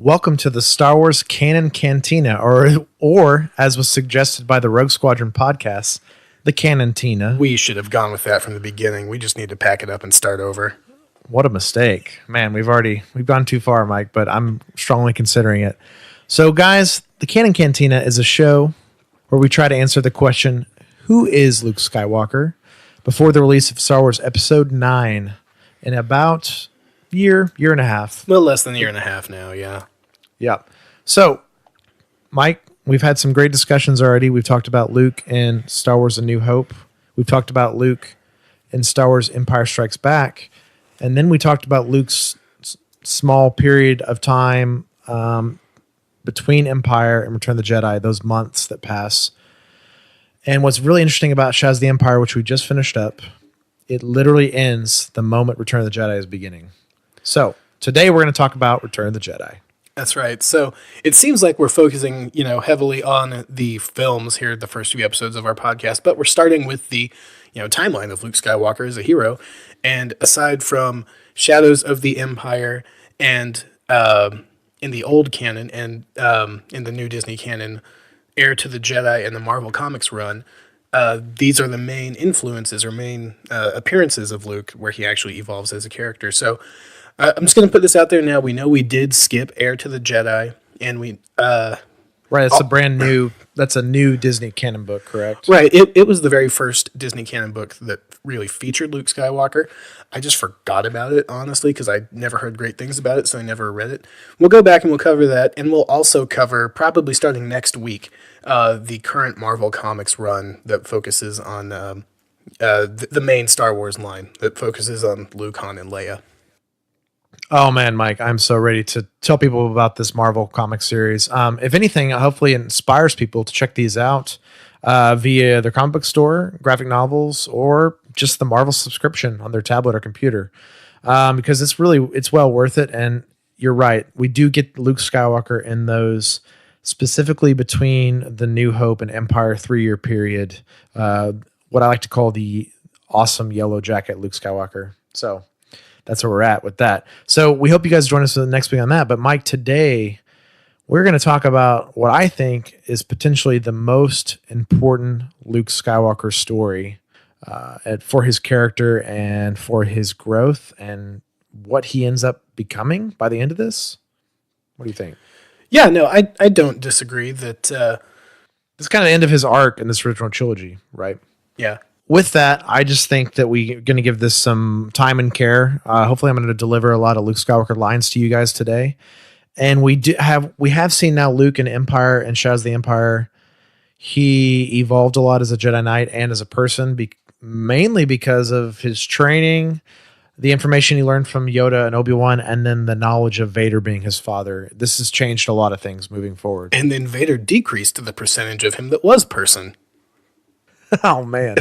Welcome to the Star Wars Canon Cantina, or as was suggested by the Rogue Squadron podcast, the Canontina. We should have gone with that from the beginning. We just need to pack it up and start over. What a mistake. Man, we've gone too far, Mike, but I'm strongly considering it. So, guys, the Canon Cantina is a show where we try to answer the question, who is Luke Skywalker, before the release of Star Wars Episode 9 in about year and a half. A little less than a year and a half now, yeah. Yeah. So, Mike, we've had some great discussions already. We've talked about Luke in Star Wars A New Hope. We've talked about Luke in Star Wars Empire Strikes Back. And then we talked about Luke's small period of time between Empire and Return of the Jedi, those months that pass. And what's really interesting about Shaz of the Empire, which we just finished up, it literally ends the moment Return of the Jedi is beginning. So today we're going to talk about Return of the Jedi. That's right. So it seems like we're focusing, heavily on the films here, the first few episodes of our podcast, but we're starting with the, timeline of Luke Skywalker as a hero. And aside from Shadows of the Empire and in the old canon and in the new Disney canon, Heir to the Jedi and the Marvel Comics run, these are the main influences or main appearances of Luke where he actually evolves as a character. So I'm just going to put this out there now. We know we did skip Heir to the Jedi, and we... right, that's a new Disney canon book, correct? Right, it was the very first Disney canon book that really featured Luke Skywalker. I just forgot about it, honestly, because I never heard great things about it, so I never read it. We'll go back and we'll cover that, and we'll also cover, probably starting next week, the current Marvel Comics run that focuses on the main Star Wars line, that focuses on Luke, Han, and Leia. Oh man, Mike, I'm so ready to tell people about this Marvel comic series. If anything, hopefully it inspires people to check these out via their comic book store, graphic novels, or just the Marvel subscription on their tablet or computer. Because it's well worth it. And you're right, we do get Luke Skywalker in those specifically between the New Hope and Empire 3-year period. What I like to call the awesome yellow jacket Luke Skywalker. So that's where we're at with that. So we hope you guys join us for the next week on that. But Mike, today we're going to talk about what I think is potentially the most important Luke Skywalker story for his character and for his growth and what he ends up becoming by the end of this. What do you think? Yeah, no, I don't disagree that it's kind of the end of his arc in this original trilogy, right? Yeah. With that, I just think that we're going to give this some time and care. Hopefully, I'm going to deliver a lot of Luke Skywalker lines to you guys today. And we have seen now Luke in Empire and Shaz of the Empire. He evolved a lot as a Jedi Knight and as a person, mainly because of his training, the information he learned from Yoda and Obi-Wan, and then the knowledge of Vader being his father. This has changed a lot of things moving forward. And then Vader decreased the percentage of him that was person. Oh, man.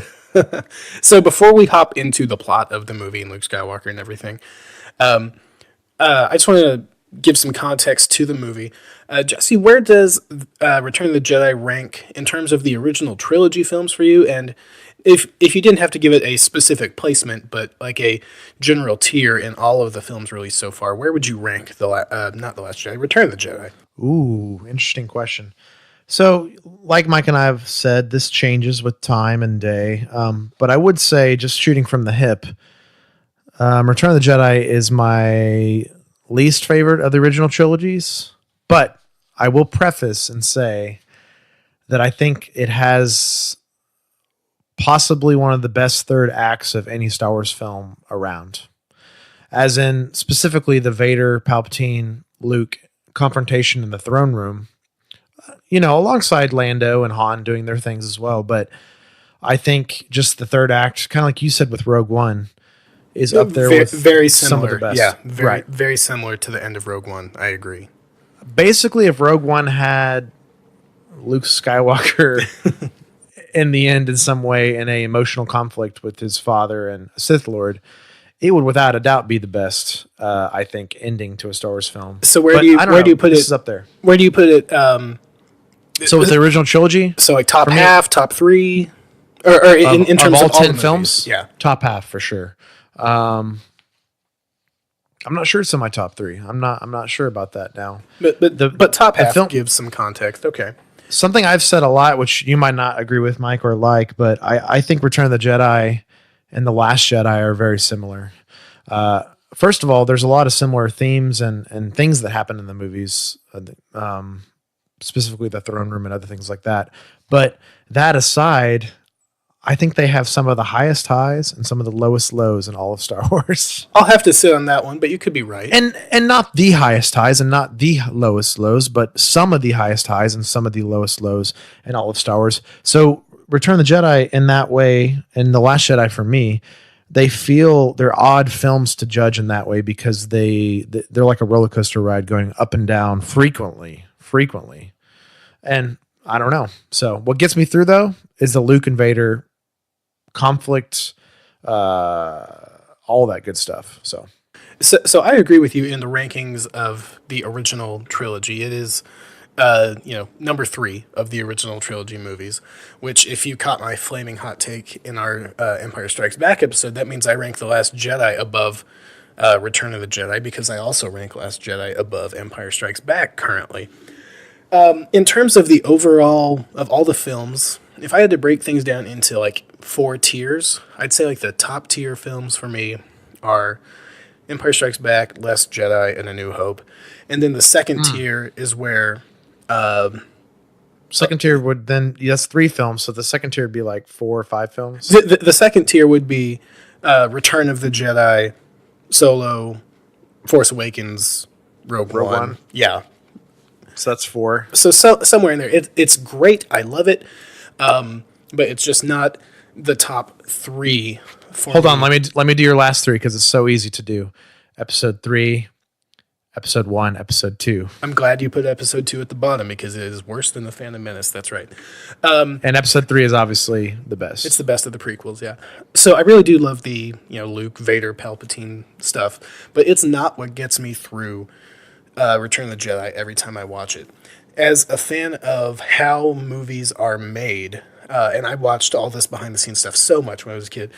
So before we hop into the plot of the movie and Luke Skywalker and everything, I just want to give some context to the movie. Jesse, where does Return of the Jedi rank in terms of the original trilogy films for you? And if you didn't have to give it a specific placement, but like a general tier in all of the films released so far, where would you rank not The Last Jedi, Return of the Jedi? Ooh, interesting question. So, like Mike and I have said, this changes with time and day. But I would say, just shooting from the hip, Return of the Jedi is my least favorite of the original trilogies. But I will preface and say that I think it has possibly one of the best third acts of any Star Wars film around. As in, specifically, the Vader, Palpatine, Luke confrontation in the throne room. Alongside Lando and Han doing their things as well. But I think just the third act, kind of like you said with Rogue One, is up there with very similar. Some of the best. Yeah, very similar to the end of Rogue One. I agree. Basically, if Rogue One had Luke Skywalker in the end in some way in a emotional conflict with his father and a Sith Lord, it would without a doubt be the best, I think, ending to a Star Wars film. So where do you put it? This is up there. Where do you put it? So with the original trilogy? So like top half, top three? Or in terms of all of 10 films? Yeah. Top half for sure. I'm not sure it's in my top 3. I'm not sure about that now. But top the half film gives some context. Okay. something I've said a lot, which you might not agree with, Mike, or like, but I think Return of the Jedi and The Last Jedi are very similar. First of all, there's a lot of similar themes and things that happen in the movies, specifically the throne room and other things like that. But that aside, I think they have some of the highest highs and some of the lowest lows in all of Star Wars. I'll have to sit on that one, but you could be right. And not the highest highs and not the lowest lows, but some of the highest highs and some of the lowest lows in all of Star Wars. So Return of the Jedi in that way, and The Last Jedi for me, they're odd films to judge in that way because they're like a roller coaster ride going up and down frequently. And I don't know. So what gets me through though is the Luke and Vader conflict, all that good stuff. So I agree with you in the rankings of the original trilogy. It is, number 3 of the original trilogy movies, which if you caught my flaming hot take in our Empire Strikes Back episode, that means I rank The Last Jedi above Return of the Jedi because I also rank Last Jedi above Empire Strikes Back currently. In terms of the overall of all the films, if I had to break things down into like 4 tiers, I'd say like the top tier films for me are Empire Strikes Back, Last Jedi, and A New Hope. And then the second tier is where... second tier would then... That's 3 films, so the second tier would be like 4 or 5 films? The second tier would be Return of the Jedi, Solo, Force Awakens, Rogue One. Yeah. So that's 4. So somewhere in there. It's great. I love it. But it's just not the top 3 for Hold me. on, let me do your last 3 because it's so easy to do. Episode 3, Episode 1, Episode 2. I'm glad you put Episode 2 at the bottom because it is worse than The Phantom Menace. That's right. And Episode 3 is obviously the best. It's the best of the prequels, yeah. So I really do love the Luke, Vader, Palpatine stuff, but it's not what gets me through Return of the Jedi every time I watch it. As a fan of how movies are made, and I watched all this behind the scenes stuff so much when I was a kid,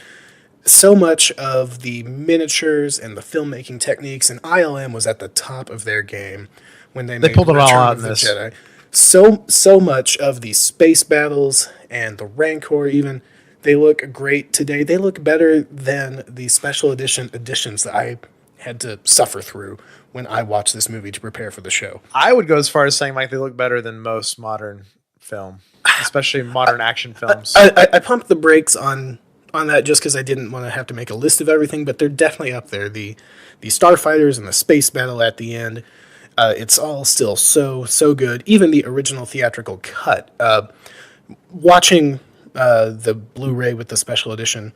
so much of the miniatures and the filmmaking techniques and ILM was at the top of their game when they made pulled it all Return out of in the this. Jedi. So much of the space battles and the Rancor even, they look great today. They look better than the special editions that I had to suffer through when I watched this movie to prepare for the show. I would go as far as saying, Mike, they look better than most modern film, especially modern action films. I pumped the brakes on that just because I didn't want to have to make a list of everything, but they're definitely up there. The starfighters and the space battle at the end, it's all still so good. Even the original theatrical cut. Watching the Blu-ray with the special edition,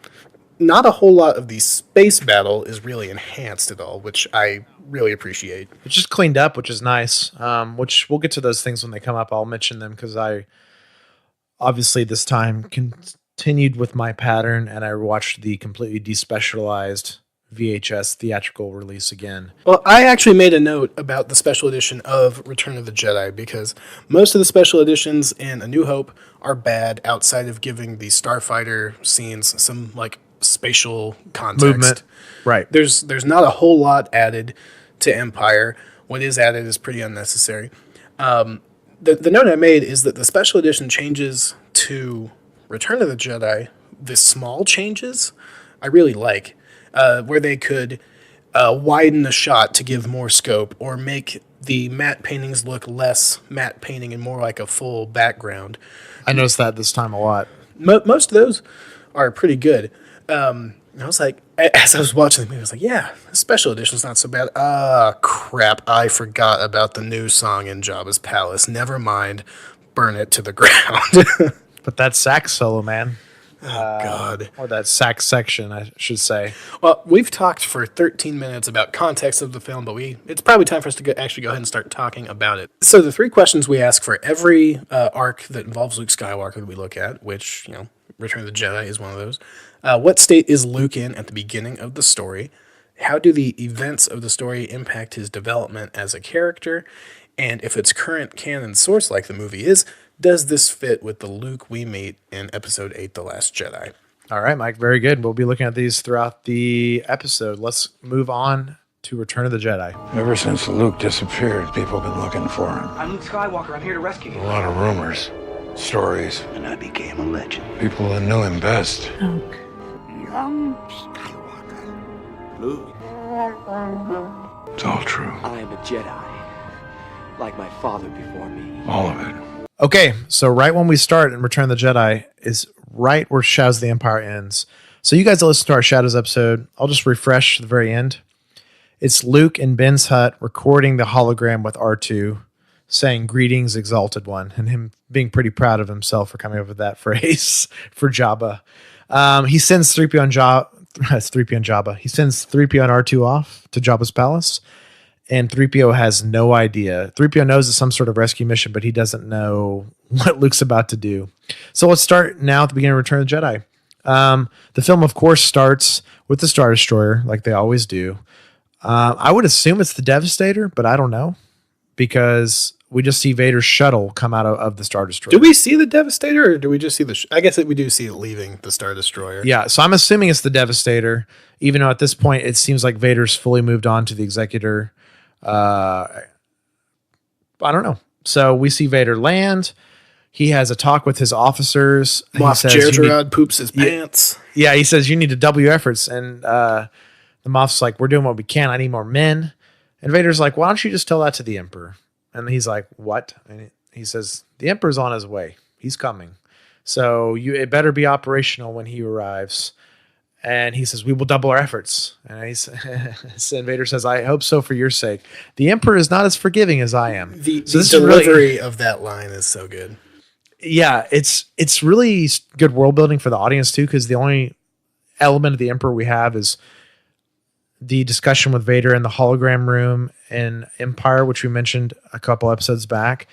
not a whole lot of the space battle is really enhanced at all, which I really appreciate. It's just cleaned up, which is nice. Which we'll get to those things when they come up. I'll mention them because I obviously this time continued with my pattern and I watched the completely despecialized VHS theatrical release again. Well, I actually made a note about the special edition of Return of the Jedi because most of the special editions in A New Hope are bad outside of giving the starfighter scenes some like spatial context. Movement. Right. There's not a whole lot added to Empire. What is added is pretty unnecessary. The note I made is that the special edition changes to Return of the Jedi, the small changes, I really like, where they could widen the shot to give more scope or make the matte paintings look less matte painting and more like a full background. I noticed that this time a lot. Most of those are pretty good. I was like, as I was watching the movie, I was like, yeah, the special edition's not so bad. Crap, I forgot about the new song in Jabba's Palace. Never mind, burn it to the ground. But that sax solo, man. Oh, God. Or that sax section, I should say. Well, we've talked for 13 minutes about context of the film, but it's probably time for us to actually go ahead and start talking about it. So the 3 questions we ask for every arc that involves Luke Skywalker that we look at, which, Return of the Jedi is one of those. What state is Luke in at the beginning of the story? How do the events of the story impact his development as a character? And if it's current canon source like the movie is, does this fit with the Luke we meet in Episode 8, The Last Jedi? All right, Mike, very good. We'll be looking at these throughout the episode. Let's move on to Return of the Jedi. Ever since Luke disappeared, people have been looking for him. I'm Luke Skywalker. I'm here to rescue you. A lot of rumors, stories. And I became a legend. People that knew him best. Luke. Young Skywalker. Luke. It's all true. I am a Jedi. Like my father before me. All of it. Okay, so right when we start in Return of the Jedi is right where Shadows of the Empire ends. So you guys that listen to our Shadows episode, I'll just refresh the very end. It's Luke in Ben's hut recording the hologram with R2 saying, "Greetings, Exalted One," and him being pretty proud of himself for coming up with that phrase for Jabba. He sends 3PO and Jabba. He sends 3PO and R2 off to Jabba's palace. And 3PO has no idea. 3PO knows it's some sort of rescue mission, but he doesn't know what Luke's about to do. So let's start now at the beginning of Return of the Jedi. The film, of course, starts with the Star Destroyer, like they always do. I would assume it's the Devastator, but I don't know, because we just see Vader's shuttle come out of the Star Destroyer. Do we see the Devastator, or do we just see the... I guess we do see it leaving the Star Destroyer. Yeah, so I'm assuming it's the Devastator, even though at this point it seems like Vader's fully moved on to the Executor. I don't know. So we see Vader land. He has a talk with his officers. Moff Jerjerrod poops his pants. Yeah, he says, "You need to double your efforts." And the Moff's like, "We're doing what we can. I need more men." And Vader's like, "Why don't you just tell that to the Emperor?" And he's like, "What?" And he says, "The Emperor's on his way. He's coming. So it better be operational when he arrives." And he says, "We will double our efforts." And and Vader says, "I hope so for your sake. The Emperor is not as forgiving as I am." The delivery of that line is so good. Yeah, it's really good world building for the audience too, because the only element of the Emperor we have is the discussion with Vader in the hologram room in Empire, which we mentioned a couple episodes back.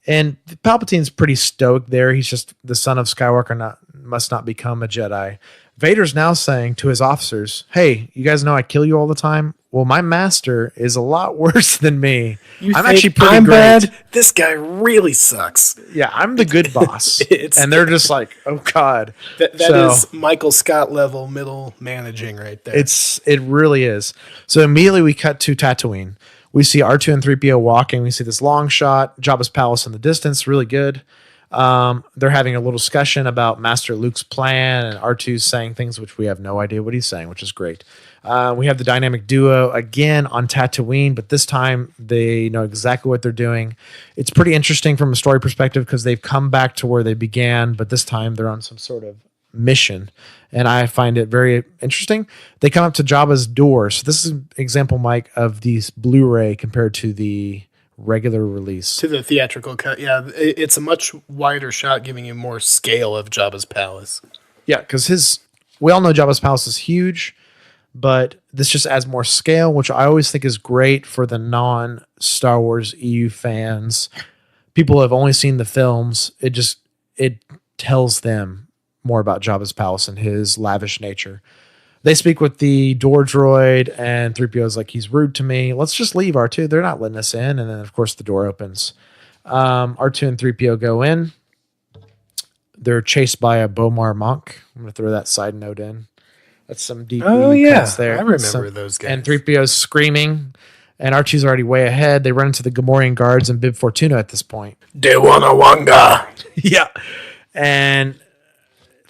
And Palpatine's pretty stoked there. He's just the son of Skywalker, must not become a Jedi. Vader's now saying to his officers, "Hey, you guys know I kill you all the time? Well, my master is a lot worse than me. I'm actually pretty great. Bad? This guy really sucks." Yeah, I'm the good boss." And they're just like, "Oh God." That is Michael Scott level middle managing right there. It really is. So immediately we cut to Tatooine. We see R2 and 3PO walking. We see this long shot, Jabba's palace in the distance, really good. They're having a little discussion about Master Luke's plan, and R2's saying things which we have no idea what he's saying, which is great. We have the dynamic duo again on Tatooine, but this time they know exactly what they're doing. It's pretty interesting from a story perspective because they've come back to where they began, but this time they're on some sort of mission, and I find it very interesting. They come up to Jabba's door. So this is an example, Mike, of these Blu-ray compared to the regular release. To the theatrical cut, yeah. It's a much wider shot, giving you more scale of Jabba's palace. Yeah, because we all know Jabba's palace is huge, but this just adds more scale, which I always think is great for the non-Star Wars EU fans. People who have only seen the films. It tells them more about Jabba's palace and his lavish nature. They speak with the door droid, and 3PO is like, "He's rude to me. Let's just leave, R2. They're not letting us in." And then, of course, the door opens. R2 and 3PO go in. They're chased by a Bomar monk. I'm going to throw that side note in. That's some deep cuts there. I remember those guys. And 3PO's screaming, and R2's already way ahead. They run into the Gamorrean guards and Bib Fortuna at this point. De Wanawanga. Yeah. And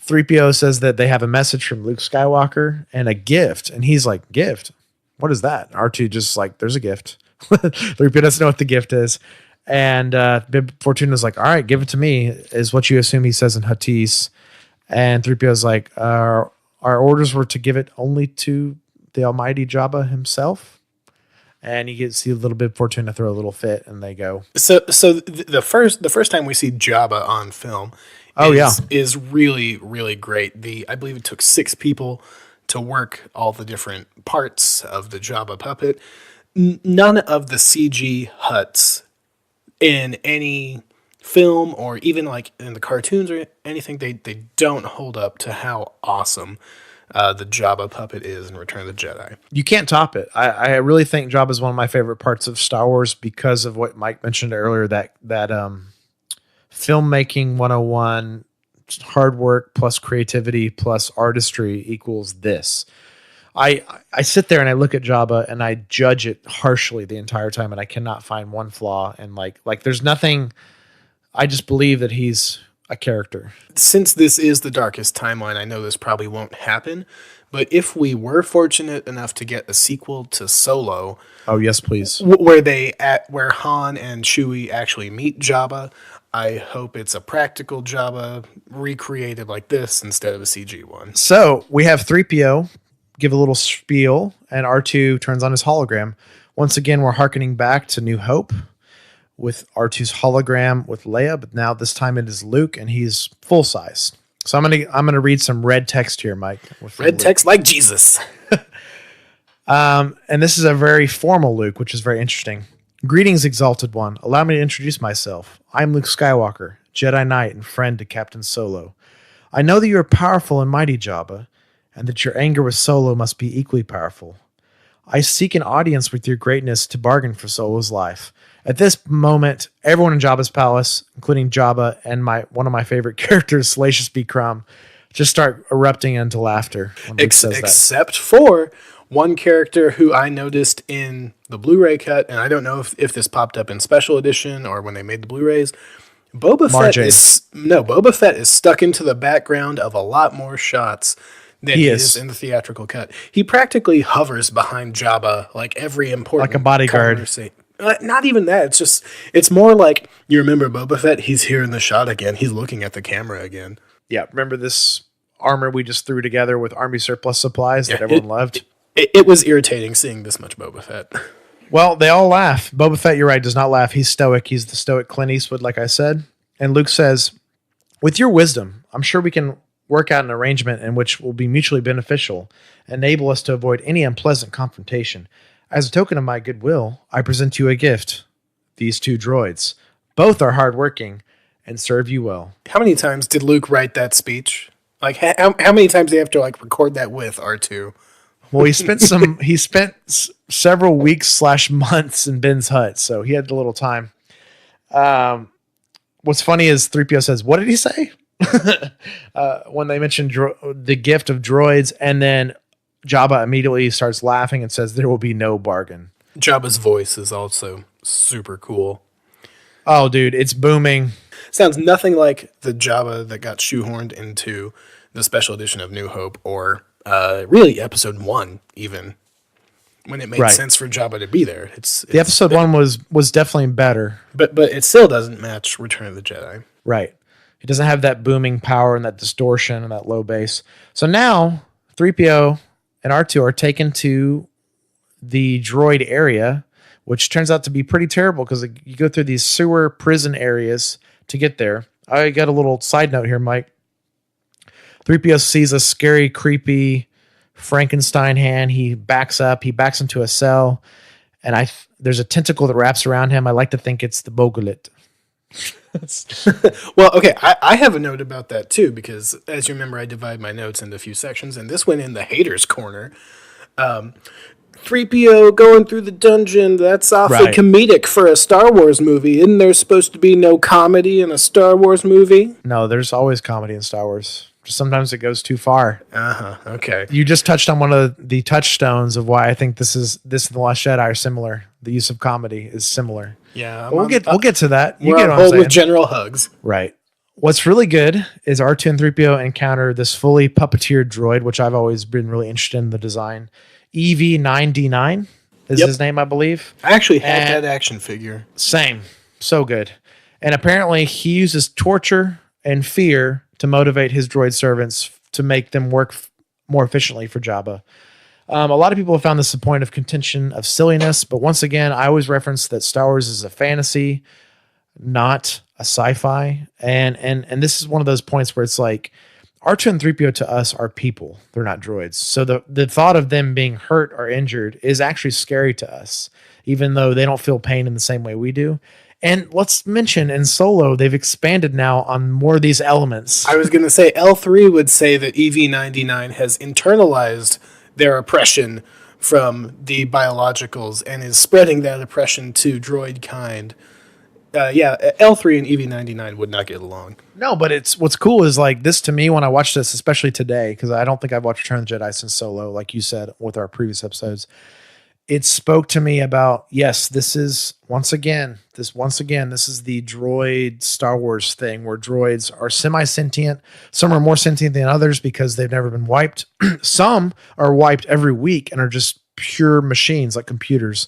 3PO says that they have a message from Luke Skywalker and a gift. And he's like, "Gift? What is that?" R2 just like, "There's a gift." 3PO doesn't know what the gift is. And Bib Fortuna's like, "All right, give it to me," is what you assume he says in Huttese. And 3PO's like, our orders were to give it only to the almighty Jabba himself. And you get to see a little Bib Fortuna throw a little fit, and they go. So the first time we see Jabba on film is really, really great. I believe it took 6 people to work all the different parts of the Jabba puppet. None of the CG huts in any film or even like in the cartoons or anything, they don't hold up to how awesome the Jabba puppet is in Return of the Jedi. You can't top it. I really think Jabba is one of my favorite parts of Star Wars because of what Mike mentioned earlier, that filmmaking 101, hard work plus creativity plus artistry equals this. I sit there and I look at Jabba and I judge it harshly the entire time, and I cannot find one flaw. And like there's nothing. I just believe that he's a character. Since this is the darkest timeline, I know this probably won't happen, but if we were fortunate enough to get a sequel to Solo, Oh yes, please. where Han and Chewie actually meet Jabba, I hope it's a practical Jabba recreated like this instead of a CG one. So we have 3PO give a little spiel, and R2 turns on his hologram. Once again, we're hearkening back to New Hope with R2's hologram with Leia, but now this time it is Luke, and he's full size. So I'm gonna read some red text here, Mike. Red text like Jesus. And this is a very formal Luke, which is very interesting. Greetings, Exalted One. Allow me to introduce myself. I'm Luke Skywalker, Jedi Knight and friend to Captain Solo. I know that you are powerful and mighty, Jabba, and that your anger with Solo must be equally powerful. I seek an audience with your greatness to bargain for Solo's life. At this moment, everyone in Jabba's palace, including Jabba and one of my favorite characters, Salacious B. Crumb, just start erupting into laughter when Luke says that. Except for one character who I noticed in the Blu-ray cut, and I don't know if this popped up in special edition or when they made the Blu-rays. Boba Fett is stuck into the background of a lot more shots than he is in the theatrical cut. He practically hovers behind Jabba like every important, like a bodyguard. Not even that. It's more like, you remember Boba Fett? He's here in the shot again. He's looking at the camera again. Yeah, remember this armor we just threw together with army surplus supplies that everyone loved? It was irritating seeing this much Boba Fett. Well, they all laugh. Boba Fett, you're right, does not laugh. He's stoic. He's the stoic Clint Eastwood, like I said. And Luke says, with your wisdom, I'm sure we can work out an arrangement in which will be mutually beneficial, enable us to avoid any unpleasant confrontation. As a token of my goodwill, I present you a gift. These 2 droids. Both are hardworking and serve you well. How many times did Luke write that speech? Like, how many times do you have to record that with R2? Well, he spent several weeks / months in Ben's hut, so he had a little time. What's funny is 3PO says, what did he say? When they mentioned the gift of droids, and then Jabba immediately starts laughing and says, there will be no bargain. Jabba's voice is also super cool. Oh, dude, it's booming. Sounds nothing like the Jabba that got shoehorned into the special edition of New Hope, or really episode 1, even, when it made sense for Jabba to be there. The episode 1 was definitely better. But it still doesn't match Return of the Jedi. Right. It doesn't have that booming power and that distortion and that low bass. So now 3PO and R2 are taken to the droid area, which turns out to be pretty terrible because you go through these sewer prison areas to get there. I got a little side note here, Mike. 3PO sees a scary, creepy Frankenstein hand. He backs into a cell, and there's a tentacle that wraps around him. I like to think it's the Bogolit. Well, okay, I have a note about that too, because as you remember, I divide my notes into a few sections, and this went in the haters' corner. 3PO going through the dungeon, that's awfully comedic for a Star Wars movie. Isn't there supposed to be no comedy in a Star Wars movie? No, there's always comedy in Star Wars. Just sometimes it goes too far. Okay. You just touched on one of the touchstones of why I think this and The Last Jedi are similar. The use of comedy is similar. Yeah. We'll get to that. You we're get on what I'm hold saying. with General Hugs. Right. What's really good is R2 and 3PO encounter this fully puppeteered droid, which I've always been really interested in the design. EV9D9 is his name, I believe. I actually had that action figure. Same. So good. And apparently he uses torture and fear to motivate his droid servants to make them work more efficiently for Jabba. A lot of people have found this a point of contention of silliness, but once again, I always reference that Star Wars is a fantasy, not a sci-fi. And this is one of those points where it's like R2 and 3PO to us are people. They're not droids. So the thought of them being hurt or injured is actually scary to us, even though they don't feel pain in the same way we do. And let's mention in Solo, they've expanded now on more of these elements. I was going to say L3 would say that EV99 has internalized their oppression from the biologicals and is spreading that oppression to droid kind. L3 and EV99 would not get along. No, but it's what's cool is like this to me when I watched this, especially today, because I don't think I've watched Return of the Jedi since Solo, like you said with our previous episodes. It spoke to me about, yes, this is once again, this is the droid Star Wars thing where droids are semi-sentient. Some are more sentient than others because they've never been wiped. Some are wiped every week and are just pure machines like computers.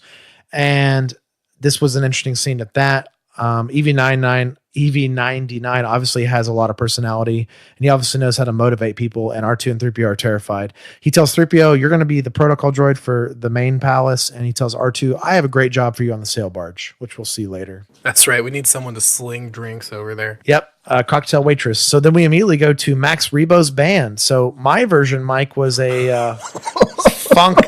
And this was an interesting scene at that. EV99 obviously has a lot of personality, and he obviously knows how to motivate people, and R2 and 3PO are terrified. He tells 3PO, you're going to be the protocol droid for the main palace, and he tells R2, I have a great job for you on the sail barge, which we'll see later. That's right. We need someone to sling drinks over there. Yep, cocktail waitress. So then we immediately go to Max Rebo's band. So my version, Mike, was a funky.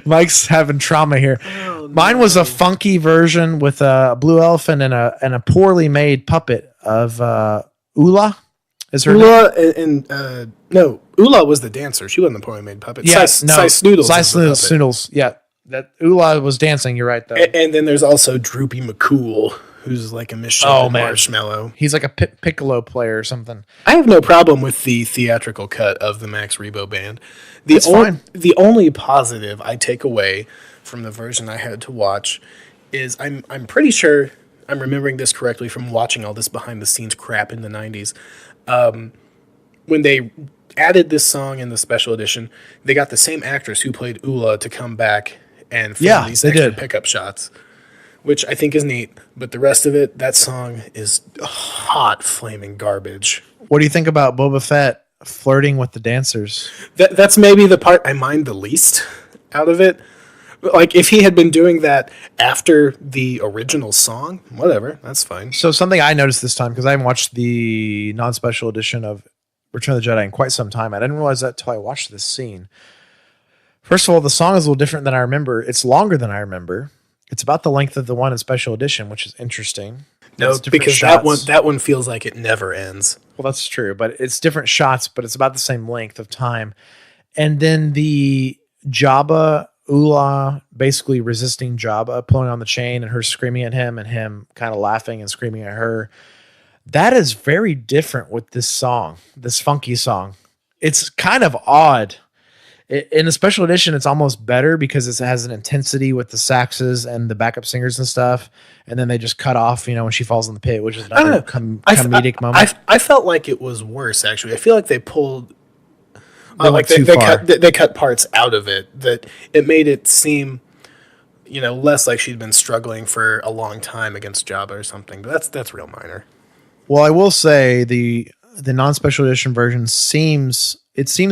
Mike's having trauma here. Mine was a funky version with a blue elephant and a poorly made puppet of Ula. Is her Ula name? No, Ula was the dancer. She wasn't the poorly made puppet. Yeah, Size Snoodles. Snoodles. Yeah, that Ula was dancing. You're right though. And then there's also Droopy McCool, who's like a misshapen marshmallow. He's like a piccolo player or something. I have no problem with the theatrical cut of the Max Rebo band. Fine. The only positive I take away from the version I had to watch is I'm pretty sure I'm remembering this correctly from watching all this behind the scenes crap in the 90s. When they added this song in the special edition, they got the same actress who played Ula to come back and film these extra pickup shots, which I think is neat. But the rest of it, that song is hot flaming garbage. What do you think about Boba Fett flirting with the dancers? That's maybe the part I mind the least out of it. Like, if he had been doing that after the original song, whatever, that's fine. So something I noticed this time, because I haven't watched the non-special edition of Return of the Jedi in quite some time. I didn't realize that until I watched this scene. First of all, the song is a little different than I remember. It's longer than I remember. It's about the length of the one in special edition, which is interesting. No, because shots. that one feels like it never ends. Well, that's true, but it's different shots, but it's about the same length of time. And then the Jabba Ula basically resisting Jabba, pulling on the chain and her screaming at him and him kind of laughing and screaming at her. That is very different with this song, this funky song. It's kind of odd. In a special edition, it's almost better because it has an intensity with the saxes and the backup singers and stuff. And then they just cut off, when she falls in the pit, which is another comedic moment. I felt like it was worse, actually. I feel like they pulled... they cut parts out of it that it made it seem, less like she'd been struggling for a long time against Jabba or something. But that's real minor. Well, I will say the non-special edition version seems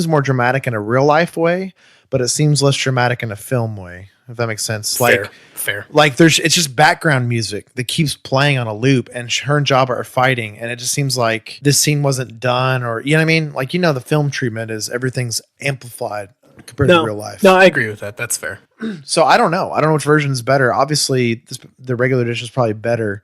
more dramatic in a real life way, but it seems less dramatic in a film way. If that makes sense. Fair. Like it's just background music that keeps playing on a loop, and her and Jabba are fighting, and it just seems like this scene wasn't done, or you know what I mean? Like the film treatment is everything's amplified compared to real life. No, I agree with that. That's fair. So I don't know which version is better. Obviously, the regular edition is probably better,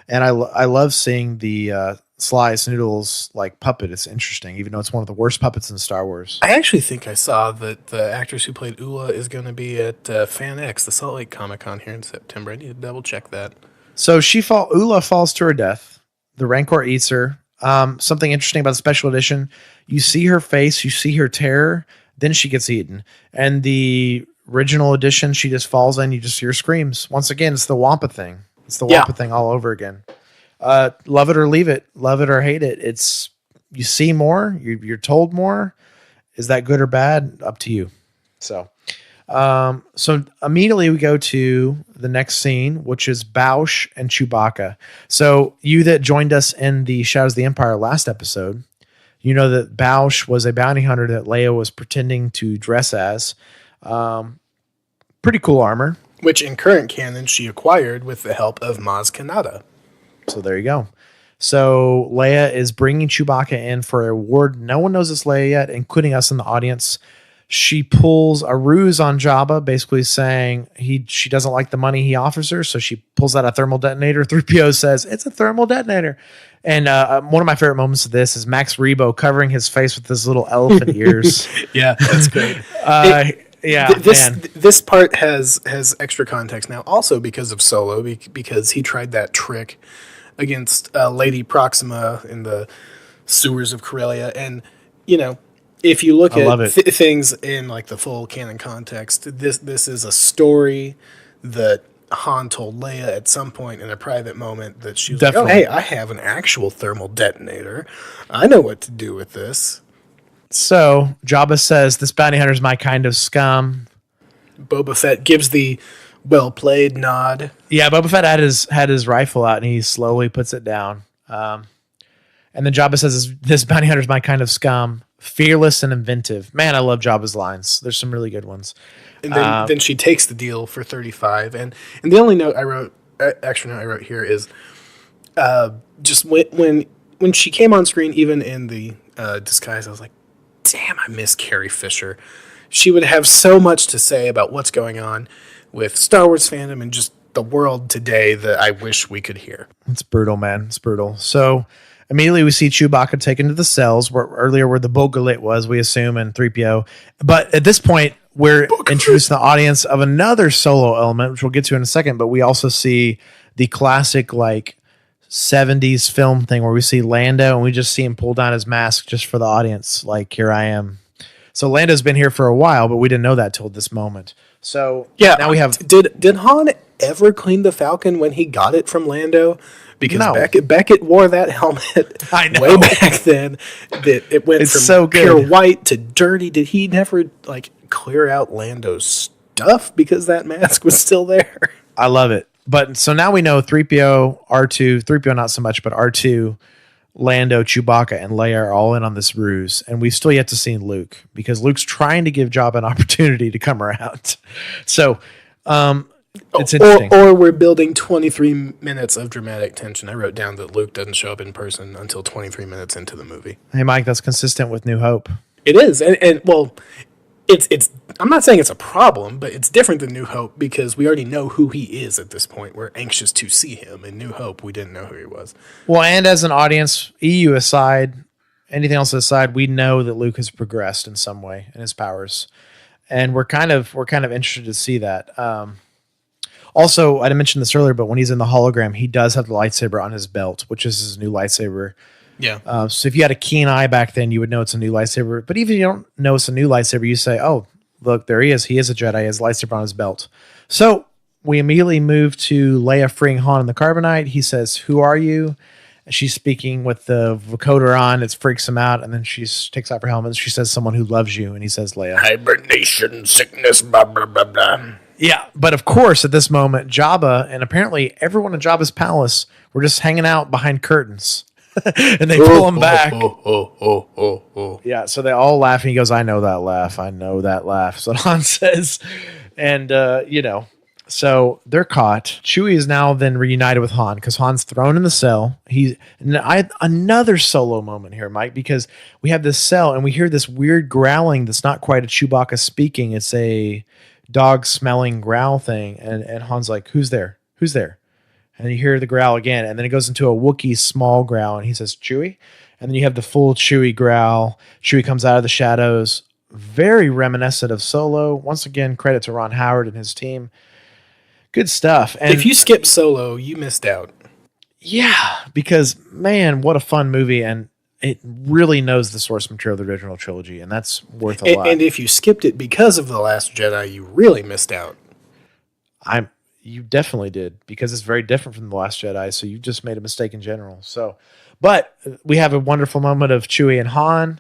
and I love seeing the Sly Snoodles like puppet. It's interesting, even though it's one of the worst puppets in Star Wars. I actually think I saw that the actress who played Ula is going to be at FanX, the Salt Lake Comic Con here in September. I need to double check that. So Ula falls to her death. The Rancor eats her. Something interesting about the special edition: you see her face, you see her terror, then she gets eaten. And the original edition, she just falls in. You just hear screams. Once again, it's the Wampa thing. It's the Wampa thing all over again. Love it or leave it, love it or hate it. It's you see more, you're told more. Is that good or bad? Up to you. So immediately we go to the next scene, which is Bausch and Chewbacca. So you that joined us in the Shadows of the Empire last episode, you know that Bausch was a bounty hunter that Leia was pretending to dress as. Pretty cool armor. Which in current canon she acquired with the help of Maz Kanata. So there you go. So Leia is bringing Chewbacca in for a reward. No one knows it's Leia yet, including us in the audience. She pulls a ruse on Jabba, basically saying she doesn't like the money he offers her. So she pulls out a thermal detonator. 3PO says, it's a thermal detonator. And one of my favorite moments of this is Max Rebo covering his face with his little elephant ears. Yeah, that's great. Yeah, man. This part has extra context now, also because of Solo, because he tried that trick against Lady Proxima in the sewers of Corellia, and if you look at things in like the full canon context, this is a story that Han told Leia at some point in a private moment that she was like, "Oh, hey, I have an actual thermal detonator. I know what to do with this." So Jabba says, "This bounty hunter is my kind of scum." Boba Fett gives the well played nod. Yeah, Boba Fett had his rifle out and he slowly puts it down. And then Jabba says, "This bounty hunter is my kind of scum, fearless and inventive." Man, I love Jabba's lines. There's some really good ones. And then she takes the deal for 35. And the only note I wrote, extra note I wrote here is just when she came on screen, even in the disguise, I was like, damn, I miss Carrie Fisher. She would have so much to say about what's going on with Star Wars fandom and just the world today that I wish we could hear. It's brutal, man. It's brutal. So immediately we see Chewbacca taken to the cells where the Bogalit was, we assume, and 3PO. But at this point, we're introducing the audience of another Solo element, which we'll get to in a second. But we also see the classic, like, 70s film thing where we see Lando and we just see him pull down his mask just for the audience. Like, here I am. So Lando's been here for a while, but we didn't know that till this moment. So yeah, now we have. Did Han ever clean the Falcon when he got it from Lando? Because Beckett wore that helmet way back then. That it went from so pure white to dirty. Did he never clear out Lando's stuff because that mask was still there? I love it. But so now we know 3PO, R2, 3PO not so much, but R2, Lando, Chewbacca, and Leia are all in on this ruse. And we've still yet to see Luke because Luke's trying to give Jabba an opportunity to come around. So it's interesting. Or we're building 23 minutes of dramatic tension. I wrote down that Luke doesn't show up in person until 23 minutes into the movie. Hey, Mike, that's consistent with New Hope. It is. And well, it's I'm not saying it's a problem, but it's different than New Hope because we already know who he is at this point. We're anxious to see him. In New Hope, we didn't know who he was. Well, and as an audience, EU aside, anything else aside, we know that Luke has progressed in some way in his powers. And we're kind of interested to see that. Also, I didn't mention this earlier, but when he's in the hologram, he does have the lightsaber on his belt, which is his new lightsaber. Yeah. So if you had a keen eye back then, you would know it's a new lightsaber. But even if you don't know it's a new lightsaber, you say, "Oh, look, there he is. He is a Jedi. He has a lightsaber on his belt." So we immediately move to Leia freeing Han in the carbonite. He says, "Who are you?" She's speaking with the vocoder on. It freaks him out. And then she takes off her helmet. She says, "Someone who loves you." And he says, "Leia." Hibernation, sickness, blah, blah, blah, blah. Yeah. But of course, at this moment, Jabba and apparently everyone in Jabba's palace were just hanging out behind curtains. And they pull him back. Yeah, so they all laugh, and he goes, "I know that laugh. I know that laugh." So Han says, and so they're caught. Chewie is now then reunited with Han because Han's thrown in the cell. Another Solo moment here, Mike, because we have this cell and we hear this weird growling that's not quite a Chewbacca speaking. It's a dog smelling growl thing, and Han's like, "Who's there? Who's there?" And you hear the growl again, and then it goes into a Wookiee small growl, and he says, "Chewie?" And then you have the full Chewie growl. Chewie comes out of the shadows. Very reminiscent of Solo. Once again, credit to Ron Howard and his team. Good stuff. And if you skip Solo, you missed out. Yeah, because, man, what a fun movie, and it really knows the source material of the original trilogy, and that's worth a lot. And if you skipped it because of The Last Jedi, you really missed out. You definitely did, because it's very different from The Last Jedi, so you just made a mistake in general. So, but we have a wonderful moment of Chewie and Han,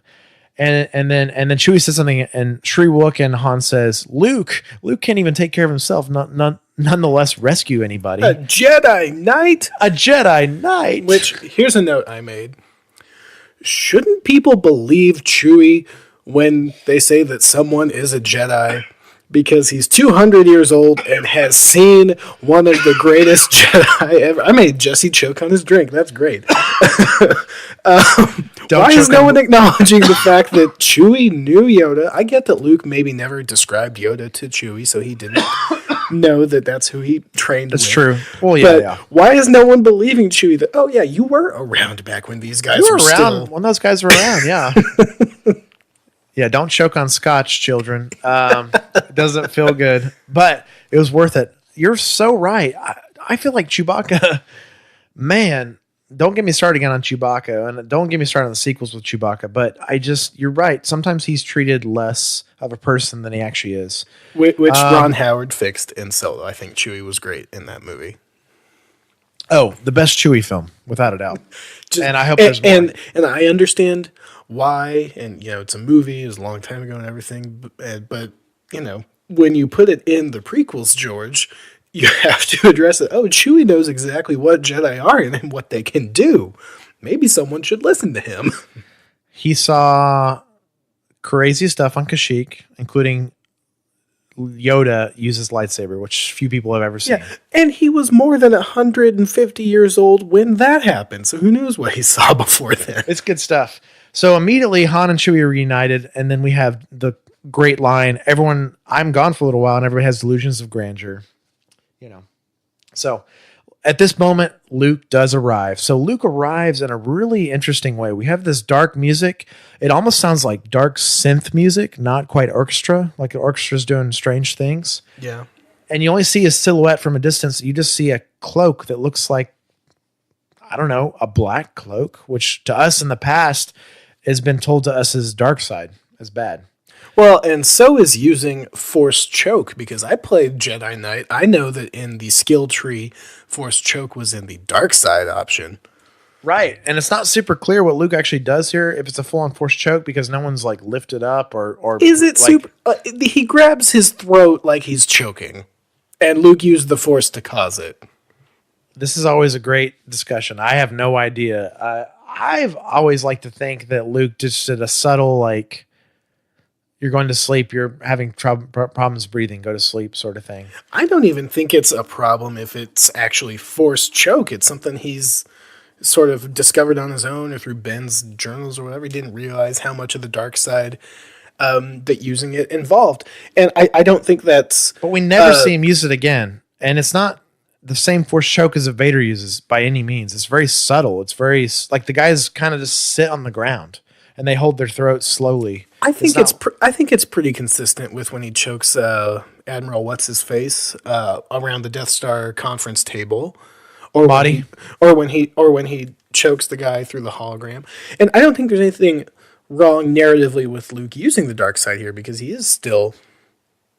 and then Chewie says something, and Shri Wook and Han says, Luke can't even take care of himself, nonetheless rescue anybody. A Jedi Knight? A Jedi Knight! Which, here's a note I made. Shouldn't people believe Chewie when they say that someone is a Jedi? Because he's 200 years old and has seen one of the greatest Jedi ever. I made Jesse choke on his drink. That's great. Why is no one acknowledging the fact that Chewie knew Yoda? I get that Luke maybe never described Yoda to Chewie, so he didn't know that that's who he trained with. That's true. Well, yeah. Why is no one believing Chewie that, oh, yeah, you were around back when these guys were around when those guys were around, yeah. Yeah, don't choke on scotch, children. It doesn't feel good, but it was worth it. You're so right. I feel like Chewbacca, man, don't get me started again on Chewbacca, and don't get me started on the sequels with Chewbacca, but you're right. Sometimes he's treated less of a person than he actually is. Which Ron Howard fixed in Solo. I think Chewie was great in that movie. Oh, the best Chewie film, without a doubt. And I hope there's more. And I understand why, and it's a movie, it was a long time ago and everything, but when you put it in the prequels, George, you have to address it. Oh, Chewie knows exactly what Jedi are and what they can do. Maybe someone should listen to him. He saw crazy stuff on Kashyyyk, including Yoda use his lightsaber, which few people have ever seen. Yeah, and he was more than 150 years old when that happened, so who knows what he saw before then. It's good stuff. So immediately Han and Chewie are reunited, and then we have the great line, everyone, I'm gone for a little while, and everybody has delusions of grandeur. So at this moment, Luke does arrive. So Luke arrives in a really interesting way. We have this dark music. It almost sounds like dark synth music, not quite orchestra, like the orchestra's doing strange things. Yeah. And you only see his silhouette from a distance. You just see a cloak that looks like, I don't know, a black cloak, which to us in the past has been told to us as dark side, as bad. Well, and so is using Force Choke, because I played Jedi Knight. I know that in the skill tree, Force Choke was in the dark side option. Right. And it's not super clear what Luke actually does here, if it's a full-on Force Choke, because no one's like lifted up or is it super? He grabs his throat like he's choking, and Luke used the Force to cause it. This is always a great discussion. I have no idea. I've always liked to think that Luke just did a subtle, like, you're going to sleep, you're having problems breathing, go to sleep sort of thing. I don't even think it's a problem if it's actually Force Choke. It's something he's sort of discovered on his own or through Ben's journals or whatever. He didn't realize how much of the dark side that using it involved. And I don't think that's... But we never see him use it again. And it's not the same Force Choke as a Vader uses by any means. It's very subtle. It's very... Like the guys kind of just sit on the ground and they hold their throats slowly. I think it's pretty consistent with when he chokes Admiral What's-His-Face around the Death Star conference table. Or Body. When he chokes the guy through the hologram. And I don't think there's anything wrong narratively with Luke using the dark side here, because he is still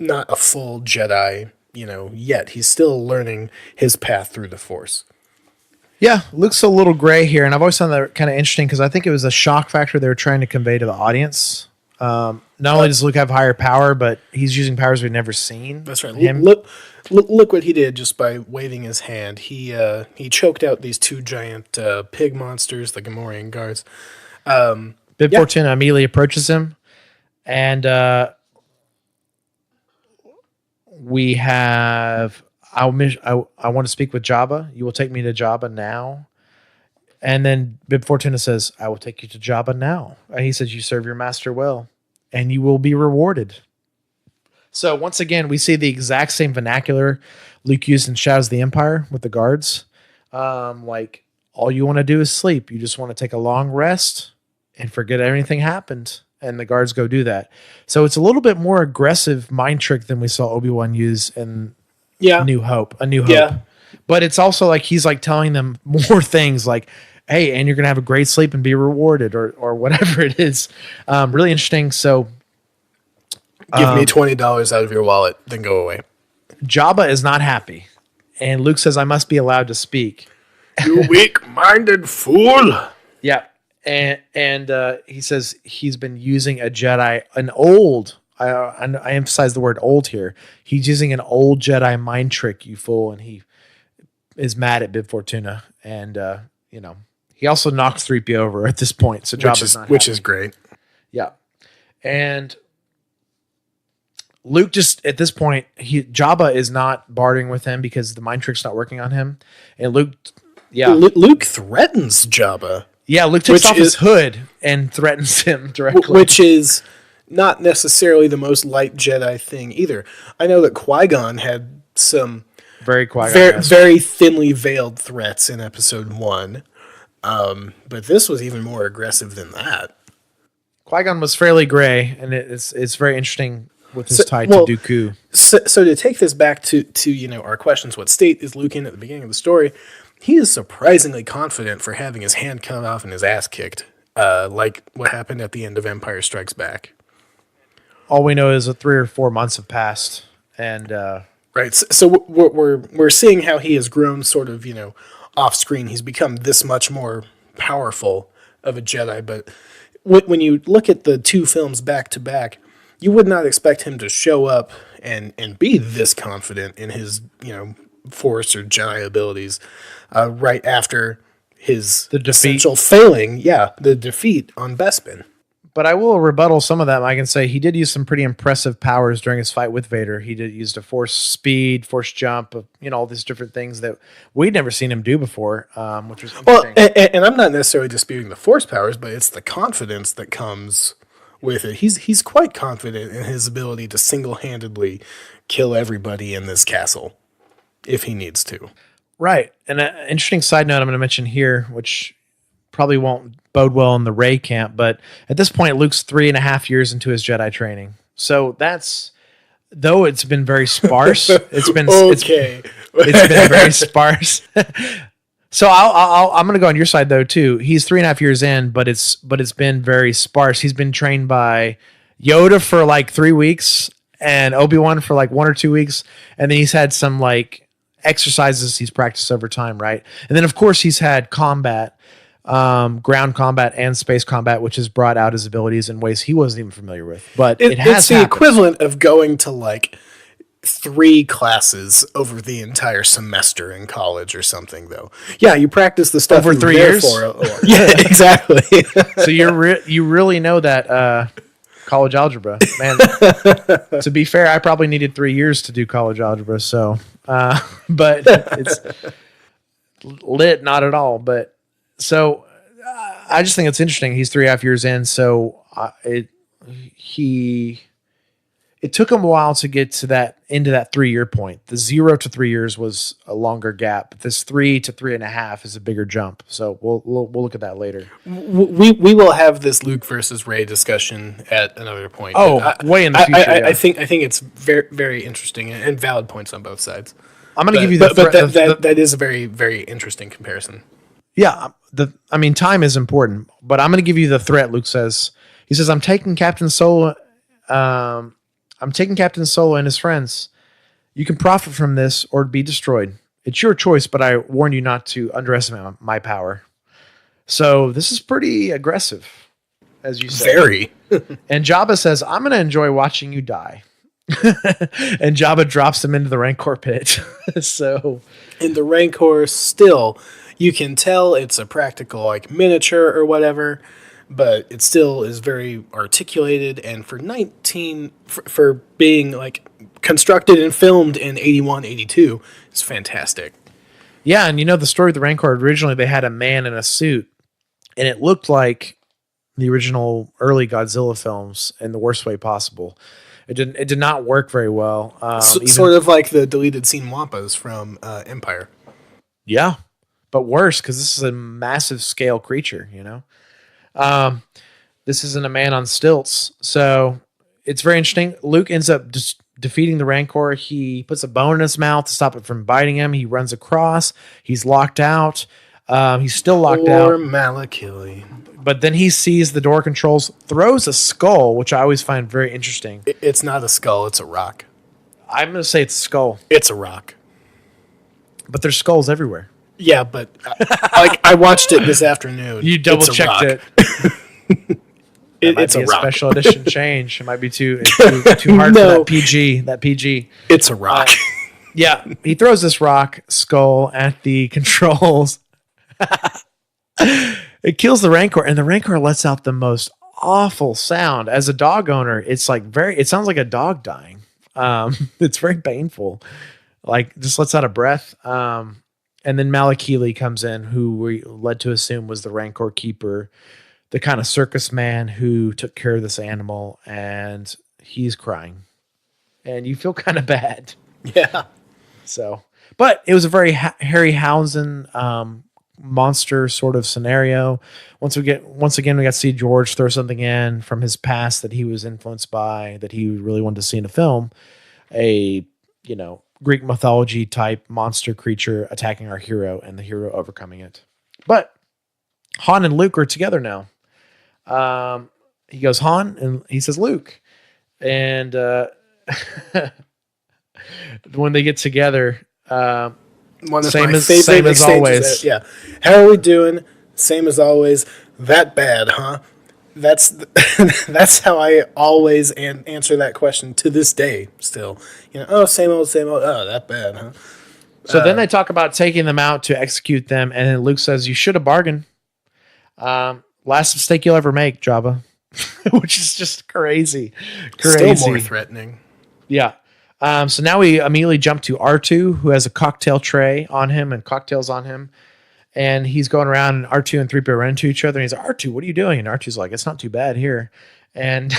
not a full Jedi, yet. He's still learning his path through the Force. Yeah, Luke's a little gray here, and I've always found that kind of interesting because I think it was a shock factor they were trying to convey to the audience. Not only does Luke have higher power, but he's using powers we've never seen. That's right. Look what he did just by waving his hand. He choked out these two giant pig monsters, the Gamorrean guards. Bib Fortuna immediately approaches him, and we have... I want to speak with Jabba. You will take me to Jabba now. And then Bib Fortuna says, I will take you to Jabba now. And he says, you serve your master well, and you will be rewarded. So once again, we see the exact same vernacular Luke used in Shadows of the Empire with the guards. Like, all you want to do is sleep. You just want to take a long rest and forget everything happened. And the guards go do that. So it's a little bit more aggressive mind trick than we saw Obi-Wan use in A New Hope. Yeah. But it's also like he's like telling them more things like, hey, and you're going to have a great sleep and be rewarded or whatever it is. Really interesting. So give me $20 out of your wallet, then go away. Jabba is not happy. And Luke says, I must be allowed to speak. You weak-minded fool. Yeah. And he says he's been using a Jedi, an old... I emphasize the word old here. He's using an old Jedi mind trick, you fool, and he is mad at Bib Fortuna. And, he also knocks 3PO over at this point. So which is great. Yeah. And Luke just, at this point, Jabba is not bartering with him because the mind trick's not working on him. And Luke threatens Jabba. Yeah, Luke takes off his hood and threatens him directly. Which is... not necessarily the most light Jedi thing either. I know that Qui-Gon had some very thinly veiled threats in Episode 1, but this was even more aggressive than that. Qui-Gon was fairly gray, and it's very interesting with his tie to Dooku. So to take this back to our questions, what state is Luke in at the beginning of the story? He is surprisingly confident for having his hand cut off and his ass kicked, like what happened at the end of Empire Strikes Back. All we know is that 3 or 4 months have passed, and right. So we're seeing how he has grown, sort of, off screen. He's become this much more powerful of a Jedi. But when you look at the 2 films back to back, you would not expect him to show up and be this confident in his Force or Jedi abilities right after the essential failing. Yeah, the defeat on Bespin. But I will rebuttal some of that. I can say he did use some pretty impressive powers during his fight with Vader. He used a force speed, force jump, all these different things that we'd never seen him do before, which was interesting. Well, and I'm not necessarily disputing the force powers, but it's the confidence that comes with it. He's quite confident in his ability to single-handedly kill everybody in this castle if he needs to. Right. And an interesting side note I'm going to mention here, which probably won't bode well in the Rey camp, but at this point, Luke's 3.5 years into his Jedi training. So though it's been very sparse, it's been okay. It's been very sparse. So I'm going to go on your side though too. He's 3.5 years in, but it's been very sparse. He's been trained by Yoda for like 3 weeks and Obi-Wan for like 1 or 2 weeks, and then he's had some like exercises he's practiced over time, right? And then of course he's had combat. Ground combat and space combat, which has brought out his abilities in ways he wasn't even familiar with. But it's the equivalent of going to like 3 classes over the entire semester in college or something, though. Yeah, you practice the stuff over 3 years. Yeah, exactly. So you really know that college algebra, man. To be fair, I probably needed 3 years to do college algebra. So, but it's lit, not at all, but. So I just think it's interesting. He's 3.5 years in. So it took him a while to get to that into that 3-year point. The 0 to 3 years was a longer gap. But this 3 to 3.5 is a bigger jump. So we'll look at that later. We will have this Luke versus Rey discussion at another point. Way in the future. I think it's very, very interesting and valid points on both sides. I'm going to give you that is a very, very interesting comparison. Yeah, time is important, but I'm going to give you the threat. Luke says, he says, I'm taking Captain Solo and his friends. You can profit from this or be destroyed. It's your choice, but I warn you not to underestimate my power. So this is pretty aggressive, as you said. Very. And Jabba says, I'm going to enjoy watching you die. And Jabba drops him into the Rancor pit. So in the Rancor still... You can tell it's a practical, like, miniature or whatever, but it still is very articulated. And for for being, like, constructed and filmed in 81, 82, it's fantastic. Yeah, and the story of the Rancor, originally they had a man in a suit, and it looked like the original early Godzilla films in the worst way possible. It did not work very well. Sort of like the deleted scene Wampas from Empire. Yeah. But worse, because this is a massive scale creature, This isn't a man on stilts. So it's very interesting. Luke ends up defeating the Rancor. He puts a bone in his mouth to stop it from biting him. He runs across. He's locked out. He's still locked out. Poor Malakili. But then he sees the door controls, throws a skull, which I always find very interesting. It's not a skull. It's a rock. I'm going to say it's a skull. It's a rock. But there's skulls everywhere. Yeah, but I watched it this afternoon. You double checked it. It's a rock. Special edition change. It might be too hard for that PG. That PG. It's a rock. Yeah, he throws this rock skull at the controls. It kills the Rancor, and the Rancor lets out the most awful sound. As a dog owner, it's like it sounds like a dog dying. It's very painful. Like, just lets out a breath. And then Malakili comes in, who we led to assume was the Rancor keeper, the kind of circus man who took care of this animal, and he's crying. And you feel kind of bad. Yeah. So, but it was a very Harryhausen monster sort of scenario. Once again, we got to see George throw something in from his past that he was influenced by, that he really wanted to see in a film. A, Greek mythology type monster creature attacking our hero and the hero overcoming it. But Han and Luke are together now. He goes Han and he says Luke. And when they get together, One of same my as favorite exchanges. always. Yeah. How are we doing? Same as always. That bad, huh? That's how I always answer that question to this day. Still, same old. Oh, that bad, huh? So then they talk about taking them out to execute them, and then Luke says, "You should have bargained. Last mistake you'll ever make, Jabba," which is just crazy. Still more threatening. Yeah. So now we immediately jump to R2, who has a cocktail tray on him and cocktails on him. And he's going around, and R2 and 3PO run into each other. And he's like, R2, what are you doing? And R2's like, it's not too bad here. And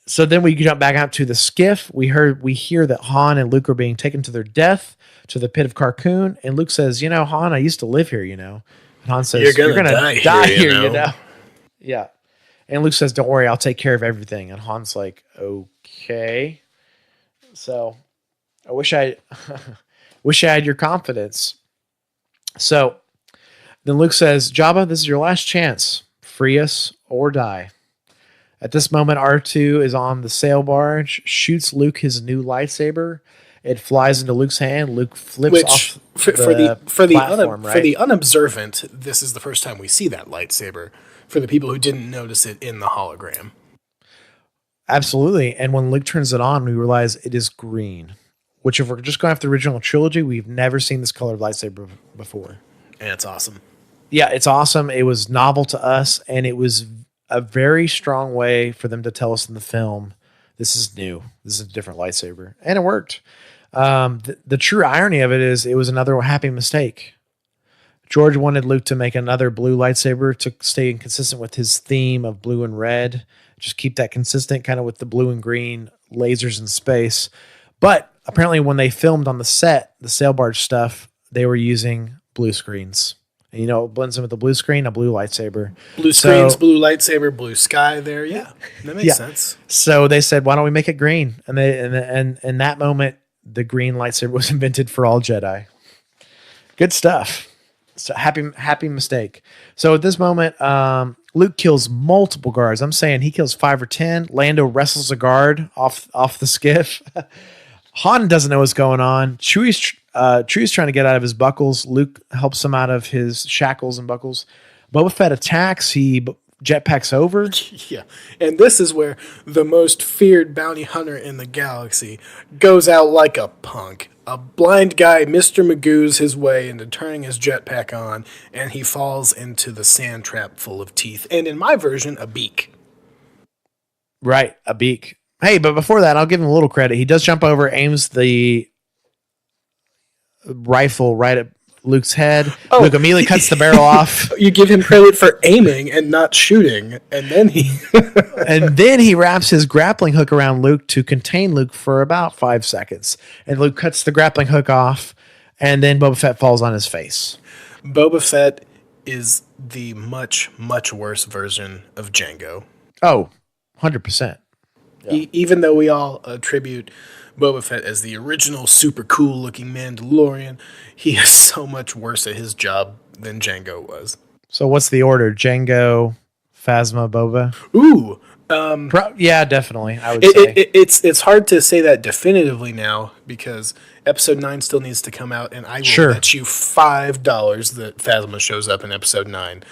so then we jump back out to the skiff. We hear that Han and Luke are being taken to their death to the pit of Carkoon. And Luke says, Han, I used to live here, And Han says, you're going to die here, Yeah. And Luke says, don't worry, I'll take care of everything. And Han's like, okay. So I wish I had your confidence. So then Luke says, Jabba, this is your last chance. Free us or die. At this moment, R2 is on the sail barge, shoots Luke his new lightsaber. It flies into Luke's hand. Luke flips off for platform, the unobservant, this is the first time we see that lightsaber. For the people who didn't notice it in the hologram. Absolutely. And when Luke turns it on, we realize it is green. Which, if we're just going after the original trilogy, we've never seen this color of lightsaber before. And it's awesome. Yeah, it's awesome. It was novel to us, and it was a very strong way for them to tell us in the film, this is new. This is a different lightsaber. And it worked. The true irony of it is it was another happy mistake. George wanted Luke to make another blue lightsaber to stay consistent with his theme of blue and red. Just keep that consistent kind of with the blue and green lasers in space. But apparently when they filmed on the set, the sail barge stuff, they were using blue screens. And it blends in with the blue screen, a blue lightsaber. Blue screens, blue lightsaber, blue sky there. Yeah, that makes sense. So they said, why don't we make it green? And in that moment, the green lightsaber was invented for all Jedi. Good stuff. So happy mistake. So at this moment, Luke kills multiple guards. I'm saying he kills 5 or 10. Lando wrestles a guard off the skiff. Han doesn't know what's going on. Chewie's trying to get out of his buckles. Luke helps him out of his shackles and buckles. Boba Fett attacks. He jetpacks over. Yeah. And this is where the most feared bounty hunter in the galaxy goes out like a punk. A blind guy, Mr. Magoo's his way into turning his jetpack on, and he falls into the sand trap full of teeth. And in my version, a beak. Right, a beak. Hey, but before that, I'll give him a little credit. He does jump over, aims the rifle right at Luke's head. Oh, Luke immediately cuts the barrel off. You give him credit for aiming and not shooting, and then he wraps his grappling hook around Luke to contain Luke for about 5 seconds. And Luke cuts the grappling hook off, and then Boba Fett falls on his face. Boba Fett is the much, much worse version of Jango. Oh, 100%. Yeah. Even though we all attribute Boba Fett as the original super cool looking Mandalorian, he is so much worse at his job than Jango was. So what's the order? Jango, Phasma, Boba? Ooh. Yeah, definitely. I would say. It's hard to say that definitively now because Episode 9 still needs to come out, and I will bet you $5 that Phasma shows up in Episode 9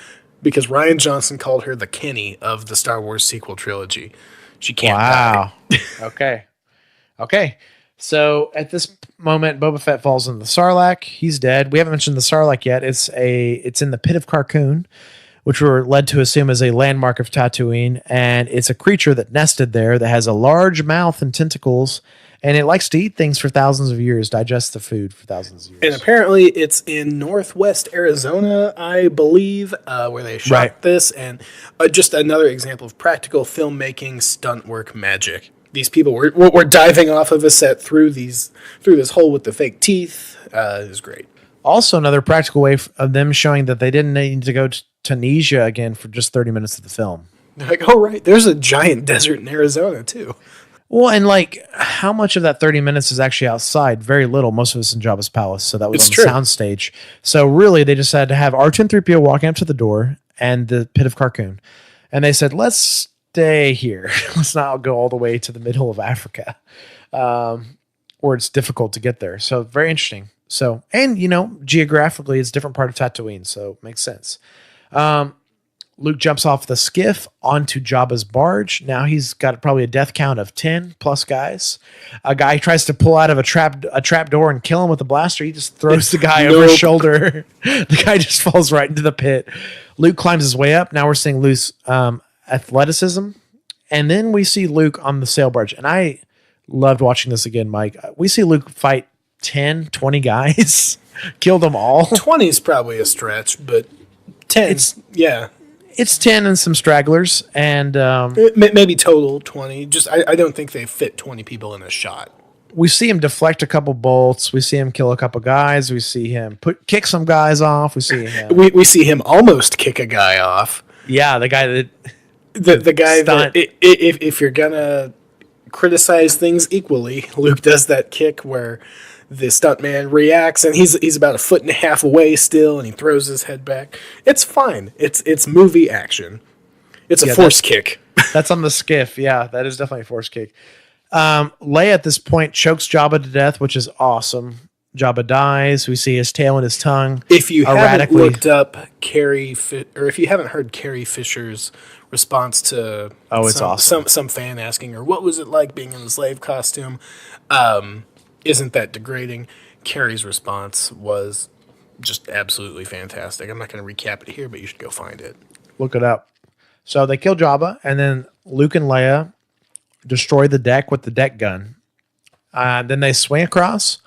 because Rian Johnson called her the Kenny of the Star Wars sequel trilogy. She can't die. Okay. So at this moment, Boba Fett falls into the Sarlacc. He's dead. We haven't mentioned the Sarlacc yet. It's in the pit of Carkoon, which we're led to assume is a landmark of Tatooine, and it's a creature that nested there that has a large mouth and tentacles, and it likes to eat things for thousands of years, digest the food for thousands of years. And apparently it's in northwest Arizona, I believe, where they shot this, and just another example of practical filmmaking, stunt work magic. These people were diving off of a set through this hole with the fake teeth. It was great. Also, another practical way of them showing that they didn't need to go to Tunisia again for just 30 minutes of the film. They're like, oh, right, there's a giant desert in Arizona, too. Well, and like, how much of that 30 minutes is actually outside? Very little. Most of it's in Jabba's palace, so that was It's on true. the soundstage. So really, they just had to have R2 and 3PO walking up to the door and the pit of Carcoon. And they said, let's stay here. Let's not go all the way to the middle of Africa, where it's difficult to get there. So very interesting. So, and, you know, geographically, it's a different part of Tatooine, so it makes sense. Luke jumps off the skiff onto Jabba's barge. Now he's got probably a death count of 10 plus guys. A guy tries to pull out of a trap door and kill him with a blaster. He just throws the guy over his shoulder. The guy just falls right into the pit. Luke climbs his way up. Now we're seeing Luke's athleticism. And then we see Luke on the sail barge. And I loved watching this again, Mike. We see Luke fight 10, 20 guys. Kill them all. 20 is probably a stretch, but 10, yeah. It's 10 and some stragglers, and Maybe total 20. Just I don't think they fit 20 people in a shot. we see him deflect a couple bolts. We see him kill a couple guys. We see him kick some guys off. We see him. We see him almost kick a guy off. Yeah, the guy that The guy stunt. that if you're gonna criticize things equally, Luke does that kick where the stuntman reacts and he's about a foot and a half away still, and he throws his head back. It's fine. It's movie action. It's a force kick. That's on the skiff. Yeah, that is definitely a force kick. Leia at this point chokes Jabba to death, which is awesome. Jabba dies. We see his tail and his tongue. If you haven't erratically looked up or if you haven't heard Carrie Fisher's response to it's awesome. some fan asking her, what was it like being in the slave costume? Isn't that degrading? Carrie's response was just absolutely fantastic. I'm not going to recap it here, but you should go find it. Look it up. So they kill Jabba, and then Luke and Leia destroy the deck with the deck gun. Then they swing across,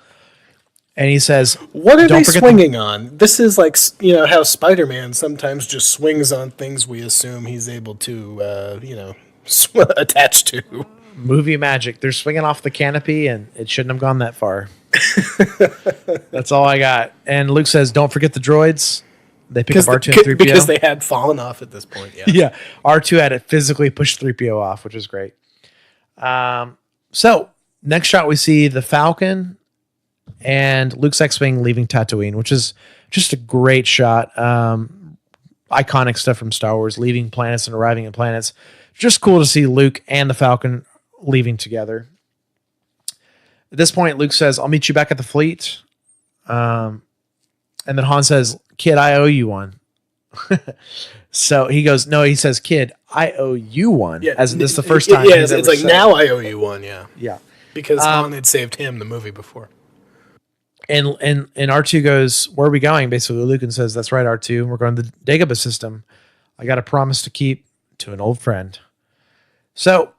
and he says, What are "Don't they forget swinging on? This is like, how Spider-Man sometimes just swings on things we assume he's able to, attach to. movie magic. They're swinging off the canopy, and it shouldn't have gone that far." That's all I got. And Luke says, "Don't forget the droids." They pick up R2 and 3PO. Because they had fallen off at this point, yeah. Yeah, R2 had it physically pushed 3PO off, which is great. So next shot, we see the Falcon and Luke's X-Wing leaving Tatooine, which is just a great shot. Iconic stuff from Star Wars, leaving planets and arriving at planets. Just cool to see Luke and the Falcon leaving together. At this point, Luke says, "I'll meet you back at the fleet." And then Han says, "Kid, I owe you one." So he goes, no, he says, "Kid, I owe you one." Yeah, as this is the first time. Yeah, he's it's ever like, said. now I owe you one, yeah. Yeah. Because Han had saved him the movie before. And R2 goes, "Where are we going?" Basically, Luke says, "That's right, R2. We're going to the Dagobah system. I got a promise to keep to an old friend." So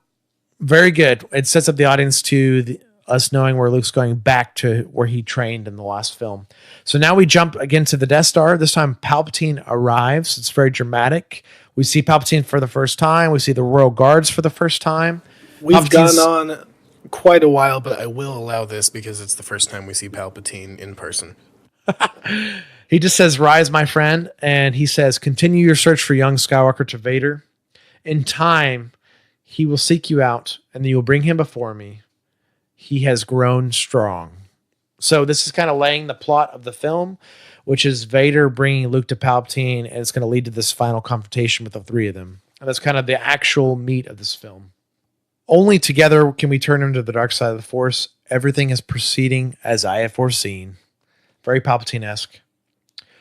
very good. It sets up the audience to us knowing where Luke's going back to where he trained in the last film. So now we jump again to the Death Star. This time Palpatine arrives. It's very dramatic. We see Palpatine for the first time. We see the Royal Guards for the first time. We've Palpatine's- gone on quite a while, but I will allow this because it's the first time we see Palpatine in person. He just says, "Rise, my friend." And he says, "Continue your search for young Skywalker to Vader. In time, he will seek you out, and then you will bring him before me. He has grown strong." So this is kind of laying the plot of the film, which is Vader bringing Luke to Palpatine, and it's going to lead to this final confrontation with the three of them. And that's kind of the actual meat of this film. Only together can we turn him to the dark side of the Force. Everything is proceeding as I have foreseen. Very Palpatine-esque.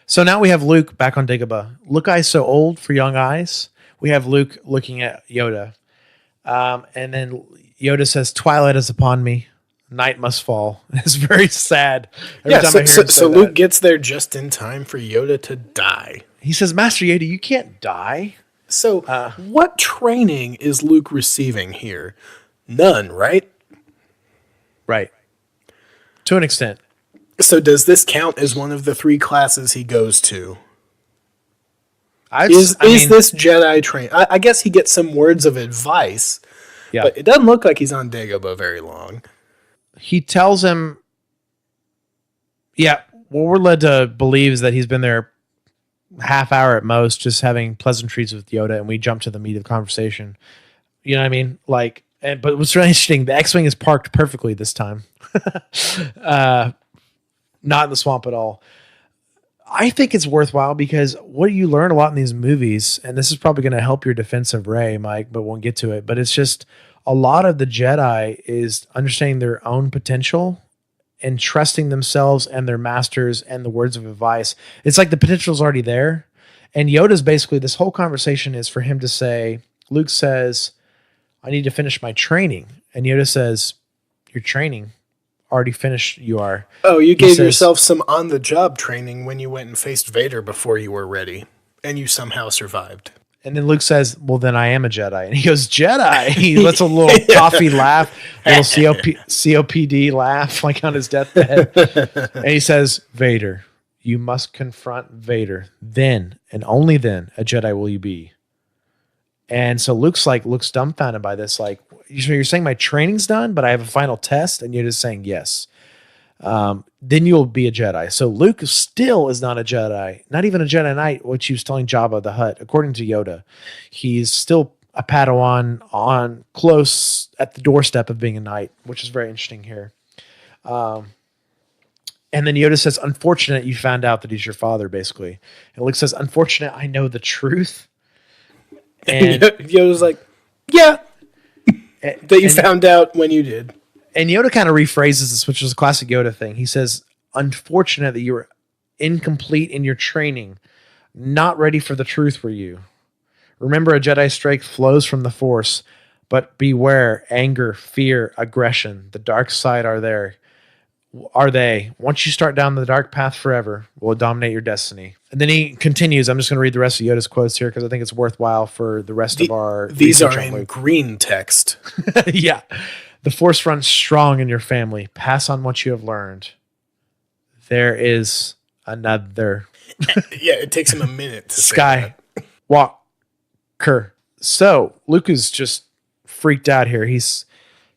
So now we have Luke back on Dagobah. Look, eyes so old for young eyes. We have Luke looking at Yoda. And then Yoda says, "Twilight is upon me. Night must fall." It's very sad. Every time I hear him say so that. Luke gets there just in time for Yoda to die. He says, "Master Yoda, you can't die." So what training is Luke receiving here? None, right? Right. To an extent. So does this count as one of the 3 classes he goes to? I Is mean, this Jedi train? I guess he gets some words of advice, yeah. but it doesn't look like he's on Dagobah very long. He tells him, yeah, what we're led to believe is that he's been there half hour at most, just having pleasantries with Yoda, and we jump to the meat of the conversation. You know what I mean? Like, but what's really interesting, the X-Wing is parked perfectly this time. Not in the swamp at all. I think it's worthwhile because what you learn a lot in these movies, and this is probably going to help your defense of Rey, Mike, but we'll get to it. But it's just a lot of the Jedi is understanding their own potential and trusting themselves and their masters and the words of advice. It's like the potential is already there. And Yoda's basically, this whole conversation is for him to say, Luke says, I need to finish my training. And Yoda says, your training? Already finished, you are. Oh, you gave yourself some on-the-job training when you went and faced Vader before you were ready, and you somehow survived. And then Luke says, well, then I am a Jedi. And he goes, Jedi? He lets a little coffee laugh, a little COPD laugh, like on his deathbed. And he says, Vader, you must confront Vader. Then, and only then, a Jedi will you be. And so looks dumbfounded by this, like, you're saying my training's done, but I have a final test, and you're just saying yes. Then you'll be a Jedi. So Luke still is not a Jedi, not even a Jedi Knight, which he was telling Jabba the Hutt. According to Yoda, he's still a Padawan on close at the doorstep of being a knight, which is very interesting here. And then Yoda says, unfortunate you found out that he's your father, basically. And Luke says, unfortunate I know the truth. And Yoda's like, yeah. That you found out when you did. And Yoda kind of rephrases this, which is a classic Yoda thing. He says, unfortunate that you were incomplete in your training. Not ready for the truth were you. Remember, a Jedi strength flows from the Force, but beware, anger, fear, aggression. The dark side are there. Are they? Once you start down the dark path forever, will dominate your destiny. And then he continues. I'm just going to read the rest of Yoda's quotes here because I think it's worthwhile for the rest of our. These are in green text. Yeah. The Force runs strong in your family. Pass on what you have learned. There is another. Yeah, it takes him a minute to say that. Skywalker. So Luke is just freaked out here. He's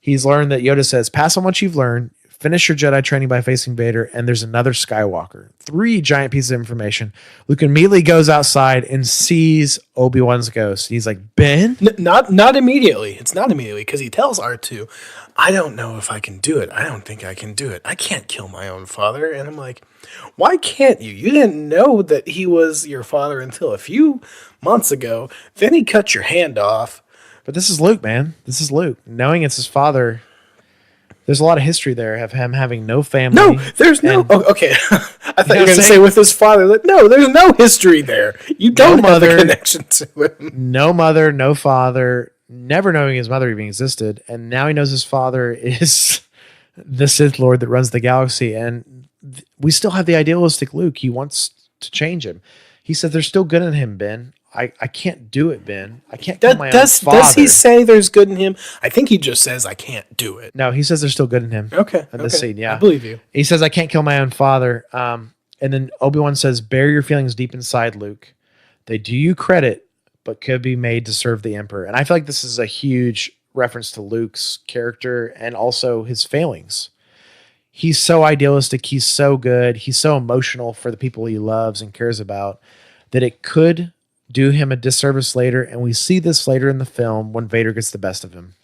learned that Yoda says, pass on what you've learned. Finish your Jedi training by facing Vader, and there's another Skywalker. 3 giant pieces of information. Luke immediately goes outside and sees Obi-Wan's ghost. He's like, Ben? Not immediately. It's not immediately, because he tells R2, I don't know if I can do it. I don't think I can do it. I can't kill my own father. And I'm like, why can't you? You didn't know that he was your father until a few months ago. Then he cut your hand off. But this is Luke, man. This is Luke. Knowing it's his father... There's a lot of history there of him having no family. No, there's no. Oh, okay, I thought you were going to say with his father. Like, no, there's no history there. You don't have a connection to him. No mother, no father. Never knowing his mother even existed, and now he knows his father is the Sith Lord that runs the galaxy. And we still have the idealistic Luke. He wants to change him. He said, "There's still good in him, Ben. I can't do it, Ben. I can't kill my own father." Does he say there's good in him? I think he just says, I can't do it. No, he says there's still good in him. Okay. In this scene, yeah. I believe you. He says, I can't kill my own father. And then Obi-Wan says, bury your feelings deep inside, Luke. They do you credit, but could be made to serve the Emperor. And I feel like this is a huge reference to Luke's character and also his failings. He's so idealistic. He's so good. He's so emotional for the people he loves and cares about that it could do him a disservice later, and we see this later in the film when Vader gets the best of him.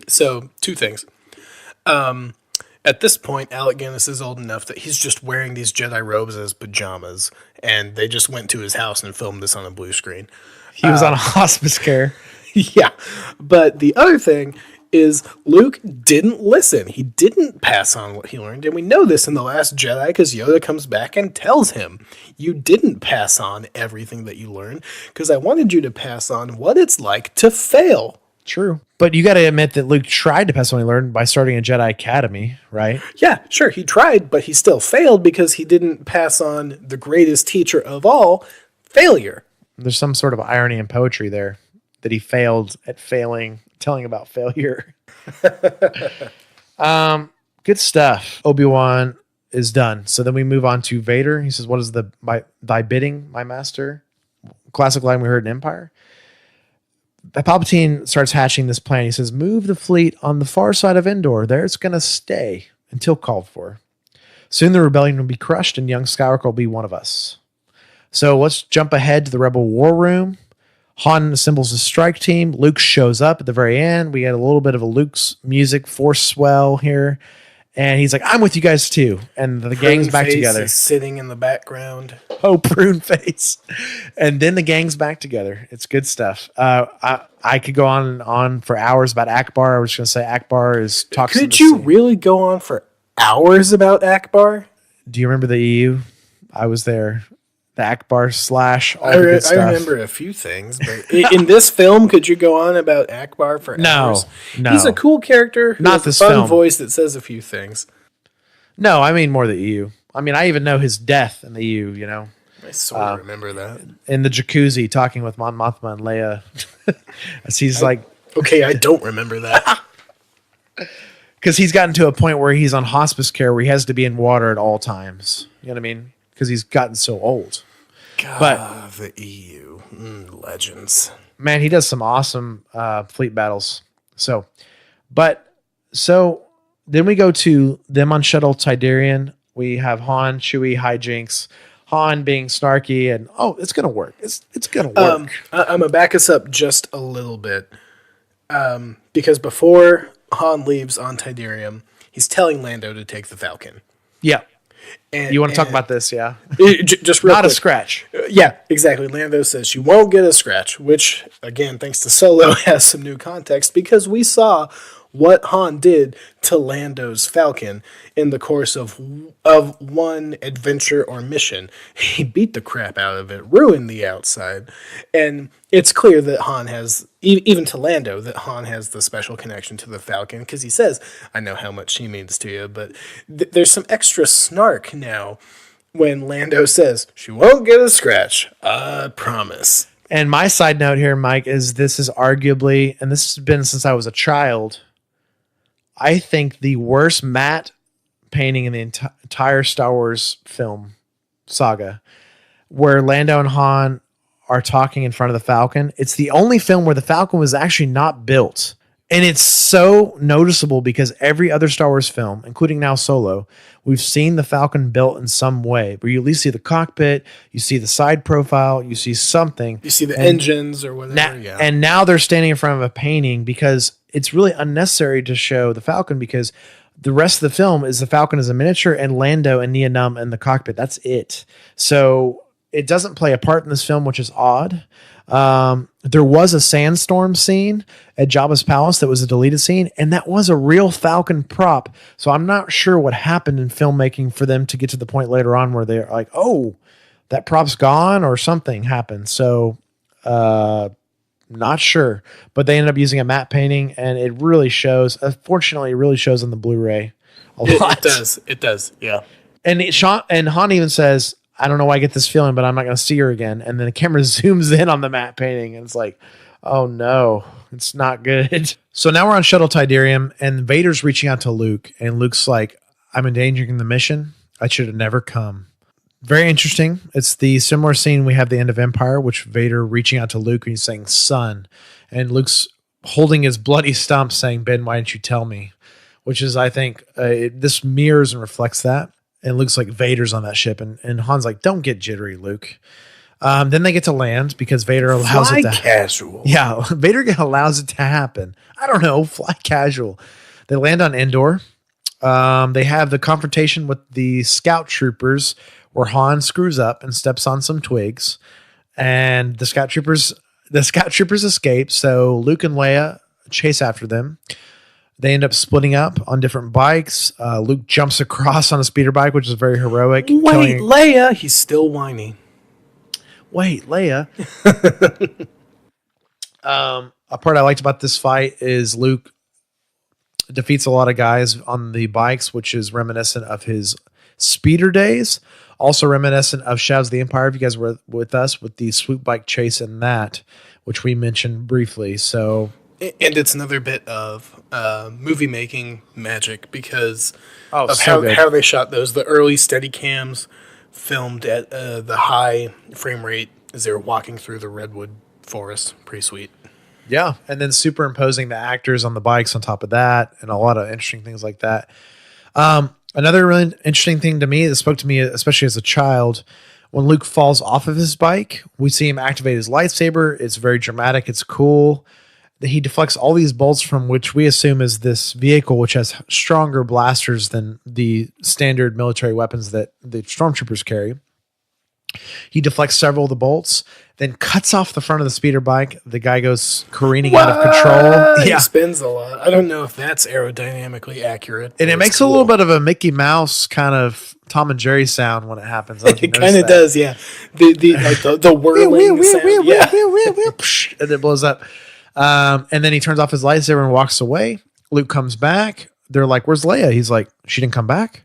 So, 2 things. At this point, Alec Guinness is old enough that he's just wearing these Jedi robes as pajamas, and they just went to his house and filmed this on a blue screen. He was on a hospice care. Yeah, but the other thing is Luke didn't listen. He didn't pass on what he learned. And we know this in The Last Jedi because Yoda comes back and tells him, you didn't pass on everything that you learned because I wanted you to pass on what it's like to fail. True. But you got to admit that Luke tried to pass on what he learned by starting a Jedi Academy, right? Yeah, sure. He tried, but he still failed because he didn't pass on the greatest teacher of all, failure. There's some sort of irony in poetry there that he failed at failing, telling about failure. Good stuff. Obi-Wan is done. So then we move on to Vader. He says, what is thy bidding, my master? Classic line we heard in Empire. Palpatine starts hatching this plan. He says, move the fleet on the far side of Endor. There it's going to stay until called for. Soon the rebellion will be crushed and young Skywalker will be one of us. So let's jump ahead to the Rebel War Room. Han assembles a strike team. Luke shows up at the very end. We get a little bit of a Luke's music force swell here. And he's like, I'm with you guys too. And the gang's back together. Is sitting in the background. Oh, prune face. And then the gang's back together. It's good stuff. I could go on and on for hours about Akbar. I was just going to say Akbar is toxic. Could you really go on for hours about Akbar? Do you remember the EU? I was there. The Akbar slash all I the good stuff. I remember a few things, but in this film, could you go on about Akbar for hours? No. He's a cool character. Who Not has this a fun film. voice that says a few things. No, I mean more the EU. I mean, I even know his death in the EU, you know. I sort of remember that. In the jacuzzi talking with Mon Mothma and Leia. As he's like... Okay, I don't remember that. Because he's gotten to a point where he's on hospice care where he has to be in water at all times. You know what I mean? Because he's gotten so old. God, But the EU. Legends. man, he does some awesome fleet battles. So then we go to them on Shuttle Tidarian. We have Han, Chewie, hijinks. Han being snarky and it's gonna work. It's gonna work. I'm gonna back us up just a little bit, because before Han leaves on Tidarium, he's telling Lando to take the Falcon. Yeah. And, You want to talk about this? Yeah. just real Not a quick. scratch. Yeah, exactly. Lando says she won't get a scratch, which, again, thanks to Solo, has some new context because we saw what Han did to Lando's Falcon in the course of one adventure or mission. He beat the crap out of it, ruined the outside, and it's clear that Han has, even to Lando, that Han has the special connection to the Falcon because he says, I know how much she means to you, but there's some extra snark now when Lando says, she won't get a scratch, I promise. And my side note here, Mike, is this is arguably, and this has been since I was a child, I think the worst matte painting in the entire Star Wars film saga, where Lando and Han are talking in front of the Falcon. It's the only film where the Falcon was actually not built. And it's so noticeable because every other Star Wars film, including now Solo, we've seen the Falcon built in some way, where you at least see the cockpit, you see the side profile, you see something. You see the engines or whatever. And now they're standing in front of a painting because it's really unnecessary to show the Falcon because the rest of the film is the Falcon as a miniature and Lando and Nien Nunb in the cockpit. That's it. So it doesn't play a part in this film, which is odd. There was a sandstorm scene at Jabba's palace that was a deleted scene, and that was a real Falcon prop. So I'm not sure what happened in filmmaking for them to get to the point later on where they're like, oh, that prop's gone or something happened. So, not sure, but they ended up using a matte painting and it really shows. Unfortunately, it really shows on the Blu-ray a lot. It does. Yeah. And Han even says, I don't know why I get this feeling, but I'm not going to see her again. And then the camera zooms in on the matte painting and it's like, oh no, it's not good. So now we're on Shuttle Tidarium and Vader's reaching out to Luke and Luke's like, I'm endangering the mission. I should have never come. Very interesting. It's the similar scene we have at the end of Empire, which Vader reaching out to Luke and he's saying, son. And Luke's holding his bloody stump saying, Ben, why didn't you tell me? Which is, I think, this mirrors and reflects that. And Luke's like, Vader's on that ship. And Han's like, don't get jittery, Luke. Then they get to land because Vader allows it to casual. Yeah, Vader allows it to happen. I don't know, fly casual. They land on Endor. They have the confrontation with the scout troopers where Han screws up and steps on some twigs, and the scout troopers escape. So Luke and Leia chase after them. They end up splitting up on different bikes. Luke jumps across on a speeder bike, which is very heroic. Wait, Leia, he's still whiny. Wait, Leia. A part I liked about this fight is Luke defeats a lot of guys on the bikes, which is reminiscent of his speeder days. Also reminiscent of Shadows of the Empire. If you guys were with us with the swoop bike chase and that, which we mentioned briefly. So, and it's another bit of movie making magic because of so how they shot those. The early steady cams filmed at the high frame rate as they were walking through the redwood forest. Pretty sweet. Yeah, and then superimposing the actors on the bikes on top of that, and a lot of interesting things like that. Another really interesting thing to me that spoke to me, especially as a child, when Luke falls off of his bike, we see him activate his lightsaber. It's very dramatic. It's cool. He deflects all these bolts from which we assume is this vehicle, which has stronger blasters than the standard military weapons that the stormtroopers carry. He deflects several of the bolts, then cuts off the front of the speeder bike. The guy goes careening out of control. He spins a lot. I don't know if that's aerodynamically accurate. And it makes a little bit of a Mickey Mouse kind of Tom and Jerry sound when it happens. It kind of does, yeah. The whirling sound. Yeah. And it blows up. And then he turns off his lightsaber and walks away. Luke comes back. They're like, "Where's Leia?" He's like, "She didn't come back."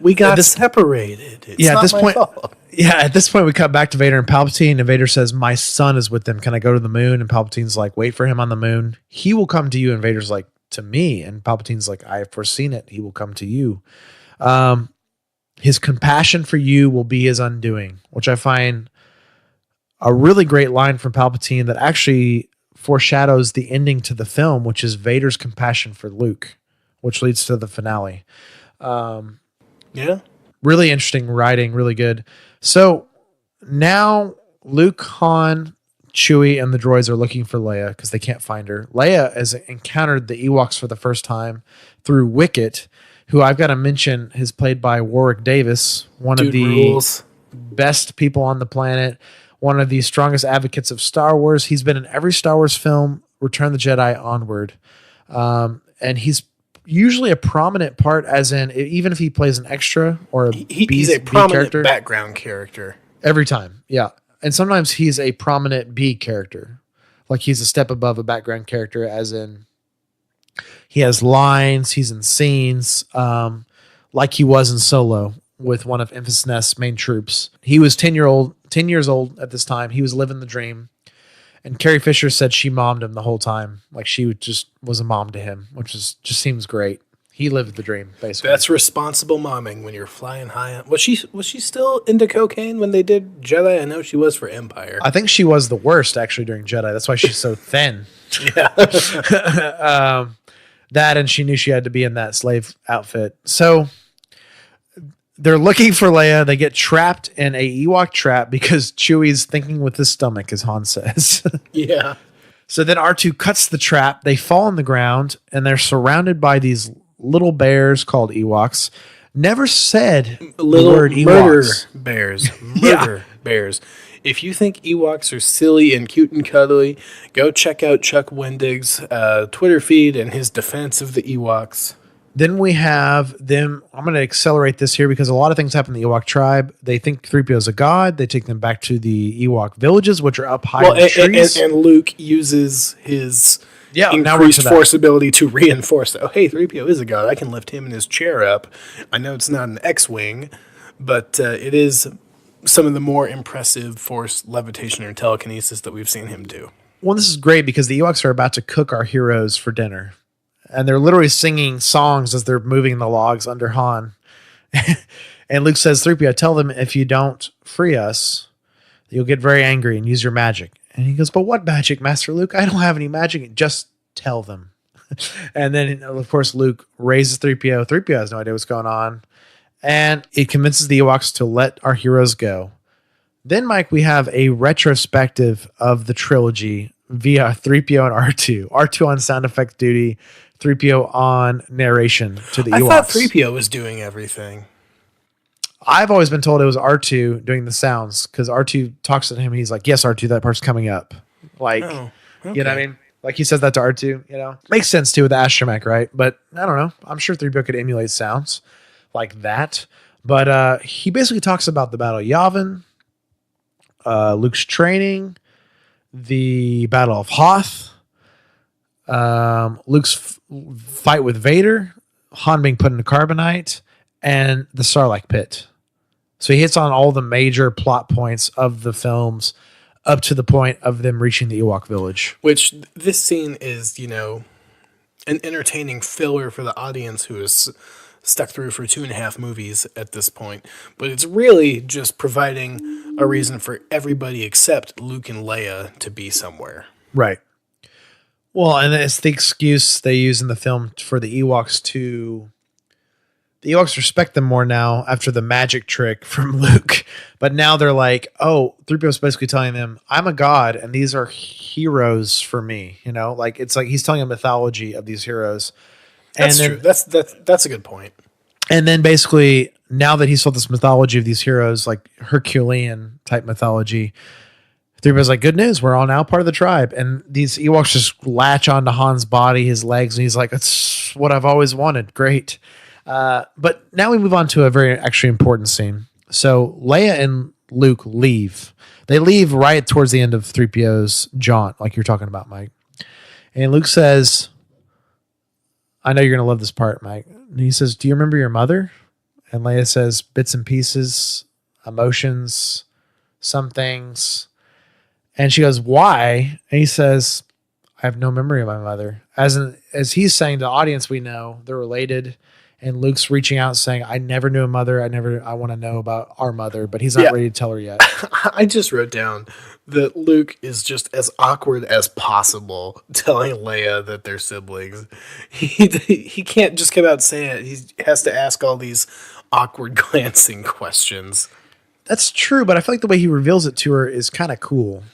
We got separated. It's at not this my point, fault. at this point, we cut back to Vader and Palpatine, and Vader says, "My son is with them. Can I go to the moon?" And Palpatine's like, "Wait for him on the moon. He will come to you." And Vader's like, "To me." And Palpatine's like, "I have foreseen it. He will come to you. His compassion for you will be his undoing," which I find a really great line from Palpatine that actually foreshadows the ending to the film, which is Vader's compassion for Luke, which leads to the finale. Yeah. Really interesting writing, really good. So now Luke, Han, Chewie, and the droids are looking for Leia because they can't find her. Leia has encountered the Ewoks for the first time through Wicket, who I've got to mention is played by Warwick Davis, one of the best people on the planet, one of the strongest advocates of Star Wars. He's been in every Star Wars film, Return of the Jedi onward. And he's usually a prominent part, as in, even if he plays an extra or he's a prominent background character. Every time, yeah. And sometimes he's a prominent B character. Like he's a step above a background character, as in he has lines, he's in scenes, like he was in Solo with one of Enfys Nest's main troops. He was 10 years old at this time. He was living the dream. And Carrie Fisher said she mommed him the whole time. Like she just was a mom to him, which is just seems great. He lived the dream, basically. That's responsible momming when you're flying high on. Was she still into cocaine when they did Jedi? I know she was for Empire. I think she was the worst actually during Jedi. That's why she's so thin. Yeah. That, and she knew she had to be in that slave outfit. So they're looking for Leia. They get trapped in a Ewok trap because Chewie's thinking with his stomach, as Han says. Yeah. So then R2 cuts the trap. They fall on the ground, and they're surrounded by these little bears called Ewoks. Never said little the word murder Ewoks. Bears. Murder bears. If you think Ewoks are silly and cute and cuddly, go check out Chuck Wendig's Twitter feed and his defense of the Ewoks. Then we have them. I'm going to accelerate this here because a lot of things happen in the Ewok tribe. They think 3PO is a god. They take them back to the Ewok villages, which are up high in the trees. And Luke uses his increased force ability to reinforce that. Oh, hey, 3PO is a god. I can lift him and his chair up. I know it's not an X-Wing, but it is some of the more impressive force levitation or telekinesis that we've seen him do. Well, this is great because the Ewoks are about to cook our heroes for dinner. And they're literally singing songs as they're moving the logs under Han. And Luke says, 3PO, tell them if you don't free us, you'll get very angry and use your magic. And he goes, but what magic, Master Luke? I don't have any magic. Just tell them. And then, of course, Luke raises 3PO. 3PO has no idea what's going on. And it convinces the Ewoks to let our heroes go. Then, Mike, we have a retrospective of the trilogy via 3PO and R2. R2 on sound effect duty, 3PO on narration to the Ewoks. I thought 3PO was doing everything. I've always been told it was R2 doing the sounds because R2 talks to him and he's like, yes, R2, that part's coming up. Like, You know what I mean? Like he says that to R2, you know? Makes sense too with the astromech, right? But I don't know. I'm sure 3PO could emulate sounds like that. But he basically talks about the Battle of Yavin, Luke's training, the Battle of Hoth, Luke's fight with Vader, Han being put into carbonite, and the Sarlacc pit. So he hits on all the major plot points of the films up to the point of them reaching the Ewok village. Which this scene is, you know, an entertaining filler for the audience who is stuck through for 2.5 movies at this point. But it's really just providing a reason for everybody except Luke and Leia to be somewhere. Right. Well, and it's the excuse they use in the film for the Ewoks to the Ewoks respect them more now after the magic trick from Luke. But now they're like, oh, 3PO's basically telling them, I'm a god, and these are heroes for me. You know, like it's like he's telling a mythology of these heroes. That's true. That's a good point. And then basically, now that he's told this mythology of these heroes, like Herculean type mythology, 3PO's like, good news, we're all now part of the tribe. And these Ewoks just latch onto Han's body, his legs, and he's like, that's what I've always wanted. Great. But now we move on to a very actually important scene. So Leia and Luke leave. They leave right towards the end of 3PO's jaunt, like you're talking about, Mike. And Luke says, I know you're going to love this part, Mike. And he says, do you remember your mother? And Leia says, bits and pieces, emotions, some things. And she goes, why? And he says, I have no memory of my mother. As he's saying to the audience, we know they're related. And Luke's reaching out saying, I never knew a mother. I want to know about our mother, but he's not ready to tell her yet. I just wrote down that Luke is just as awkward as possible telling Leia that they're siblings. He can't just come out and say it. He has to ask all these awkward glancing questions. That's true, but I feel like the way he reveals it to her is kind of cool.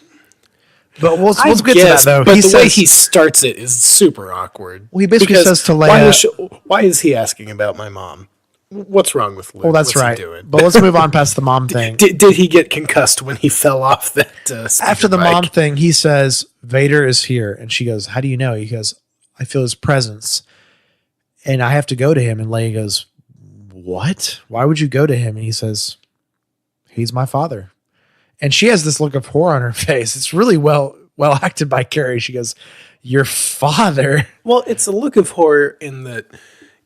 But we'll get to that, though. But the way he starts it is super awkward. Well, he basically says to Leia... Why is he asking about my mom? What's wrong with Luke? Well, that's What's right. He doing? But let's move on past the mom thing. Did he get concussed when he fell off that After the bike? mom thing, he says, Vader is here. And she goes, how do you know? He goes, I feel his presence. And I have to go to him. And Leia goes, what? Why would you go to him? And he says, he's my father. And she has this look of horror on her face. It's really well acted by Carrie. She goes, your father? Well, it's a look of horror in that,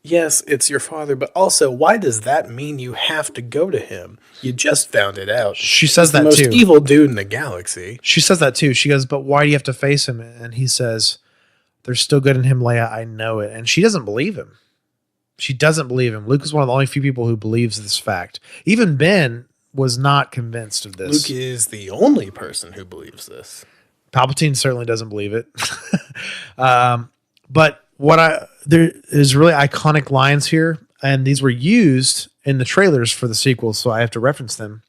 yes, it's your father, but also, why does that mean you have to go to him? You just found it out. She says that too. The too. most evil dude in the galaxy. She says that too. She goes, but why do you have to face him? And he says, there's still good in him, Leia. I know it. And she doesn't believe him. She doesn't believe him. Luke is one of the only few people who believes this fact. Even Ben was not convinced of this. Luke is the only person who believes this. Palpatine certainly doesn't believe it. But there is really iconic lines here, and these were used in the trailers for the sequel, so I have to reference them.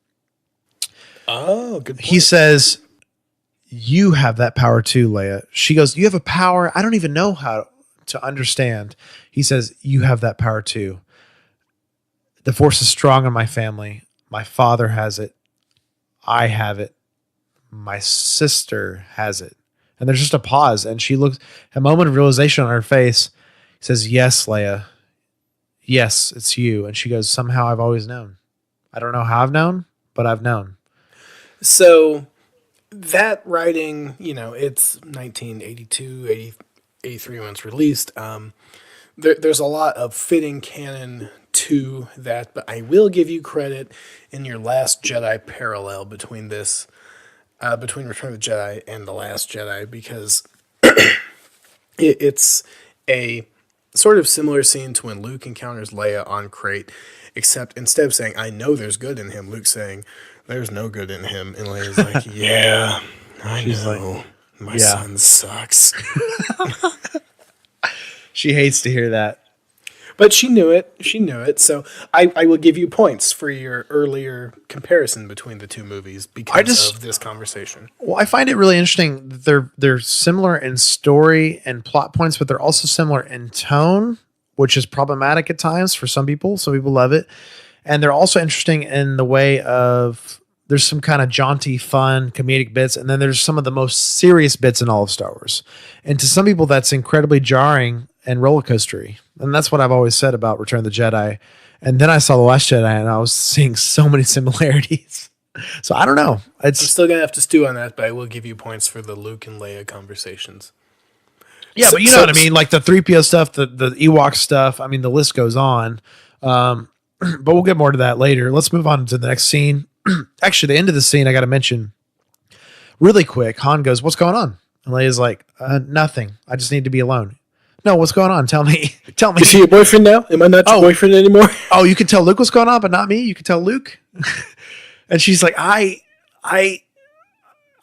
Oh, good point. He says, you have that power too, Leia. She goes, you have a power I don't even know how to understand. He says, you have that power too. The Force is strong in my family. My father has it. I have it. My sister has it. And there's just a pause, and she looks, a moment of realization on her face. He says, yes, Leia. Yes, it's you. And she goes, somehow I've always known. I don't know how I've known, but I've known. So that writing, it's 1982, 83 when it's released. There's a lot of fitting canon to that, but I will give you credit in your Last Jedi parallel between this, between Return of the Jedi and The Last Jedi, because it's a sort of similar scene to when Luke encounters Leia on Crate, except instead of saying, I know there's good in him, Luke's saying, there's no good in him. And Leia's like, yeah, She's know. Like, my son sucks. She hates to hear that. But she knew it. She knew it. So I will give you points for your earlier comparison between the two movies because of this conversation. Well, I find it really interesting that they're similar in story and plot points, but they're also similar in tone, which is problematic at times for some people. Some people love it. And they're also interesting in the way of there's some kind of jaunty, fun, comedic bits, and then there's some of the most serious bits in all of Star Wars. And to some people, that's incredibly jarring and roller coastery. And that's what I've always said about Return of the Jedi. And then I saw The Last Jedi, and I was seeing so many similarities. So I don't know. I'm still going to have to stew on that, but I will give you points for the Luke and Leia conversations. Yeah, but you know what I mean? Like the 3PO stuff, the Ewok stuff. I mean, the list goes on. But we'll get more to that later. Let's move on to the next scene. Actually, the end of the scene, I got to mention really quick. Han goes, what's going on? And Leia's like, nothing. I just need to be alone. No, what's going on? Tell me. Is he your boyfriend now? Am I not your boyfriend anymore? Oh, you can tell Luke what's going on, but not me? You can tell Luke? And she's like, I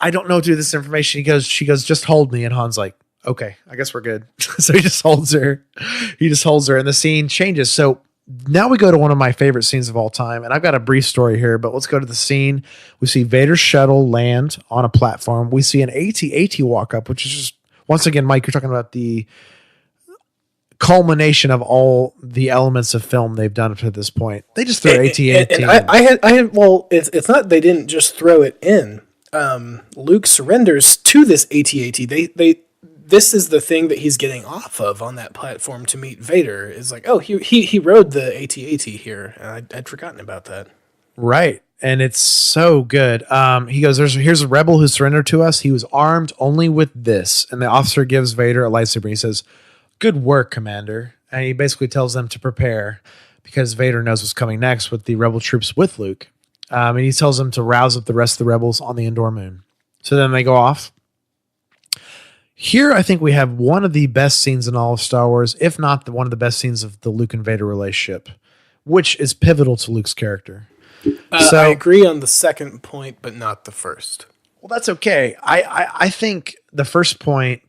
don't know through this information. She goes, just hold me. And Han's like, okay, I guess we're good. So he just holds her. And the scene changes. So Now we go to one of my favorite scenes of all time, and I've got a brief story here, but let's go to the scene. We see Vader's shuttle land on a platform. We see an AT-AT walk up, which is just, once again, Mike, you're talking about the culmination of all the elements of film they've done up to this point. They just threw AT-AT. And I had. Well, it's not. They didn't just throw it in. Luke surrenders to this AT-AT. This is the thing that he's getting off of on that platform to meet Vader. Is like, oh, he rode the AT-AT here, and I'd forgotten about that. Right, and it's so good. He goes, here's a rebel who surrendered to us. He was armed only with this, and the officer gives Vader a lightsaber. He says, "Good work, Commander," and he basically tells them to prepare because Vader knows what's coming next with the rebel troops with Luke, and he tells them to rouse up the rest of the rebels on the Endor moon. So then they go off. Here, I think we have one of the best scenes in all of Star Wars, if not one of the best scenes of the Luke and Vader relationship, which is pivotal to Luke's character. I agree on the second point, but not the first. Well, that's okay. I think the first point,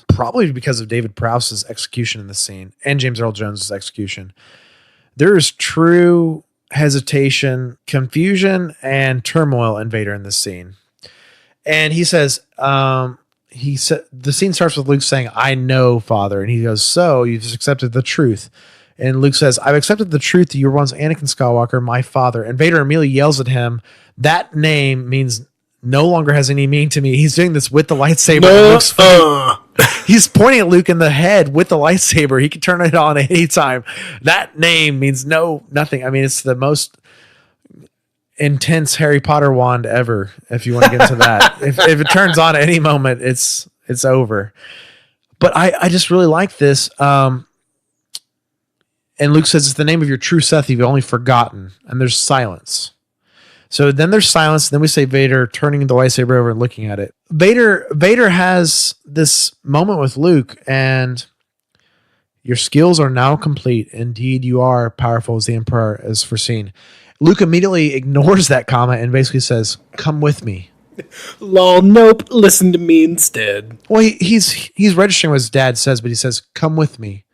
probably because of David Prowse's execution in the scene and James Earl Jones' execution, there is true hesitation, confusion, and turmoil in Vader in this scene. And he says, the scene starts with Luke saying, "I know, Father." And he goes, "So you've accepted the truth." And Luke says, "I've accepted the truth that you were once Anakin Skywalker, my father." And Vader immediately yells at him, "That name means no longer has any meaning to me." He's doing this with the lightsaber. He's pointing at Luke in the head with the lightsaber. He can turn it on at any time. That name means nothing. I mean, it's the most intense Harry Potter wand ever, if you want to get into that. if it turns on at any moment, it's over. But I just really like this. And Luke says, "It's the name of your true Sith you've only forgotten." And there's silence. So then there's silence. Then we say Vader turning the lightsaber over and looking at it. Vader has this moment with Luke, and "Your skills are now complete. Indeed, you are powerful as the Emperor has foreseen." Luke immediately ignores that comment and basically says, "Come with me." Lol, nope, listen to me instead. Well, he's registering what his dad says, but he says, "Come with me."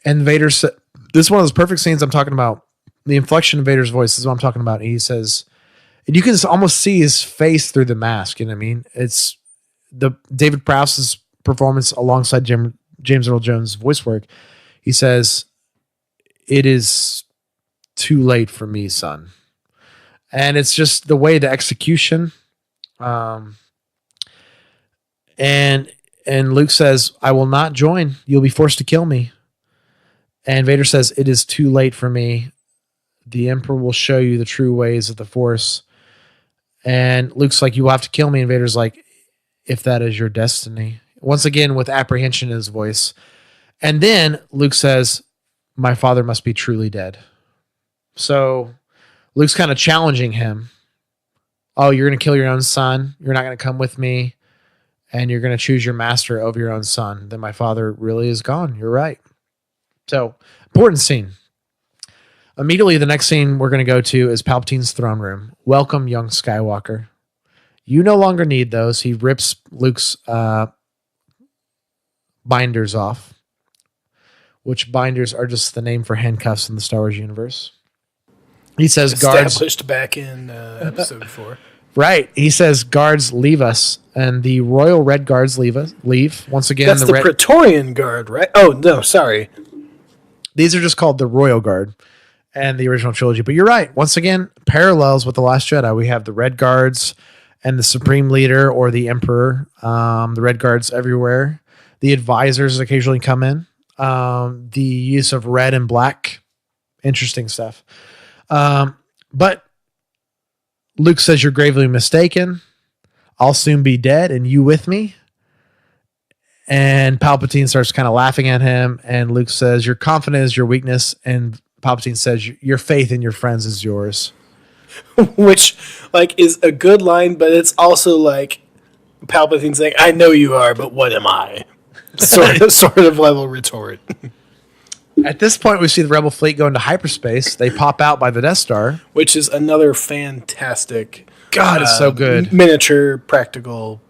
And Vader said, this is one of those perfect scenes I'm talking about. The inflection of Vader's voice is what I'm talking about. And he says, and you can almost see his face through the mask. You know what I mean? It's the David Prowse's performance alongside James Earl Jones' voice work. He says, "It is too late for me, son." And it's just the way the execution. And Luke says, "I will not join. You'll be forced to kill me." And Vader says, "It is too late for me. The Emperor will show you the true ways of the Force." And Luke's like, "You will have to kill me." And Vader's like, "If that is your destiny." Once again, with apprehension in his voice. And then Luke says, "My father must be truly dead." So Luke's kind of challenging him. "Oh, you're going to kill your own son. You're not going to come with me. And you're going to choose your master over your own son. Then my father really is gone. You're right." So, important scene. Immediately, the next scene we're going to go to is Palpatine's throne room. "Welcome, young Skywalker. You no longer need those." He rips Luke's binders off, which binders are just the name for handcuffs in the Star Wars universe. He says, "Guards." Established back in episode 4. Right. He says, "Guards, leave us." And the Royal Red Guards leave. Once again, That's the Praetorian Guard, right? Oh, no, sorry. These are just called the Royal Guard and the original trilogy. But you're right. Once again, parallels with The Last Jedi. We have the Red Guards and the Supreme Leader or the Emperor. The Red Guards everywhere. The advisors occasionally come in. The use of red and black. Interesting stuff. But Luke says, "You're gravely mistaken. I'll soon be dead, and you with me." And Palpatine starts kind of laughing at him. And Luke says, "Your confidence is your weakness." And Palpatine says, "Your faith in your friends is yours." Which, is a good line, but it's also like Palpatine saying, "I know you are, but what am I?" Sort of level retort. At this point, we see the Rebel fleet go into hyperspace. They pop out by the Death Star, which is another fantastic. God, it's so good. Miniature, practical,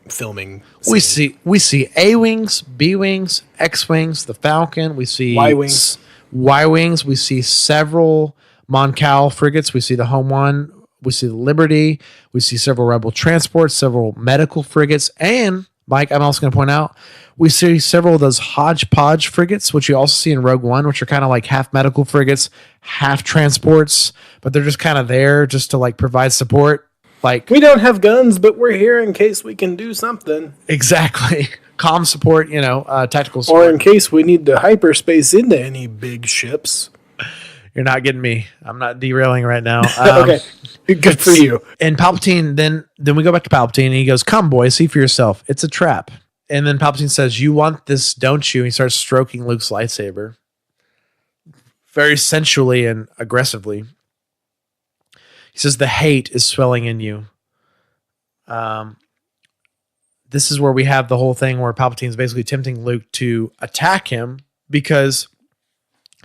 filming. Scene. We see A-wings, B-wings, X-wings, the Falcon. We see Y-wings. Y-Wings. We see several Mon Cal frigates. We see the home one. We see the Liberty. We see several Rebel transports, several medical frigates. And, Mike, I'm also going to point out, we see several of those hodgepodge frigates, which you also see in Rogue One, which are kind of like half medical frigates, half transports, but they're just kind of there just to like provide support. Like, we don't have guns, but we're here in case we can do something. Exactly. Comm support, tactical support. Or in case we need to hyperspace into any big ships. You're not getting me. I'm not derailing right now. Okay. Good for you. And Palpatine, then we go back to Palpatine, and he goes, "Come, boy, see for yourself. It's a trap." And then Palpatine says, "You want this, don't you?" And he starts stroking Luke's lightsaber very sensually and aggressively. He says, "The hate is swelling in you." This is where we have the whole thing where Palpatine's basically tempting Luke to attack him because,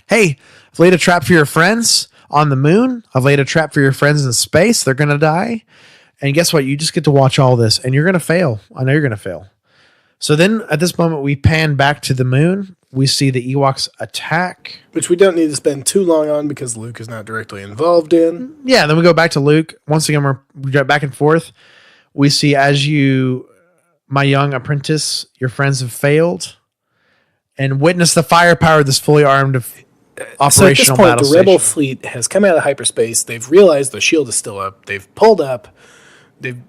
hey, I've laid a trap for your friends on the moon. I've laid a trap for your friends in space. They're going to die. And guess what? You just get to watch all this, and you're going to fail. I know you're going to fail. So then at this moment, we pan back to the moon. We see the Ewoks attack. Which we don't need to spend too long on because Luke is not directly involved in. Yeah, then we go back to Luke. Once again, we go back and forth. We see, as you, my young apprentice, your friends have failed, and witness the firepower of this fully armed operational so at this point, battle the Rebel station. fleet has come out of hyperspace. They've realized the shield is still up. They've pulled up. They're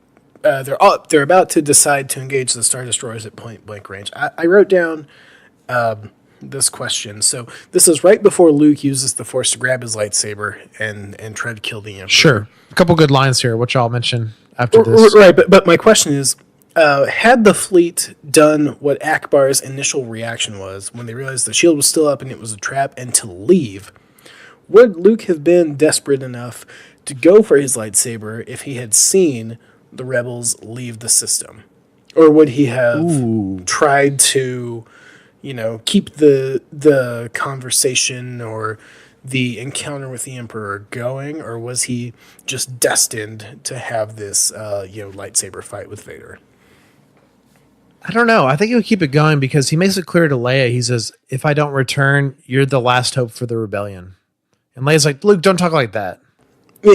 about to decide to engage the Star Destroyers at point blank range. I wrote down this question. So this is right before Luke uses the Force to grab his lightsaber and try to kill the Emperor. Sure, a couple good lines here, which I'll mention after this. Right, but my question is, had the fleet done what Akbar's initial reaction was when they realized the shield was still up and it was a trap and to leave, would Luke have been desperate enough to go for his lightsaber if he had seen the rebels leave the system? Or would he have tried to, keep the conversation or the encounter with the Emperor going? Or was he just destined to have this, lightsaber fight with Vader? I don't know. I think he would keep it going because he makes it clear to Leia. He says, "If I don't return, you're the last hope for the rebellion." And Leia's like, "Luke, don't talk like that."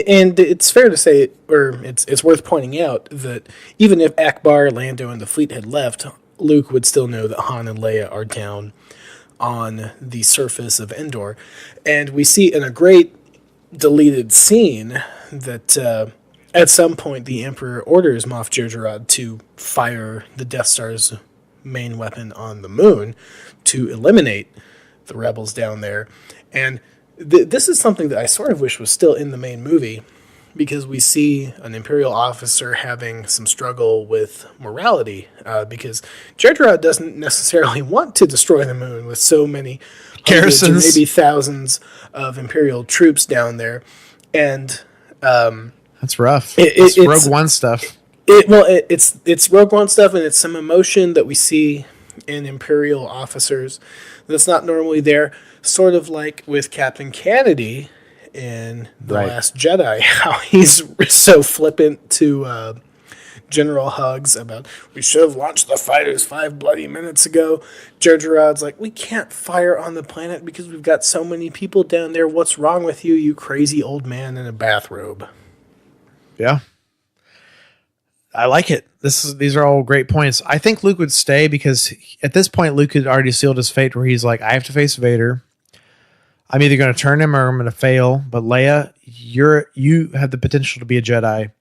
And it's fair to say, or it's worth pointing out, that even if Akbar, Lando, and the fleet had left, Luke would still know that Han and Leia are down on the surface of Endor. And we see in a great deleted scene that at some point the Emperor orders Moff Jerjerrod to fire the Death Star's main weapon on the moon to eliminate the rebels down there. And this is something that I sort of wish was still in the main movie, because we see an Imperial officer having some struggle with morality, because Jerjerrod doesn't necessarily want to destroy the moon with so many hundreds or maybe thousands of Imperial troops down there. And that's rough. It's Rogue One stuff. It's Rogue One stuff, and it's some emotion that we see in Imperial officers that's not normally there. Sort of like with Captain Kennedy in The Last Jedi, how he's so flippant to General Hux about, "We should have launched the fighters 5 bloody minutes ago." Jerjerrod's like, "We can't fire on the planet because we've got so many people down there. What's wrong with you, you crazy old man in a bathrobe?" Yeah. I like it. These are all great points. I think Luke would stay because at this point, Luke had already sealed his fate where he's like, "I have to face Vader. I'm either going to turn him or I'm going to fail. But Leia, you have the potential to be a Jedi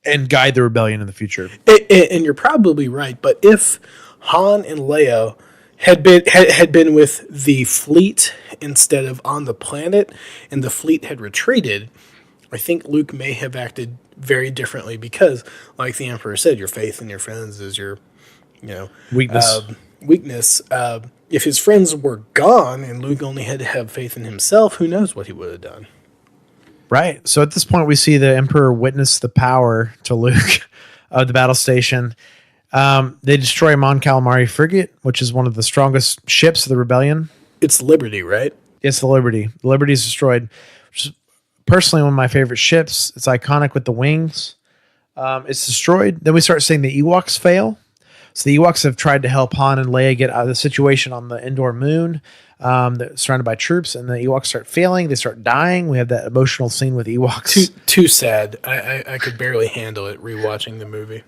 and guide the rebellion in the future." And you're probably right. But if Han and Leia had been with the fleet instead of on the planet, and the fleet had retreated, I think Luke may have acted very differently because, like the Emperor said, your faith in your friends is your, weakness. If his friends were gone and Luke only had to have faith in himself, who knows what he would have done. Right. So at this point, we see the Emperor witness the power to Luke of the battle station. They destroy Mon Calamari frigate, which is one of the strongest ships of the rebellion. It's Liberty, right? It's the Liberty. The Liberty is destroyed, which is personally one of my favorite ships. It's iconic with the wings. It's destroyed. Then we start seeing the Ewoks fail. So the Ewoks have tried to help Han and Leia get out of the situation on the Endor moon, surrounded by troops, and the Ewoks start failing. They start dying. We have that emotional scene with Ewoks. Too sad. I could barely handle it rewatching the movie.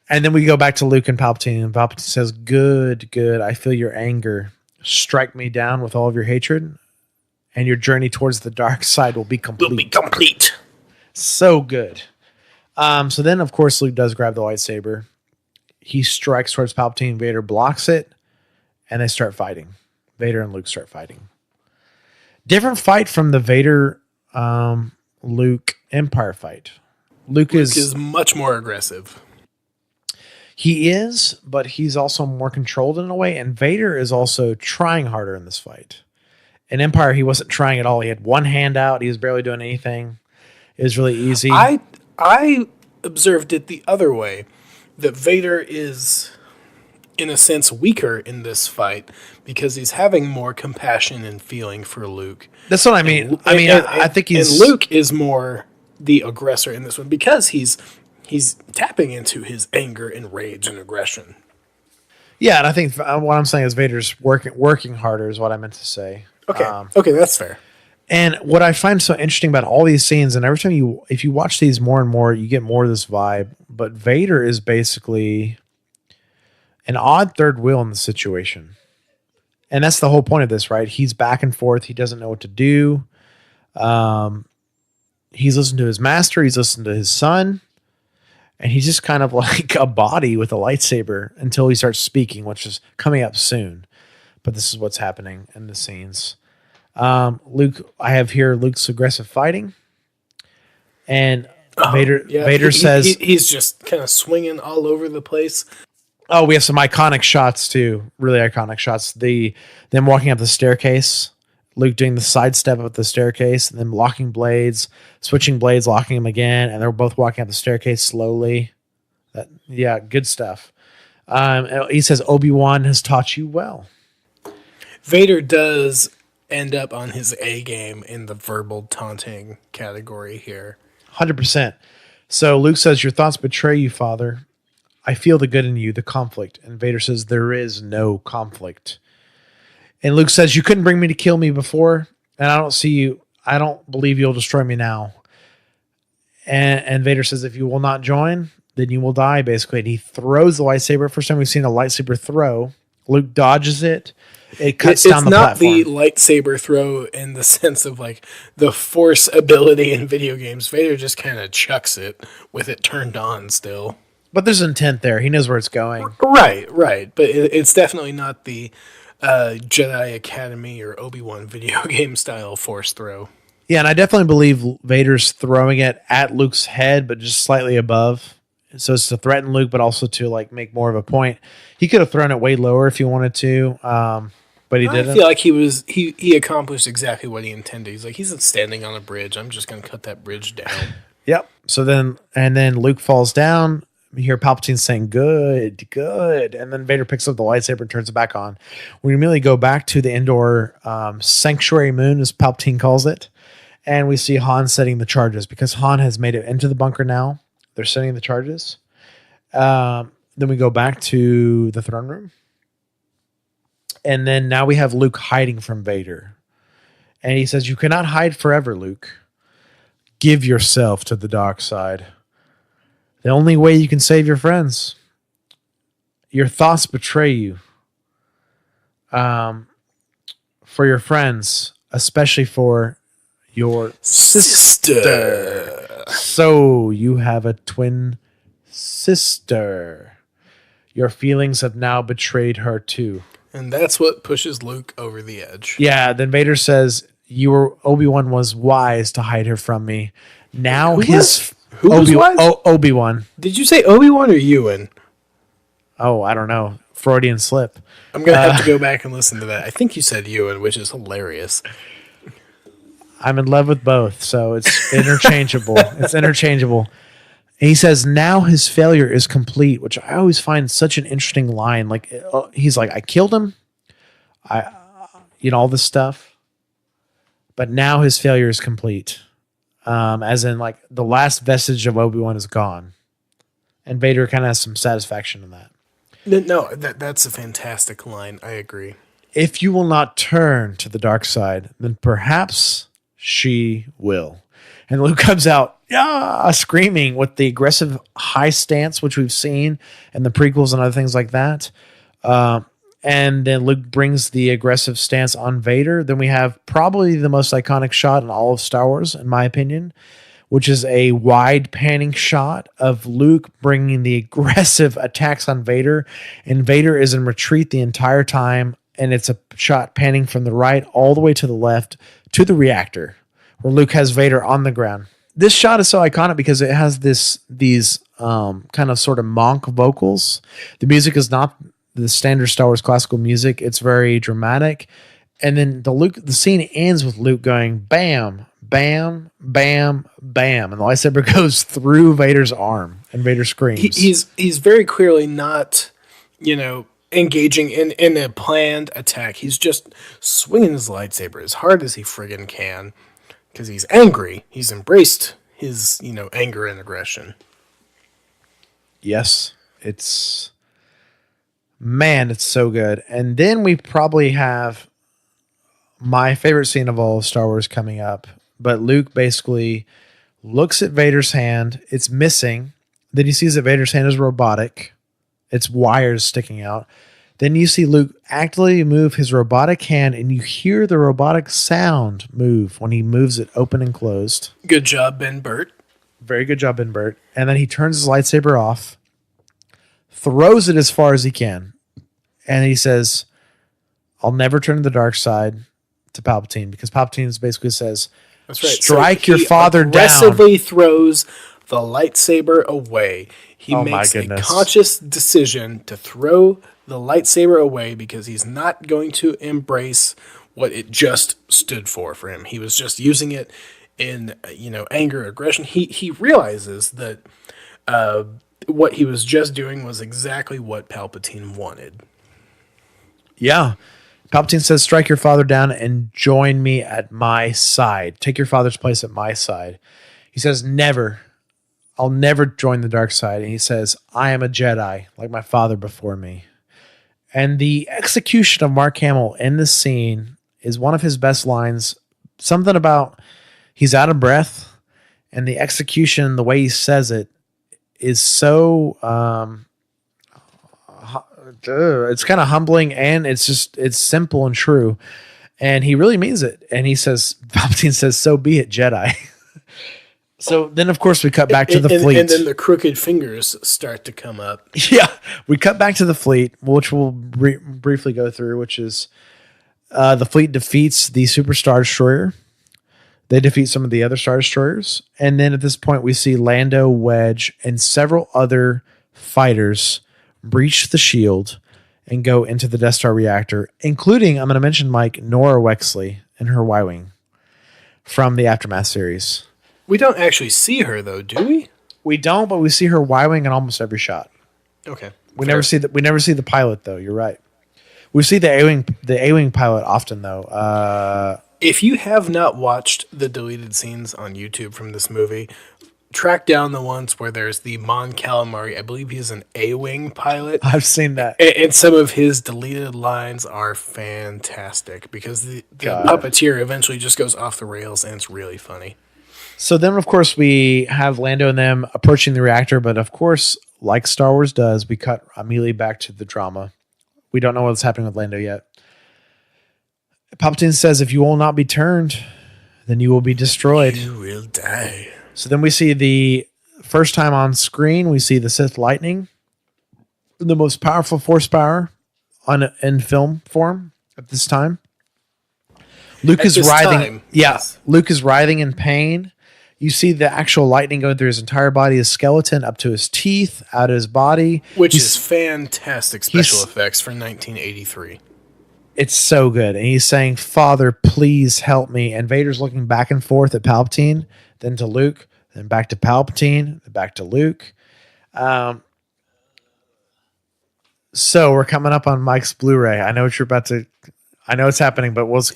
And then we go back to Luke and Palpatine, and Palpatine says, "Good, good. I feel your anger. Strike me down with all of your hatred, and your journey towards the dark side will be complete." So good. So then, of course, Luke does grab the lightsaber. He strikes towards Palpatine. Vader blocks it, and they start fighting. Vader and Luke start fighting. Different fight from the Vader Luke Empire fight. Luke is much more aggressive. He is, but he's also more controlled in a way. And Vader is also trying harder in this fight. In Empire, he wasn't trying at all. He had one hand out. He was barely doing anything. It was really easy. I observed it the other way, that Vader is, in a sense, weaker in this fight because he's having more compassion and feeling for Luke. That's what I mean. I think he's... And Luke is more the aggressor in this one because he's tapping into his anger and rage and aggression. Yeah, and I think what I'm saying is Vader's working harder is what I meant to say. Okay, okay, that's fair. And what I find so interesting about all these scenes, and every time if you watch these more and more, you get more of this vibe. But Vader is basically an odd third wheel in the situation. And that's the whole point of this, right? He's back and forth. He doesn't know what to do. He's listened to his master. He's listened to his son. And he's just kind of like a body with a lightsaber until he starts speaking, which is coming up soon. But this is what's happening in the scenes. Luke, I have here Luke's aggressive fighting. And Vader says... He's just kind of swinging all over the place. Oh, we have some iconic shots too. Really iconic shots. Them walking up the staircase. Luke doing the sidestep up the staircase, and then locking blades, switching blades, locking them again, and they're both walking up the staircase slowly. Good stuff. He says, Obi-Wan has taught you well. Vader does end up on his A game in the verbal taunting category here. 100%. So Luke says, your thoughts betray you, Father. I feel the good in you, the conflict. And Vader says, there is no conflict. And Luke says, you couldn't bring me to kill me before, and I don't see you. I don't believe you'll destroy me now. And Vader says, if you will not join, then you will die, basically. And he throws the lightsaber. First time we've seen a lightsaber throw. Luke dodges it. It cuts down the platform. It's not the lightsaber throw in the sense of like the force ability in video games. Vader just kind of chucks it with it turned on still. But there's intent there. He knows where it's going. Right. But it's definitely not the Jedi Academy or Obi-Wan video game style force throw. Yeah, and I definitely believe Vader's throwing it at Luke's head, but just slightly above. So it's to threaten Luke, but also to like make more of a point. He could have thrown it way lower if he wanted to, but he didn't. I feel like he accomplished exactly what he intended. He's like, he's standing on a bridge. I'm just going to cut that bridge down. Yep. So then Luke falls down. You hear Palpatine saying, good, good. And then Vader picks up the lightsaber and turns it back on. We immediately go back to the Endor sanctuary moon, as Palpatine calls it. And we see Han setting the charges because Han has made it into the bunker now. They're setting the charges. Then we go back to the throne room. And then now we have Luke hiding from Vader. And he says, you cannot hide forever, Luke. Give yourself to the dark side. The only way you can save your friends. Your thoughts betray you. For your friends, especially for your sister. So you have a twin sister. Your feelings have now betrayed her too. And that's what pushes Luke over the edge. Yeah, then Vader says, Obi-Wan was wise to hide her from me. Now Who was wise? Obi-Wan. Did you say Obi-Wan or Ewan? Oh, I don't know. Freudian slip. I'm going to have to go back and listen to that. I think you said Ewan, which is hilarious. I'm in love with both, so it's interchangeable. It's interchangeable. And he says, now his failure is complete, which I always find such an interesting line. Like he's like, I killed him. All this stuff. But now his failure is complete. As in, like, the last vestige of Obi-Wan is gone. And Vader kind of has some satisfaction in that. No, that's a fantastic line. I agree. If you will not turn to the dark side, then perhaps she will. And Luke comes out screaming with the aggressive high stance, which we've seen in the prequels and other things like that. And then Luke brings the aggressive stance on Vader. Then we have probably the most iconic shot in all of Star Wars, in my opinion, which is a wide panning shot of Luke bringing the aggressive attacks on Vader. And Vader is in retreat the entire time. And it's a shot panning from the right all the way to the left to the reactor, where Luke has Vader on the ground. This shot is so iconic because it has these kind of sort of monk vocals. The music is not the standard Star Wars classical music. It's very dramatic. And then the scene ends with Luke going bam, bam, bam, bam. And the lightsaber goes through Vader's arm and Vader screams. He's very clearly not, engaging in a planned attack. He's just swinging his lightsaber as hard as he friggin' can because he's angry. He's embraced his, anger and aggression. Yes, it's so good. And then we probably have my favorite scene of all of Star Wars coming up. But Luke basically looks at Vader's hand. It's missing. Then he sees that Vader's hand is robotic. It's wires sticking out. Then you see Luke actively move his robotic hand, and you hear the robotic sound move when he moves it open and closed. Good job, Ben Burt. Very good job, Ben Burt. And then he turns his lightsaber off, throws it as far as he can, and he says, "I'll never turn to the dark side," to Palpatine, because Palpatine basically says, "That's right. Strike your father down." Aggressively throws the lightsaber away. He makes a goodness. conscious decision to throw the lightsaber away because he's not going to embrace what it just stood for him. He was just using it in, anger, aggression. He realizes that what he was just doing was exactly what Palpatine wanted. Yeah. Palpatine says, "Strike your father down and join me at my side. Take your father's place at my side." He says, "Never. I'll never join the dark side." And he says, "I am a Jedi, like my father before me." And the execution of Mark Hamill in this scene is one of his best lines. Something about he's out of breath, and the execution, the way he says it, is so it's kind of humbling, and it's simple and true. And he really means it. And he says, Palpatine says, "So be it, Jedi." So then, of course, we cut back to the fleet. And then the crooked fingers start to come up. Yeah, we cut back to the fleet, which we'll briefly go through, which is the fleet defeats the Super Star Destroyer. They defeat some of the other Star Destroyers. And then at this point, we see Lando, Wedge, and several other fighters breach the shield and go into the Death Star reactor, including, I'm going to mention, Mike, Nora Wexley and her Y-Wing from the Aftermath series. We don't actually see her, though, do we? We don't, but we see her Y-Wing in almost every shot. Okay. We never see the pilot, though. You're right. We see the A-Wing pilot often, though. If you have not watched the deleted scenes on YouTube from this movie, track down the ones where there's the Mon Calamari. I believe he's an A-Wing pilot. I've seen that. And some of his deleted lines are fantastic because the puppeteer eventually just goes off the rails, and it's really funny. So then, of course, we have Lando and them approaching the reactor. But, of course, like Star Wars does, we cut immediately back to the drama. We don't know what's happening with Lando yet. Palpatine says, "If you will not be turned, then you will be destroyed. You will die." So then we see the first time on screen, we see the Sith lightning, the most powerful force power in film form at this time. Luke is writhing. Yes. Luke is writhing in pain. You see the actual lightning going through his entire body, his skeleton, up to his teeth, out of his body. Which is fantastic special effects for 1983. It's so good. And he's saying, "Father, please help me." And Vader's looking back and forth at Palpatine, then to Luke, then back to Palpatine, then back to Luke. So we're coming up on Mike's Blu-ray. I know what you're about to... I know it's happening, but let's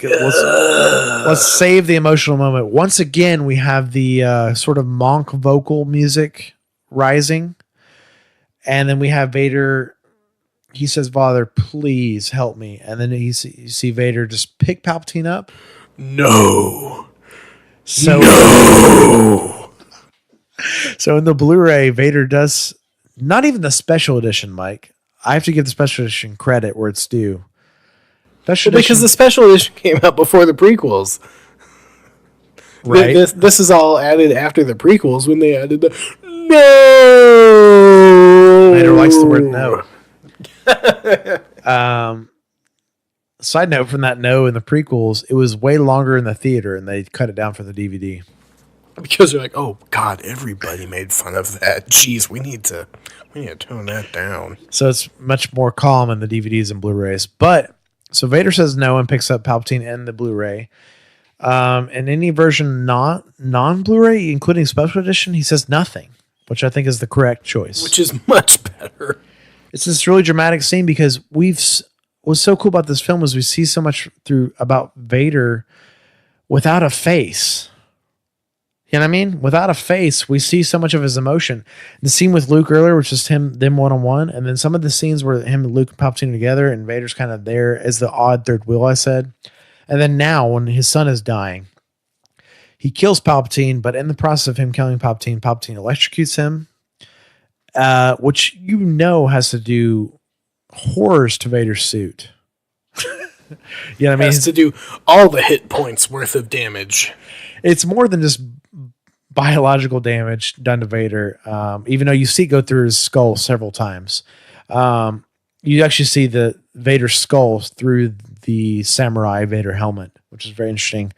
save the emotional moment. Once again, we have the sort of monk vocal music rising. And then we have Vader he says, "Father, please help me." And then you see Vader just pick Palpatine up. No. So, so in the Blu-ray, Vader does not even the special edition, Mike. I have to give the special edition credit where it's due. Because the special edition came out before the prequels. Right. This is all added after the prequels when they added the no. Vader likes the word no. Side note from that no in the prequels, it was way longer in the theater and they cut it down for the DVD. Because they're like, oh God, everybody made fun of that. Jeez, we need to tone that down. So it's much more calm in the DVDs and Blu-rays. But so Vader says no and picks up Palpatine and the Blu-ray. And any version not non-Blu-ray, including special edition, he says nothing, which I think is the correct choice. Which is much better. It's this really dramatic scene because what's so cool about this film is we see so much about Vader without a face. You know what I mean? Without a face, we see so much of his emotion. The scene with Luke earlier, which is them one-on-one, and then some of the scenes where him and Luke and Palpatine are together, and Vader's kind of there as the odd third wheel, I said. And then now, when his son is dying, he kills Palpatine, but in the process of him killing Palpatine, Palpatine electrocutes him, which has to do horrors to Vader's suit. You know what I mean? Has to do all the hit points worth of damage. It's more than just biological damage done to Vader. Even though you see it go through his skull several times, you actually see the Vader skull through the samurai Vader helmet, which is very interesting.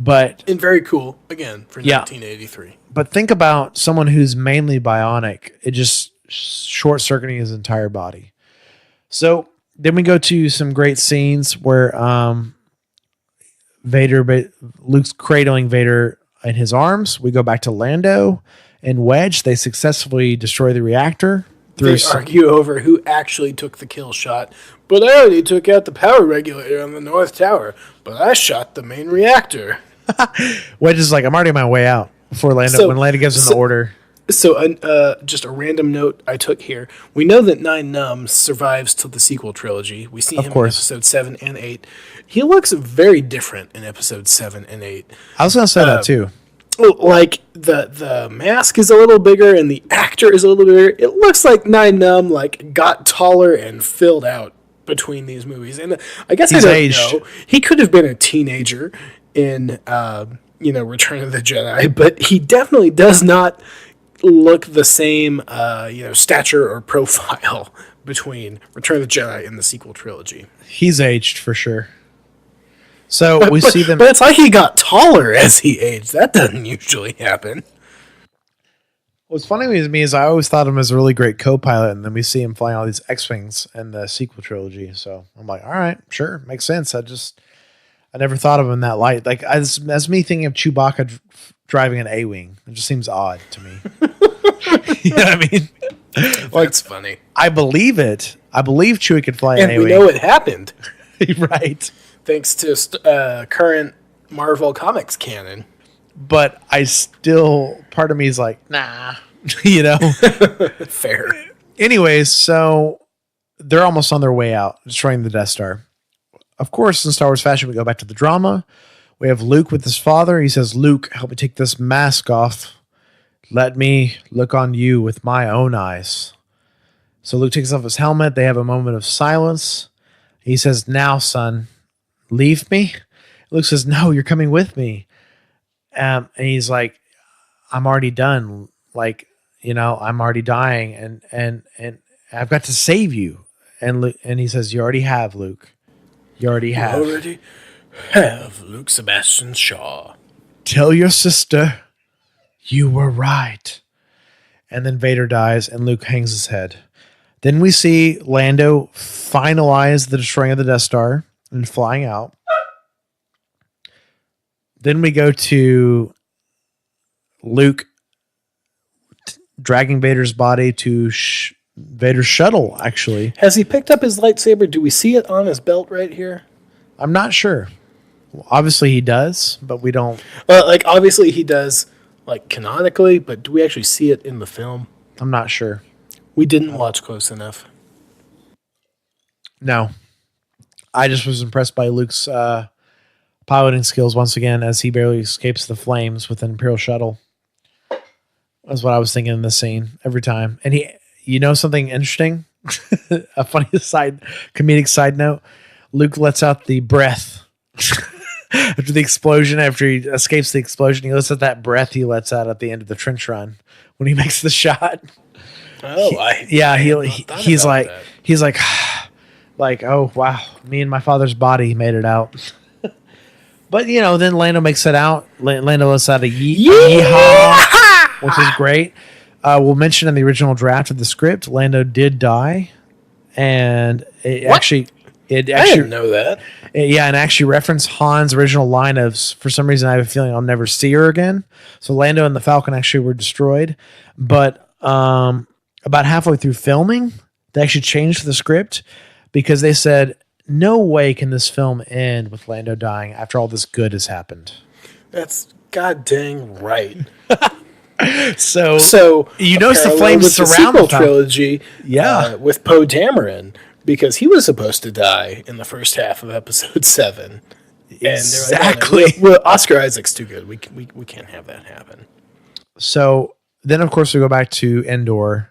And very cool, again, for 1983. But think about someone who's mainly bionic. It just short-circuiting his entire body. So then we go to some great scenes where Luke's cradling Vader in his arms. We go back to Lando and Wedge. They successfully destroy the reactor. They argue over who actually took the kill shot. But I already took out the power regulator on the North Tower. But I shot the main reactor. Wedge is like, I'm already on my way out before Lando. When Lando gives him the order. So, just a random note I took here. We know that Nine Numbs survives to the sequel trilogy. We see him in episode 7 and 8. He looks very different in episode 7 and 8. I was going to say that too. Like the mask is a little bigger and the actor is a little bigger. It looks like Nine Numb got taller and filled out between these movies. And I guess I don't know. He could have been a teenager in Return of the Jedi, but he definitely does not look the same stature or profile between Return of the Jedi and the sequel trilogy. He's aged for sure. So we see them. But it's like he got taller as he aged. That doesn't usually happen. What's funny with me is I always thought of him as a really great co-pilot, and then we see him flying all these X-Wings in the sequel trilogy. So I'm like, all right, sure, makes sense. I never thought of him in that light. Like as me thinking of Chewbacca driving an A-Wing. It just seems odd to me. You know what I mean? That's funny. I believe it. I believe Chewie could fly an A-Wing. And we know it happened. Right. Thanks to current Marvel Comics canon. But part of me is like, nah, Fair. Anyways, so they're almost on their way out, destroying the Death Star. Of course, in Star Wars fashion, we go back to the drama. We have Luke with his father. He says, Luke, help me take this mask off. Let me look on you with my own eyes. So Luke takes off his helmet. They have a moment of silence. He says, now, son, leave me. Luke says, no, you're coming with me. And he's like, I'm already done. Like, I'm already dying and I've got to save you. And he says, you already have, Luke. You already have. You already have, Luke Sebastian Shaw. Tell your sister you were right. And then Vader dies and Luke hangs his head. Then we see Lando finalize the destroying of the Death Star and flying out. Then we go to Luke dragging Vader's body to Vader's shuttle, actually. Has he picked up his lightsaber? Do we see it on his belt right here? I'm not sure. Well, obviously he does, but we don't. Obviously he does, canonically, but do we actually see it in the film? I'm not sure. We didn't watch close enough. No, I just was impressed by Luke's piloting skills once again as he barely escapes the flames with an Imperial shuttle. That's what I was thinking in this scene every time. And something interesting, a funny comedic side note. Luke lets out the breath after the explosion. After he escapes the explosion, he lets out that breath he lets out at the end of the trench run when he makes the shot. Oh, he's like, oh wow, me and my father's body made it out. But then Lando makes it out. Lando lets out a yeehaw, which is great. We'll mention in the original draft of the script, Lando did die, and it actually I didn't know that. And actually referenced Han's original line of, for some reason I have a feeling I'll never see her again. So Lando and the Falcon actually were destroyed, but about halfway through filming, they actually changed the script because they said, no way can this film end with Lando dying after all this good has happened. That's god dang right. So you notice the flames with surround the sequel trilogy, with Poe Dameron, because he was supposed to die in the first half of Episode 7. Exactly. And well, Oscar Isaac's too good. We can't have that happen. So then, of course, we go back to Endor,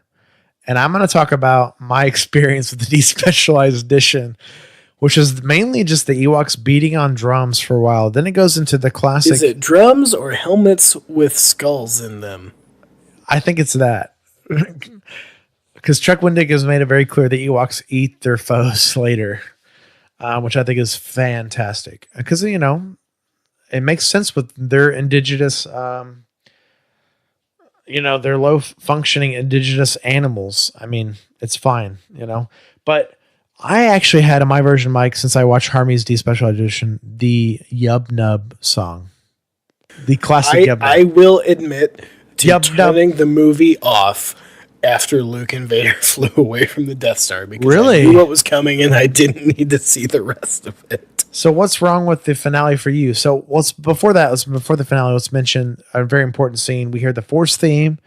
and I'm going to talk about my experience with the despecialized edition, which is mainly just the Ewoks beating on drums for a while. Then it goes into the classic. Is it drums or helmets with skulls in them? I think it's that. Because Chuck Wendig has made it very clear the Ewoks eat their foes later, which I think is fantastic. Because, it makes sense with their indigenous, their low-functioning indigenous animals. I mean, it's fine, But I actually had in my version, Mike, since I watched Harmy's Despecial Edition, the Yub Nub song. The classic Yub Nub. I will admit to turning the movie off after Luke and Vader flew away from the Death Star because I knew what was coming and I didn't need to see the rest of it. So what's wrong with the finale for you? So before the finale, let's mention a very important scene. We hear the Force theme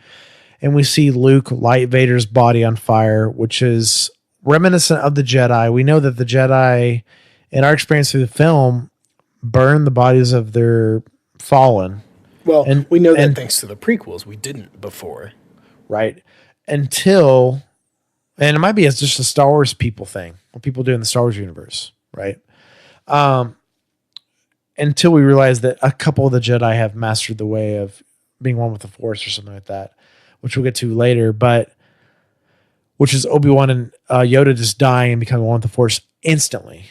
and we see Luke light Vader's body on fire, which is reminiscent of the Jedi. We know that the Jedi, in our experience through the film, burn the bodies of their fallen. Well, we know that thanks to the prequels. We didn't before. Right. Until, and it might be just a Star Wars people thing, what people do in the Star Wars universe, right? Until we realize that a couple of the Jedi have mastered the way of being one with the Force or something like that, which we'll get to later, which is Obi-Wan and Yoda just dying and becoming one with the Force instantly.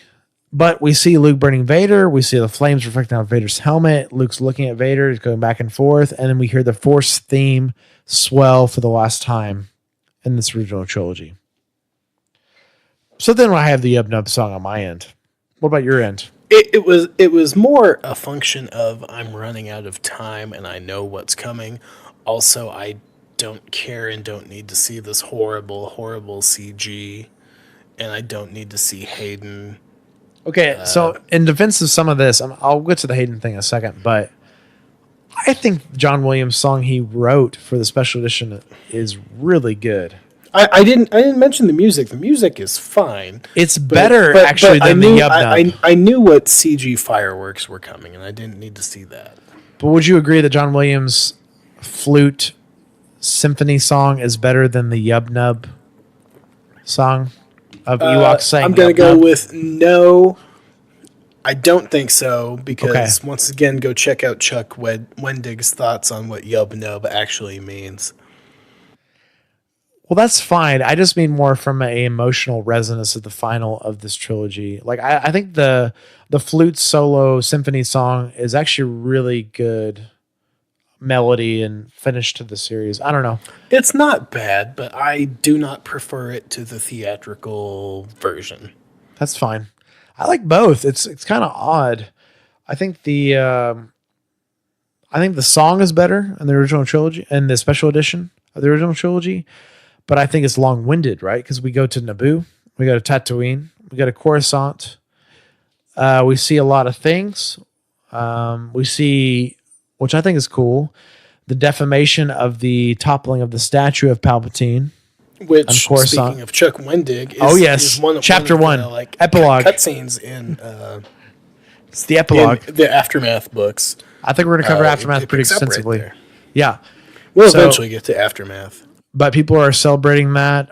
But we see Luke burning Vader. We see the flames reflecting off Vader's helmet. Luke's looking at Vader. He's going back and forth. And then we hear the Force theme swell for the last time in this original trilogy. So then I have the Yub Nub song on my end. What about your end? It was more a function of I'm running out of time and I know what's coming. Also, I don't care and don't need to see this horrible CG. And I don't need to see Hayden. Okay, so in defense of some of this, I'll get to the Hayden thing in a second, but I think John Williams' song he wrote for the special edition is really good. I didn't mention the music. The music is fine. It's better actually than the Yub Nub. I knew what CG fireworks were coming, and I didn't need to see that. But would you agree that John Williams' flute symphony song is better than the Yub Nub song of Ewoks saying? I'm going to go with no. I don't think so, because once again, go check out Chuck Wendig's thoughts on what Yub Nub actually means. Well, that's fine. I just mean more from an emotional resonance of the final of this trilogy. Like I think the flute solo symphony song is actually really good melody and finish to the series. I don't know. It's not bad, but I do not prefer it to the theatrical version. That's fine. I like both. It's kind of odd. I think the song is better in the original trilogy and the special edition of the original trilogy. But I think it's long-winded, right? Because we go to Naboo, we go to Tatooine, we go to Coruscant. We see a lot of things. We see, which I think is cool, the defamation of the toppling of the statue of Palpatine. Which, on Coruscant. speaking of Chuck Wendig, is Chapter 1, epilogue. cutscenes in It's the epilogue. in the Aftermath books. I think we're going to cover Aftermath it pretty picks up right extensively. there. Yeah. We'll So- eventually get to Aftermath. But people are celebrating that.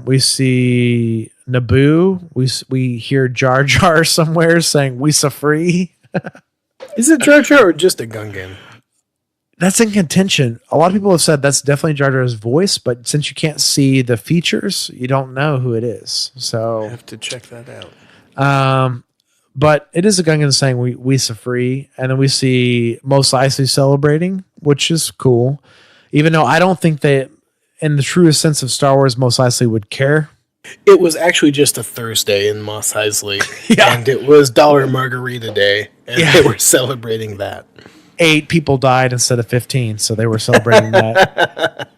We see Naboo. We hear Jar Jar somewhere saying "We so free." Is it Jar Jar or just a Gungan? That's in contention. A lot of people have said that's definitely Jar Jar's voice, but since you can't see the features, you don't know who it is. I So, have to check that out. but it is a Gungan saying "We so free," and then we see Mos Eisley celebrating, which is cool. Even though I don't think that, in the truest sense of Star Wars, Mos Eisley would care. It was actually just a Thursday in Mos Eisley, Yeah. and it was Dollar Margarita Day, and they were celebrating that. 8 people died instead of 15, so they were celebrating that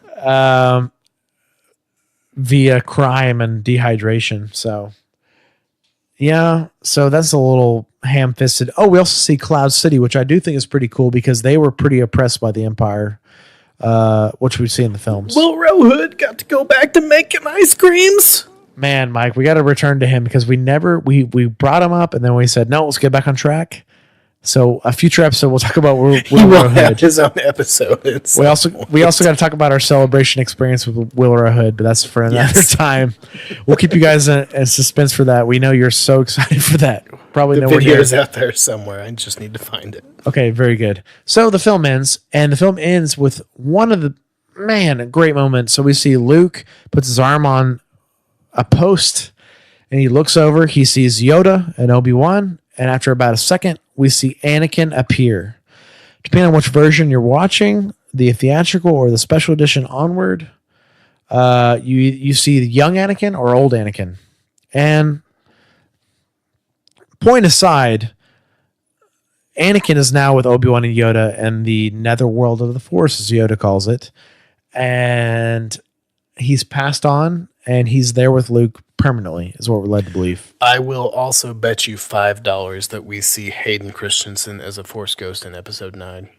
via crime and dehydration. So, yeah, so that's a little ham-fisted. Oh, we also see Cloud City, which I do think is pretty cool because they were pretty oppressed by the Empire, which we see in the films. Will Hood got to go back to making ice creams. Man, Mike, we got to return to him because we brought him up and then we said, no, let's get back on track. So a future episode, we'll talk about Will He will Hood. have his own episode. We also got to talk about our celebration experience with Will Hood, but that's for another time. We'll keep you guys in suspense for that. We know you're so excited for that. Probably The nowhere video near. is out there somewhere. I just need to find it. Okay, very good. So the film ends, and the film ends with one of the a great moment. So we see Luke puts his arm on a post, and he looks over. He sees Yoda and Obi-Wan, and after about a second, we see Anakin appear. Depending on which version you're watching, the theatrical or the special edition onward, you see the young Anakin or old Anakin. And point aside, Anakin is now with Obi-Wan and Yoda in the netherworld of the Force, as Yoda calls it. And he's passed on, and he's there with Luke permanently, is what we're led to believe. I will also bet you $5 that we see Hayden Christensen as a Force ghost in Episode 9.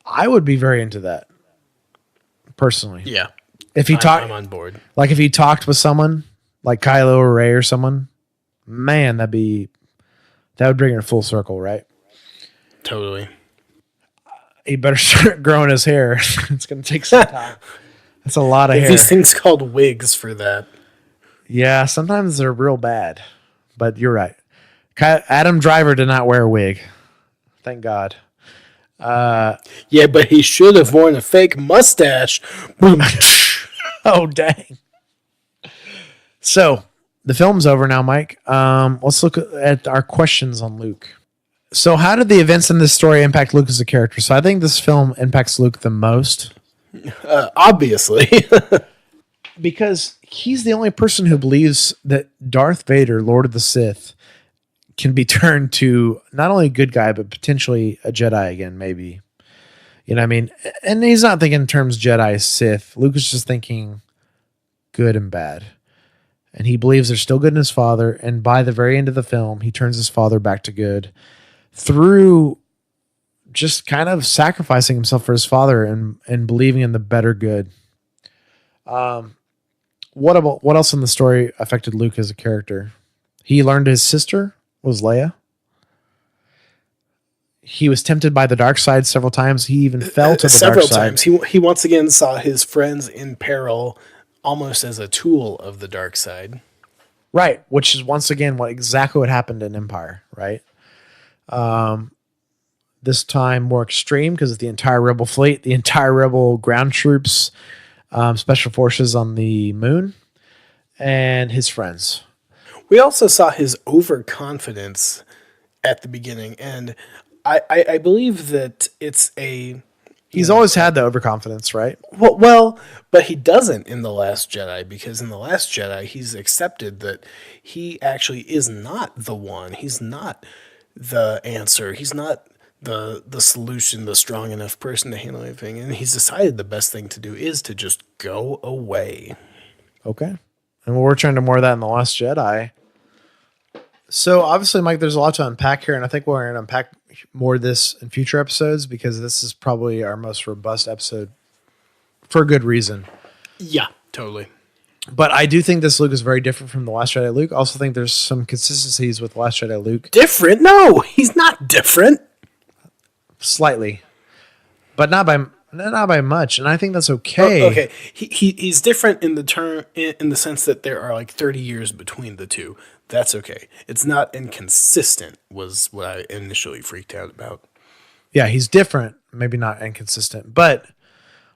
I would be very into that, personally. Yeah. If he I'm on board. like if he talked with someone, like Kylo or Rey or someone, man, that would bring it full circle, right? Totally. He better start growing his hair. It's going to take some time. That's a lot of There's hair. these things called wigs for that. Yeah, sometimes they're real bad, but you're right. Adam Driver did not wear a wig. Thank God. Yeah, but he should have worn a fake mustache. Boom. Oh, dang. So the film's over now, Mike. Let's look at our questions on Luke. So how did the events in this story impact Luke as a character? So I think this film impacts Luke the most. Obviously. Because he's the only person who believes that Darth Vader, Lord of the Sith, can be turned to not only a good guy, but potentially a Jedi again, maybe. You know what I mean? And he's not thinking in terms Jedi, Sith. Luke is just thinking good and bad. And he believes there's still good in his father. And by the very end of the film, he turns his father back to good through just kind of sacrificing himself for his father and believing in the better good. What else in the story affected Luke as a character? He learned his sister was Leia. He was tempted by the dark side several times. He even fell to the several dark side. times. He once again saw his friends in peril almost as a tool of the dark side. Right, which is once again exactly what happened in Empire, right? This time more extreme because of the entire Rebel fleet, the entire Rebel ground troops, special forces on the moon, and his friends. We also saw his overconfidence at the beginning, and I believe that it's a... He's always had the overconfidence, right? Well, but he doesn't in The Last Jedi, because in The Last Jedi, he's accepted that he actually is not the one. He's not the answer. He's not the solution, the strong enough person to handle anything. And he's decided the best thing to do is to just go away. Okay. And we'll return to more of that in The Last Jedi. So obviously, Mike, there's a lot to unpack here, and I think we're going to unpack more of this in future episodes because this is probably our most robust episode for a good reason. Yeah, totally. But I do think this Luke is very different from the Last Jedi Luke. I also think there's some consistencies with Last Jedi Luke. Different? No, he's not different. Slightly. But not by much, and I think that's okay. Okay, he's different in the sense that there are like 30 years between the two. That's okay. It's not inconsistent was what I initially freaked out about. Yeah, he's different, maybe not inconsistent, but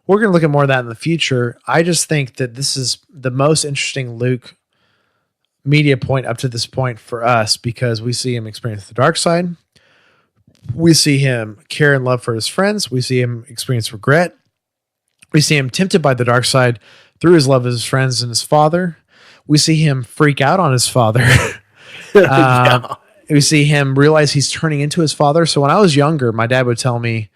we're going to look at more of that in the future. I just think that this is the most interesting Luke media point up to this point for us because we see him experience the dark side. We see him care and love for his friends. We see him experience regret. We see him tempted by the dark side through his love of his friends and his father. We see him freak out on his father. Yeah. We see him realize he's turning into his father. So when I was younger, my dad would tell me,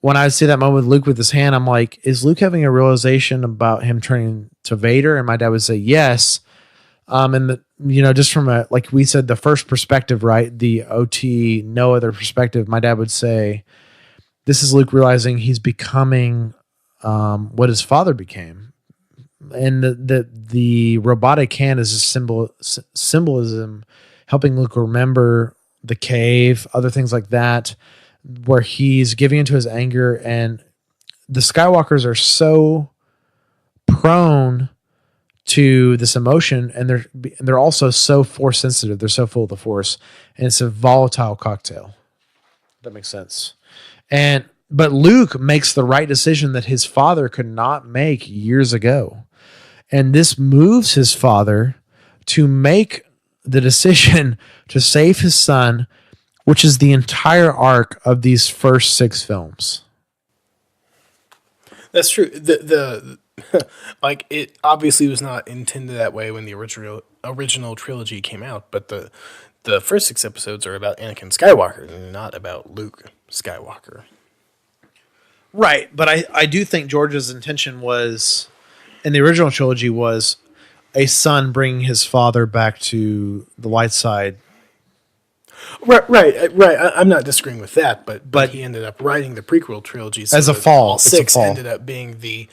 when I would see that moment with Luke with his hand, I'm like, is Luke having a realization about him turning to Vader? And my dad would say, yes. And just from like we said, the first perspective, right? The OT, no other perspective. My dad would say, this is Luke realizing he's becoming what his father became. And the robotic hand is a symbolism, helping Luke remember the cave, other things like that, where he's giving into his anger. And the Skywalkers are so prone to this emotion, and they're also so force sensitive. They're so full of the force, and it's a volatile cocktail. That makes sense. But Luke makes the right decision that his father could not make years ago. And this moves his father to make the decision to save his son, which is the entire arc of these first 6 films. That's true. The like it obviously was not intended that way when the original trilogy came out, but the first 6 episodes are about Anakin Skywalker and not about Luke Skywalker. Right, but I do think George's intention was, in the original trilogy, was a son bringing his father back to the light side. Right. I'm not disagreeing with that, but he ended up writing the prequel trilogy so as a fall. All 6 ended up being the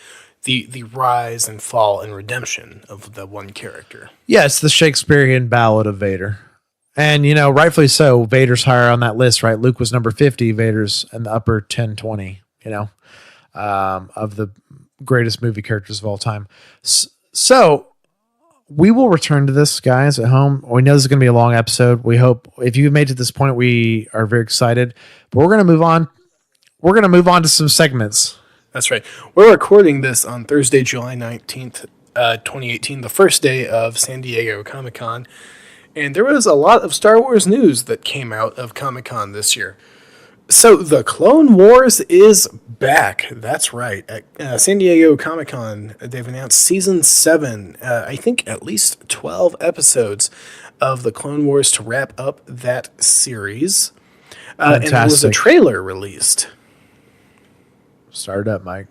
rise and fall and redemption of the one character. Yeah, it's the Shakespearean ballad of Vader. And, rightfully so, Vader's higher on that list, right? Luke was number 50, Vader's in the upper 10, 20, of the greatest movie characters of all time. So we will return to this, guys, at home. We know this is going to be a long episode. We hope if you've made it to this point, we are very excited. But we're going to move on. We're going to move on to some segments. That's right. We're recording this on Thursday, July 19th, 2018, the first day of San Diego Comic-Con. And there was a lot of Star Wars news that came out of Comic-Con this year. So the Clone Wars is back. That's right. At San Diego Comic-Con, they've announced Season 7, I think at least 12 episodes of the Clone Wars to wrap up that series. And there was a trailer released. Start it up, Mike.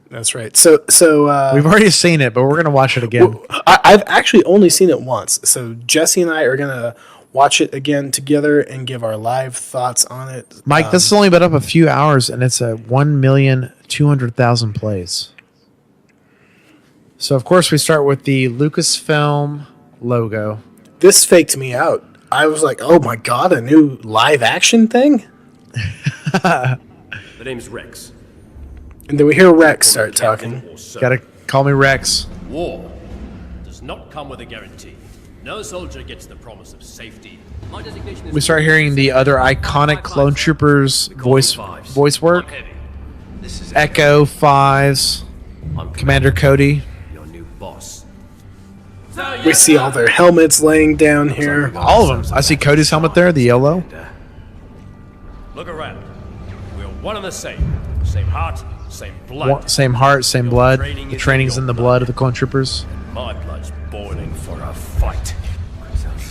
That's right. So we've already seen it, but we're going to watch it again. Well, I've actually only seen it once. So Jesse and I are going to watch it again together and give our live thoughts on it. Mike, this has only been up a few hours, and it's a 1,200,000 plays. So, of course, we start with the Lucasfilm logo. This faked me out. I was like, oh my God, a new live action thing? The name's Rex. And then we hear Rex start talking. Gotta call me Rex. War does not come with a guarantee. No soldier gets the promise of safety. My designation is We start hearing the other iconic Clone Troopers voice work. Echo 5s, Commander Cody. Your new boss. We see all their helmets laying down here. All of them. I see Cody's helmet there, the yellow. Look around. We're one and the same. Same heart, same blood. Same heart, same blood. The training's in the blood of the Clone Troopers. My blood's boiling for a fight.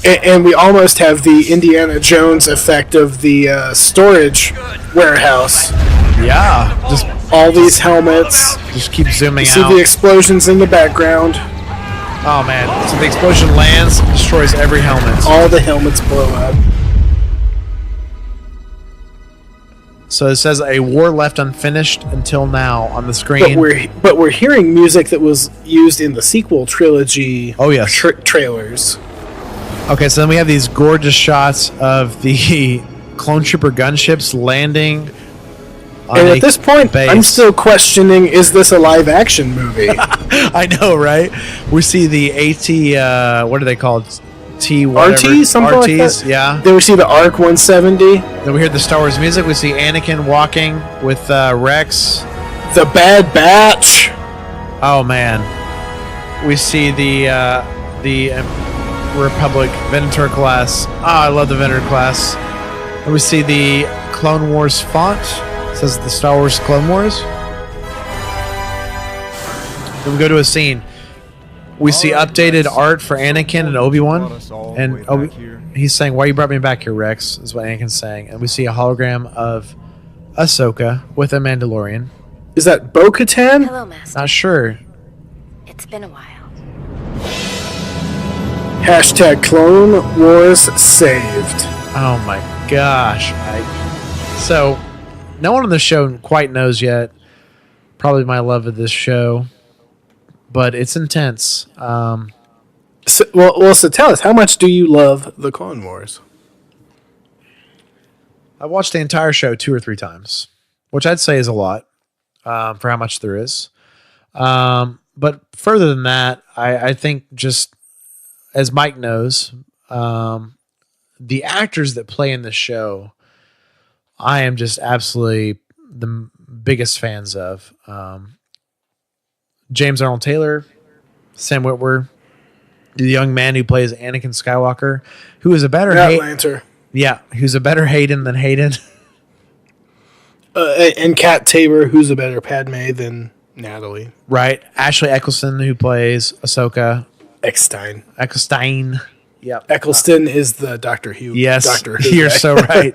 And we almost have the Indiana Jones effect of the storage warehouse. Yeah. Just All these helmets. Just keep zooming You see out. the explosions in the background. Oh, man. So the explosion lands, destroys every helmet. All the helmets blow up. So it says a war left unfinished until now on the screen. But we're hearing music that was used in the sequel trilogy. Oh, yes. Trailers. Okay, so then we have these gorgeous shots of the clone trooper gunships landing. And at this point, base. I'm still questioning: is this a live action movie? I know, right? We see the AT. What are they called? T whatever. RT, something RTs, like that. Yeah. Then we see the ARC 170. Then we hear the Star Wars music. We see Anakin walking with Rex. The Bad Batch. Oh man, we see the Republic Venator class. Oh, I love the Venator class. And we see the Clone Wars font. It says the Star Wars Clone Wars. Then we go to a scene. We see updated art for Anakin and Obi-Wan. And he's saying, "Why you brought me back here, Rex?" is what Anakin's saying. And we see a hologram of Ahsoka with a Mandalorian. Is that Bo-Katan? Hello, Master. Not sure. It's been a while. Hashtag Clone Wars saved. Oh my gosh. So, no one on the show quite knows yet. Probably my love of this show. But it's intense. So tell us, how much do you love the Clone Wars? I watched the entire show 2 or 3 times, which I'd say is a lot for how much there is. But further than that, I think just as Mike knows, the actors that play in the show, I am just absolutely the biggest fans of. James Arnold Taylor, Sam Witwer, the young man who plays Anakin Skywalker, who is a better Lantern. Yeah, who's a better Hayden than Hayden. And Kat Tabor, who's a better Padme than Natalie. Right. Ashley Eccleston, who plays Ahsoka. Ecclestein. Yep. Eccleston is the Doctor Who. Yes, Doctor Who you're guy. so right.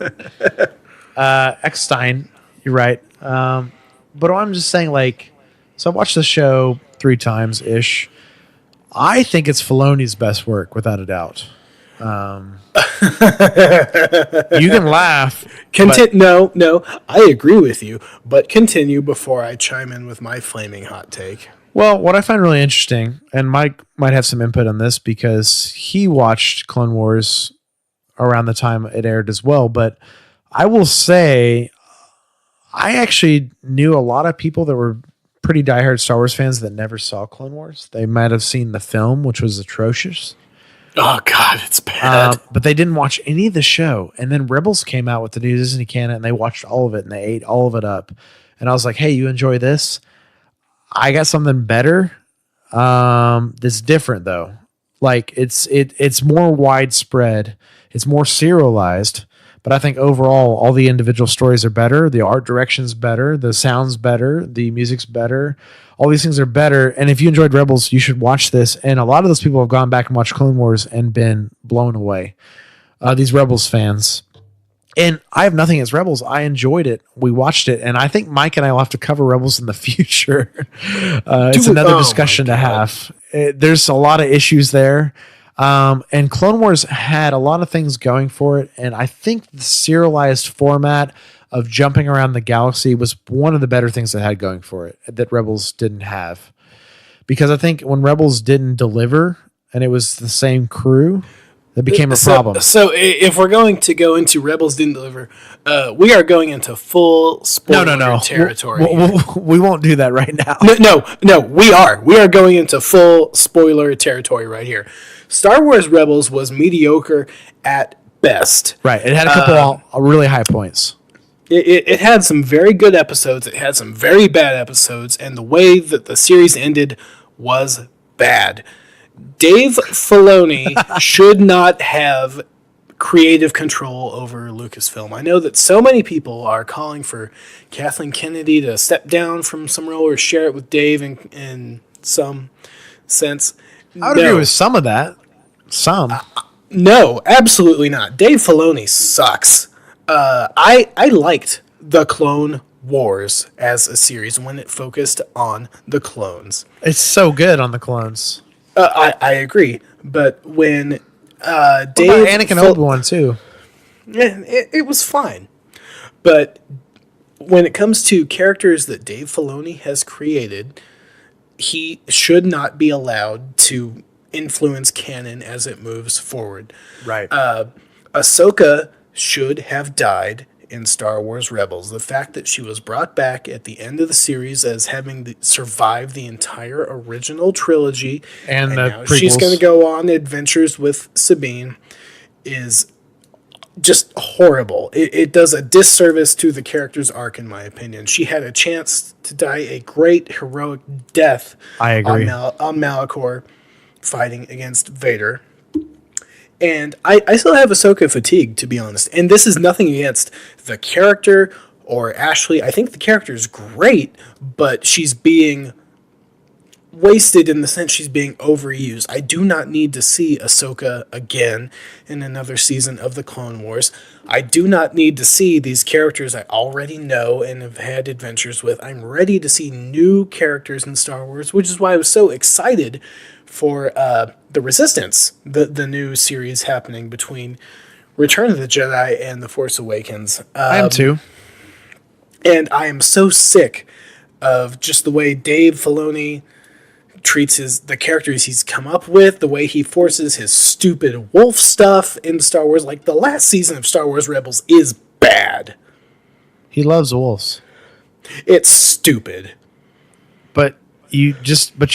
Ecclestein, you're right. But I'm just saying, like, so I watched the show 3 times-ish. I think it's Filoni's best work, without a doubt. You can laugh. No, I agree with you, but continue before I chime in with my flaming hot take. Well, what I find really interesting, and Mike might have some input on this because he watched Clone Wars around the time it aired as well, but I will say I actually knew a lot of people that were pretty diehard Star Wars fans that never saw Clone Wars. They might have seen the film, which was atrocious. Oh, God, it's bad. But they didn't watch any of the show. And then Rebels came out with the new Disney canon, and they watched all of it, and they ate all of it up. And I was like, hey, you enjoy this? I got something better that's different, though. Like, it's more widespread. It's more serialized. But I think overall, all the individual stories are better. The art direction's better. The sound's better. The music's better. All these things are better. And if you enjoyed Rebels, you should watch this. And a lot of those people have gone back and watched Clone Wars and been blown away. These Rebels fans. And I have nothing against Rebels. I enjoyed it. We watched it. And I think Mike and I will have to cover Rebels in the future. It's another discussion to have. There's a lot of issues there. And Clone Wars had a lot of things going for it. And I think the serialized format of jumping around the galaxy was one of the better things that had going for it that Rebels didn't have. Because I think when Rebels didn't deliver and it was the same crew, that became a problem. So if we're going to go into Rebels didn't deliver, we are going into full spoiler territory. We won't do that right now. No, we are. We are going into full spoiler territory right here. Star Wars Rebels was mediocre at best. Right. It had a couple really high points. It had some very good episodes. It had some very bad episodes. And the way that the series ended was bad. Dave Filoni should not have creative control over Lucasfilm. I know that so many people are calling for Kathleen Kennedy to step down from some role or share it with Dave in some sense. I would agree with some of that. Some. No, absolutely not. Dave Filoni sucks. I liked The Clone Wars as a series when it focused on the clones. It's so good on the clones. I agree, but when Dave Anakin Obi-Wan too. Yeah, it was fine, but when it comes to characters that Dave Filoni has created, he should not be allowed to influence canon as it moves forward. Right. Ahsoka should have died in Star Wars Rebels. The fact that she was brought back at the end of the series as having survived the entire original trilogy, and now she's going to go on adventures with Sabine, is just horrible. It does a disservice to the character's arc, in my opinion. She had a chance to die a great heroic death. I agree. On Malachor, fighting against Vader. And I still have Ahsoka fatigue, to be honest. And this is nothing against the character or Ashley. I think the character is great, but she's being wasted in the sense she's being overused. I do not need to see Ahsoka again in another season of the Clone Wars. I do not need to see these characters I already know and have had adventures with. I'm ready to see new characters in Star Wars, which is why I was so excited for The Resistance, the new series happening between Return of the Jedi and The Force Awakens. I am too. And I am so sick of just the way Dave Filoni treats the characters he's come up with, the way he forces his stupid wolf stuff in Star Wars. Like, the last season of Star Wars Rebels is bad. He loves wolves. It's stupid. But you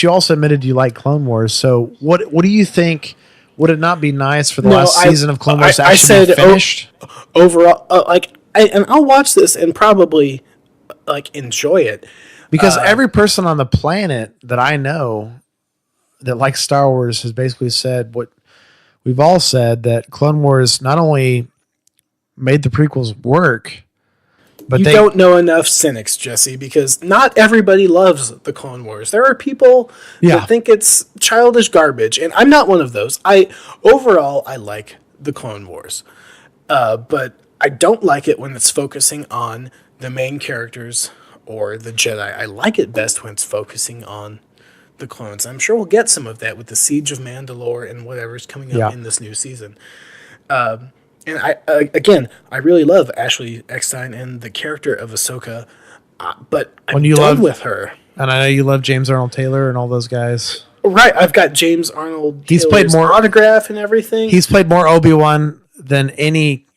also admitted you like Clone Wars. So what do you think? Would it not be nice for the last season of Clone Wars to actually be finished? Overall, and I'll watch this and probably enjoy it. Because every person on the planet that I know that likes Star Wars has basically said what we've all said, that Clone Wars not only made the prequels work, but they don't know enough cynics, Jesse, because not everybody loves the Clone Wars. There are people that think it's childish garbage, and I'm not one of those. Overall, I like the Clone Wars, but I don't like it when it's focusing on the main characters or the Jedi. I like it best when it's focusing on the clones. I'm sure we'll get some of that with the Siege of Mandalore and whatever's coming up in this new season. And I really love Ashley Eckstein and the character of Ahsoka, but I'm done with her. And I know you love James Arnold Taylor and all those guys. Right, I've got James Arnold Taylor's played more autograph and everything. He's played more Obi-Wan than any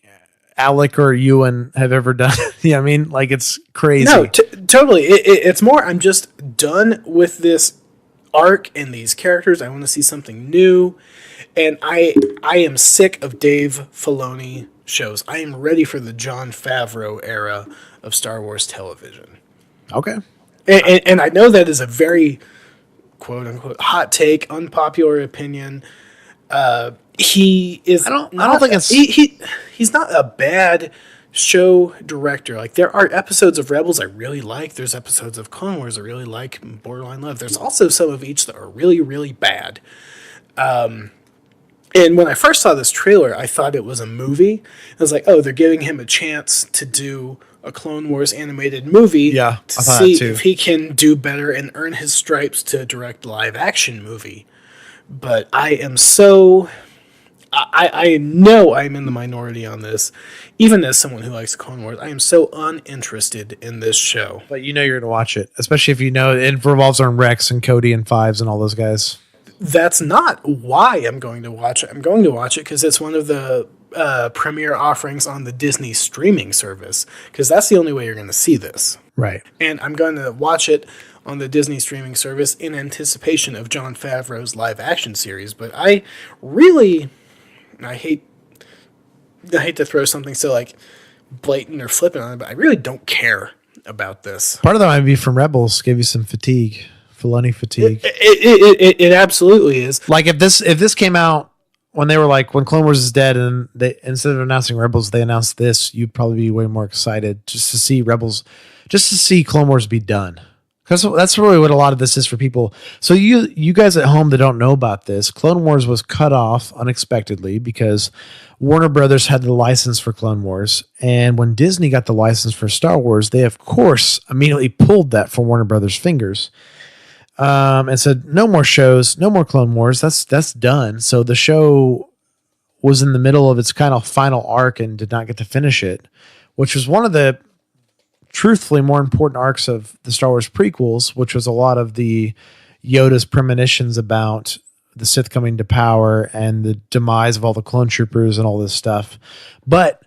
Alec or Ewan have ever done. Yeah, I mean, it's crazy. No, totally. It's more, I'm just done with this arc and these characters. I want to see something new. And I am sick of Dave Filoni shows. I am ready for the Jon Favreau era of Star Wars television. Okay. And I know that is a very, quote unquote, hot take, unpopular opinion. He is. I don't think it's. He's not a bad show director. Like, there are episodes of Rebels I really like. There's episodes of Clone Wars I really like, borderline love. There's also some of each that are really, really bad. And when I first saw this trailer, I thought it was a movie. I was like, oh, they're giving him a chance to do a Clone Wars animated movie to see if he can do better and earn his stripes to direct a live action movie. But I am so... I know I'm in the minority on this. Even as someone who likes Clone Wars, I am so uninterested in this show. But you know you're going to watch it, especially if you know it revolves around Rex and Cody and Fives and all those guys. That's not why I'm going to watch it. I'm going to watch it because it's one of the premiere offerings on the Disney streaming service, because that's the only way you're going to see this. Right. And I'm going to watch it on the Disney streaming service in anticipation of Jon Favreau's live action series. But I hate to throw something so blatant or flippant on it, but I really don't care about this. Part of that might be from Rebels, gave you some fatigue, Filoni fatigue. It absolutely is. Like if this came out when they were when Clone Wars is dead, and they, instead of announcing Rebels, they announced this, you'd probably be way more excited just to see Rebels, just to see Clone Wars be done. Because that's really what a lot of this is for people. So you guys at home that don't know about this, Clone Wars was cut off unexpectedly because Warner Brothers had the license for Clone Wars. And when Disney got the license for Star Wars, they, of course, immediately pulled that from Warner Brothers' fingers and said, no more shows, no more Clone Wars. That's done. So the show was in the middle of its kind of final arc and did not get to finish it, which was one of the truthfully more important arcs of the Star Wars prequels, which was a lot of the Yoda's premonitions about the Sith coming to power and the demise of all the clone troopers and all this stuff. But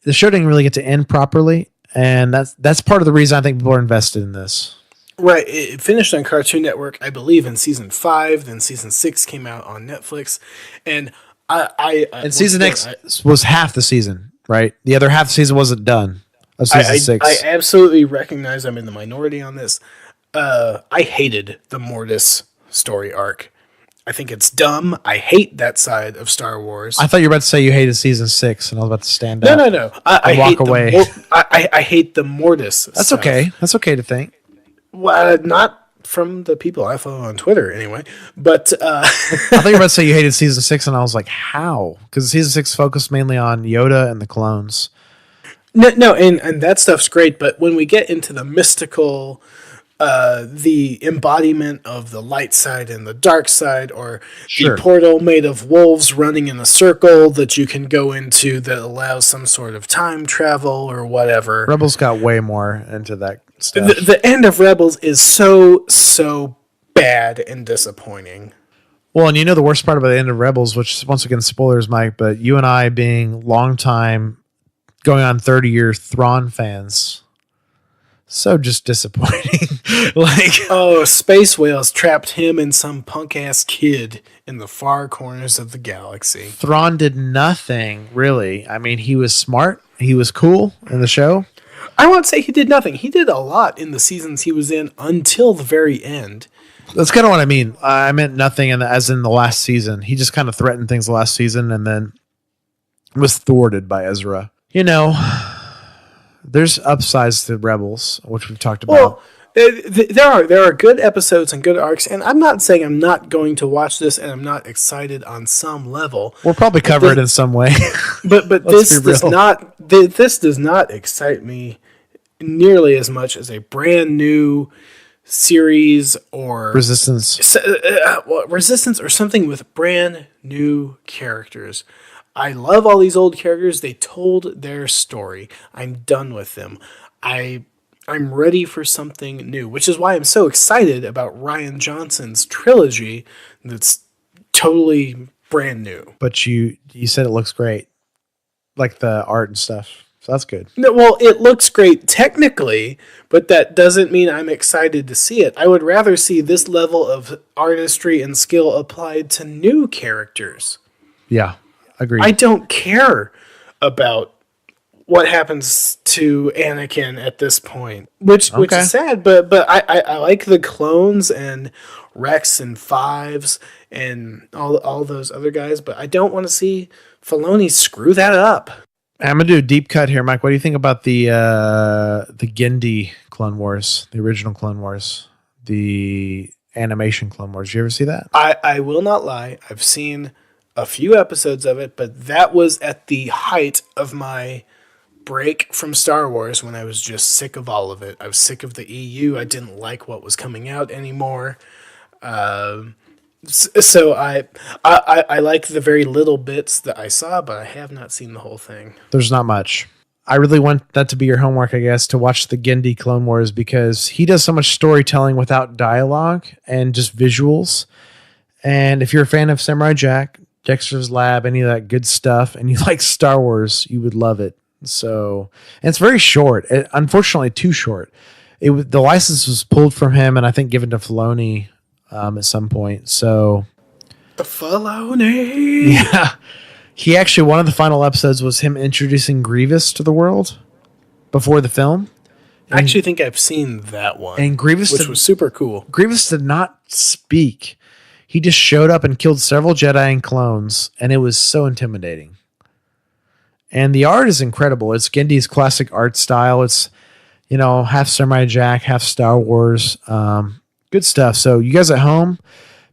the show didn't really get to end properly, and that's part of the reason I think people are invested in this. Right. It finished on Cartoon Network, I believe, in season 5. Then season 6 came out on Netflix, and and season X was half the season, right? The other half of the season wasn't done of season 6. I absolutely recognize I'm in the minority on this. I hated the Mortis story arc. I think it's dumb. I hate that side of Star Wars. I thought you were about to say you hated season 6, and I was about to stand up. No. I walk hate away. I hate the Mortis. That's stuff. okay. That's okay to think. Well, not from the people I follow on Twitter, anyway. But I thought you were about to say you hated season 6, and I was like, how? Because season 6 focused mainly on Yoda and the clones. No, and that stuff's great. But when we get into the mystical, the embodiment of the light side and the dark side, or Sure. the portal made of wolves running in a circle that you can go into that allows some sort of time travel or whatever. Rebels got way more into that stuff. The end of Rebels is so bad and disappointing. Well, and you know the worst part about the end of Rebels, which once again spoilers, Mike, but you and I being longtime, going on 30-year Thrawn fans, so just disappointing. Oh, space whales trapped him and some punk ass kid in the far corners of the galaxy. Thrawn did nothing really. I mean, he was smart, he was cool in the show. I won't say he did nothing. He did a lot in the seasons he was in until the very end. That's kind of what I mean. I meant nothing, as in the last season. He just kind of threatened things the last season, and then was thwarted by Ezra. You know, there's upsides to Rebels, which we've talked about. Well, there are good episodes and good arcs, and I'm not saying I'm not going to watch this and I'm not excited on some level. We'll probably cover it in some way. But this does not excite me nearly as much as a brand new series or Resistance. Resistance or something with brand new characters. I love all these old characters. They told their story. I'm done with them. I'm ready for something new, which is why I'm so excited about Rian Johnson's trilogy that's totally brand new. But you said it looks great, like the art and stuff. So that's good. No, well, it looks great technically, but that doesn't mean I'm excited to see it. I would rather see this level of artistry and skill applied to new characters. Yeah, agreed. I don't care about what happens to Anakin at this point, which is sad. But I like the clones and Rex and Fives and all those other guys. But I don't want to see Filoni screw that up. I'm gonna do a deep cut here, Mike. What do you think about the Genndy Clone Wars, the original Clone Wars, the animation Clone Wars? Did you ever see that? I will not lie. I've seen a few episodes of it, but that was at the height of my break from Star Wars when I was just sick of all of it. I was sick of the EU. I didn't like what was coming out anymore. So I like the very little bits that I saw, but I have not seen the whole thing. There's not much. I really want that to be your homework, I guess, to watch the Genndy Clone Wars, because he does so much storytelling without dialogue and just visuals. And if you're a fan of Samurai Jack, Dexter's Lab, any of that good stuff, and you like Star Wars, you would love it. So, and it's very short. Unfortunately, too short. The license was pulled from him, and I think given to Filoni at some point. So, Filoni. Yeah, he actually, one of the final episodes was him introducing Grievous to the world before the film. I actually think I've seen that one, and Grievous, which was super cool. Grievous did not speak. He just showed up and killed several Jedi and clones, and it was so intimidating. And the art is incredible. It's Genndy's classic art style. It's, half Samurai Jack, half Star Wars. Good stuff. So you guys at home,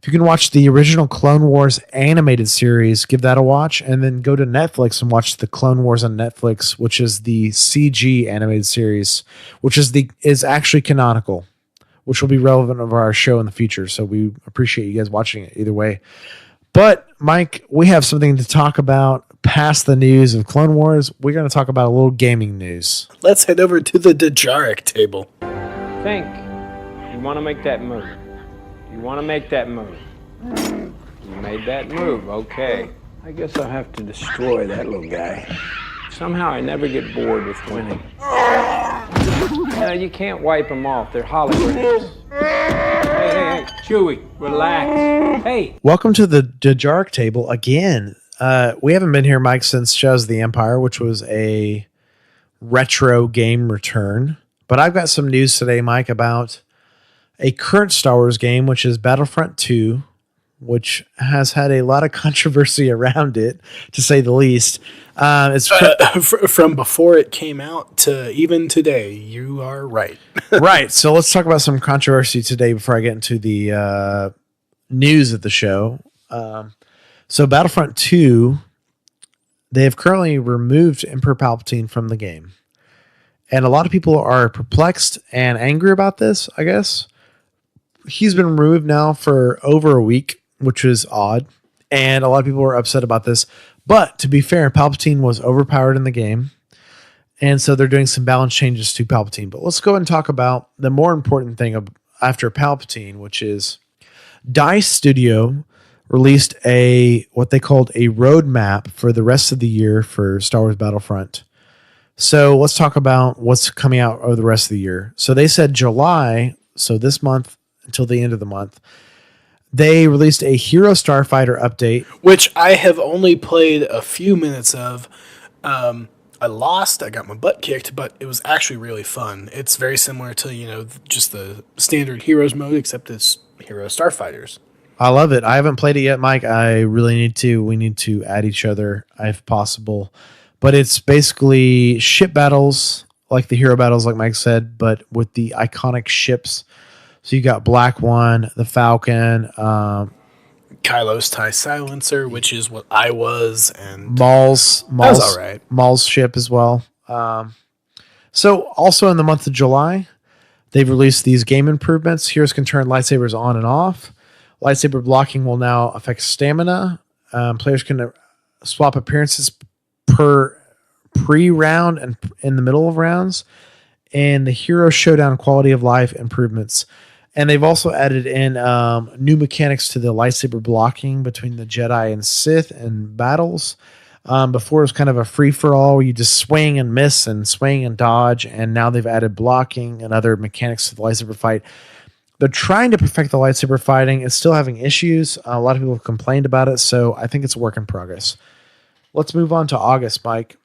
if you can watch the original Clone Wars animated series, give that a watch, and then go to Netflix and watch the Clone Wars on Netflix, which is the CG animated series, which is actually canonical, which will be relevant of our show in the future. So we appreciate you guys watching it either way. But Mike, we have something to talk about past the news of Clone Wars, we're going to talk about a little gaming news. Let's head over to the Dejaric table. Think. You want to make that move. You want to make that move. You made that move, okay. I guess I'll have to destroy that little guy. Somehow I never get bored with winning. No, you can't wipe them off. They're holograms. Hey, Chewie, relax. Hey. Welcome to the Dejaric table again. We haven't been here, Mike, since Shadows of the Empire, which was a retro game return. But I've got some news today, Mike, about a current Star Wars game, which is Battlefront II, which has had a lot of controversy around it, to say the least. It's from before it came out to even today. You are right. Right. So let's talk about some controversy today before I get into the news of the show. So Battlefront 2, they have currently removed Emperor Palpatine from the game. And a lot of people are perplexed and angry about this, I guess. He's been removed now for over a week, which is odd. And a lot of people are upset about this. But to be fair, Palpatine was overpowered in the game. And so they're doing some balance changes to Palpatine. But let's go ahead and talk about the more important thing after Palpatine, which is DICE Studio released what they called a roadmap for the rest of the year for Star Wars Battlefront. So let's talk about what's coming out over the rest of the year. So they said July, so this month until the end of the month, they released a Hero Starfighter update. Which I have only played a few minutes of. I lost, I got my butt kicked, but it was actually really fun. It's very similar to, just the standard Heroes mode, except it's Hero Starfighters. I love it. I haven't played it yet, Mike. I really need to. We need to add each other if possible. But it's basically ship battles, like the hero battles, like Mike said, but with the iconic ships. So you got Black One, the Falcon, Kylo's TIE Silencer, which is what I was, and Maul's all right. Maul's ship as well. So also in the month of July, they've released these game improvements. Heroes can turn lightsabers on and off. Lightsaber blocking will now affect stamina. Players can swap appearances per pre-round and in the middle of rounds. And the Hero Showdown quality of life improvements. And they've also added in new mechanics to the lightsaber blocking between the Jedi and Sith in battles. Before it was kind of a free-for-all where you just swing and miss and swing and dodge. And now they've added blocking and other mechanics to the lightsaber fight. They're trying to perfect the lightsaber fighting. It's still having issues. A lot of people have complained about it, so I think it's a work in progress. Let's move on to August, Mike.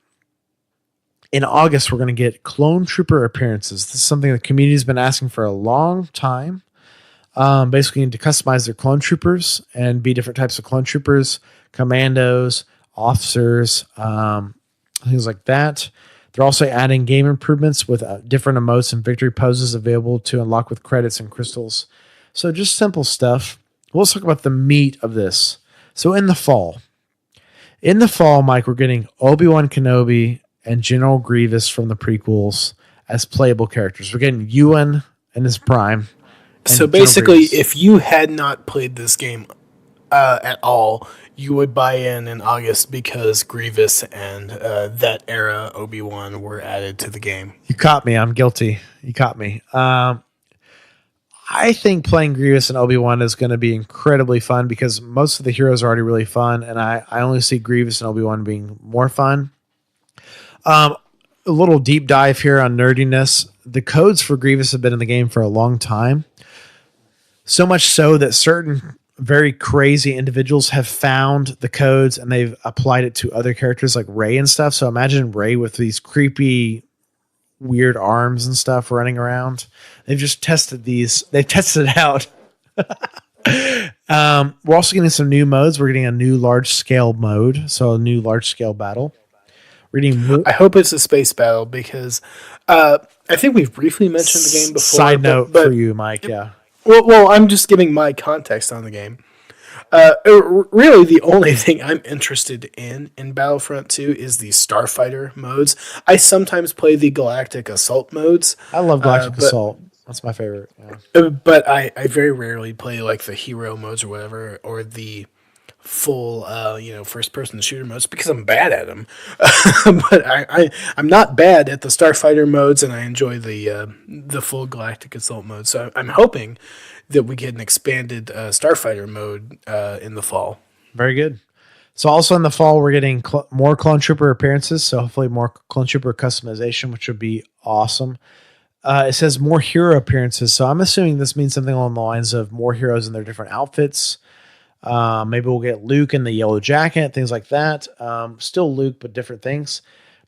In August, we're going to get clone trooper appearances. This is something the community's been asking for a long time. Basically, you need to customize their clone troopers and be different types of clone troopers, commandos, officers, things like that. They're also adding game improvements with different emotes and victory poses available to unlock with credits and crystals. So just simple stuff. Let's talk about the meat of this. So in the fall, Mike, we're getting Obi-Wan Kenobi and General Grievous from the prequels as playable characters. We're getting Ewan in his prime. So basically, if you had not played this game at all, you would buy in August because Grievous and that era Obi-Wan were added to the game. You caught me. I'm guilty. You caught me. I think playing Grievous and Obi-Wan is going to be incredibly fun because most of the heroes are already really fun, and I only see Grievous and Obi-Wan being more fun. A little deep dive here on nerdiness. The codes for Grievous have been in the game for a long time. So much so that certain very crazy individuals have found the codes and they've applied it to other characters like Rey and stuff. So imagine Rey with these creepy, weird arms and stuff running around. They've just tested these. They've tested it out. We're also getting some new modes. We're getting a new large scale mode. So a new large scale battle. I hope it's a space battle because I think we've briefly mentioned the game before. Side note for you, Mike. Yeah. Well, I'm just giving my context on the game. Really, the only thing I'm interested in Battlefront 2 is the Starfighter modes. I sometimes play the Galactic Assault modes. I love Galactic Assault. That's my favorite. Yeah. But I very rarely play like the hero modes or whatever, or the full, first person shooter modes because I'm bad at them. But I'm not bad at the Starfighter modes, and I enjoy the full Galactic Assault mode. So I'm hoping that we get an expanded Starfighter mode in the fall. Very good. So also in the fall, we're getting more Clone Trooper appearances. So hopefully more Clone Trooper customization, which would be awesome. It says more hero appearances. So I'm assuming this means something along the lines of more heroes in their different outfits. Maybe we'll get Luke in the yellow jacket, things like that. Still Luke, but different things.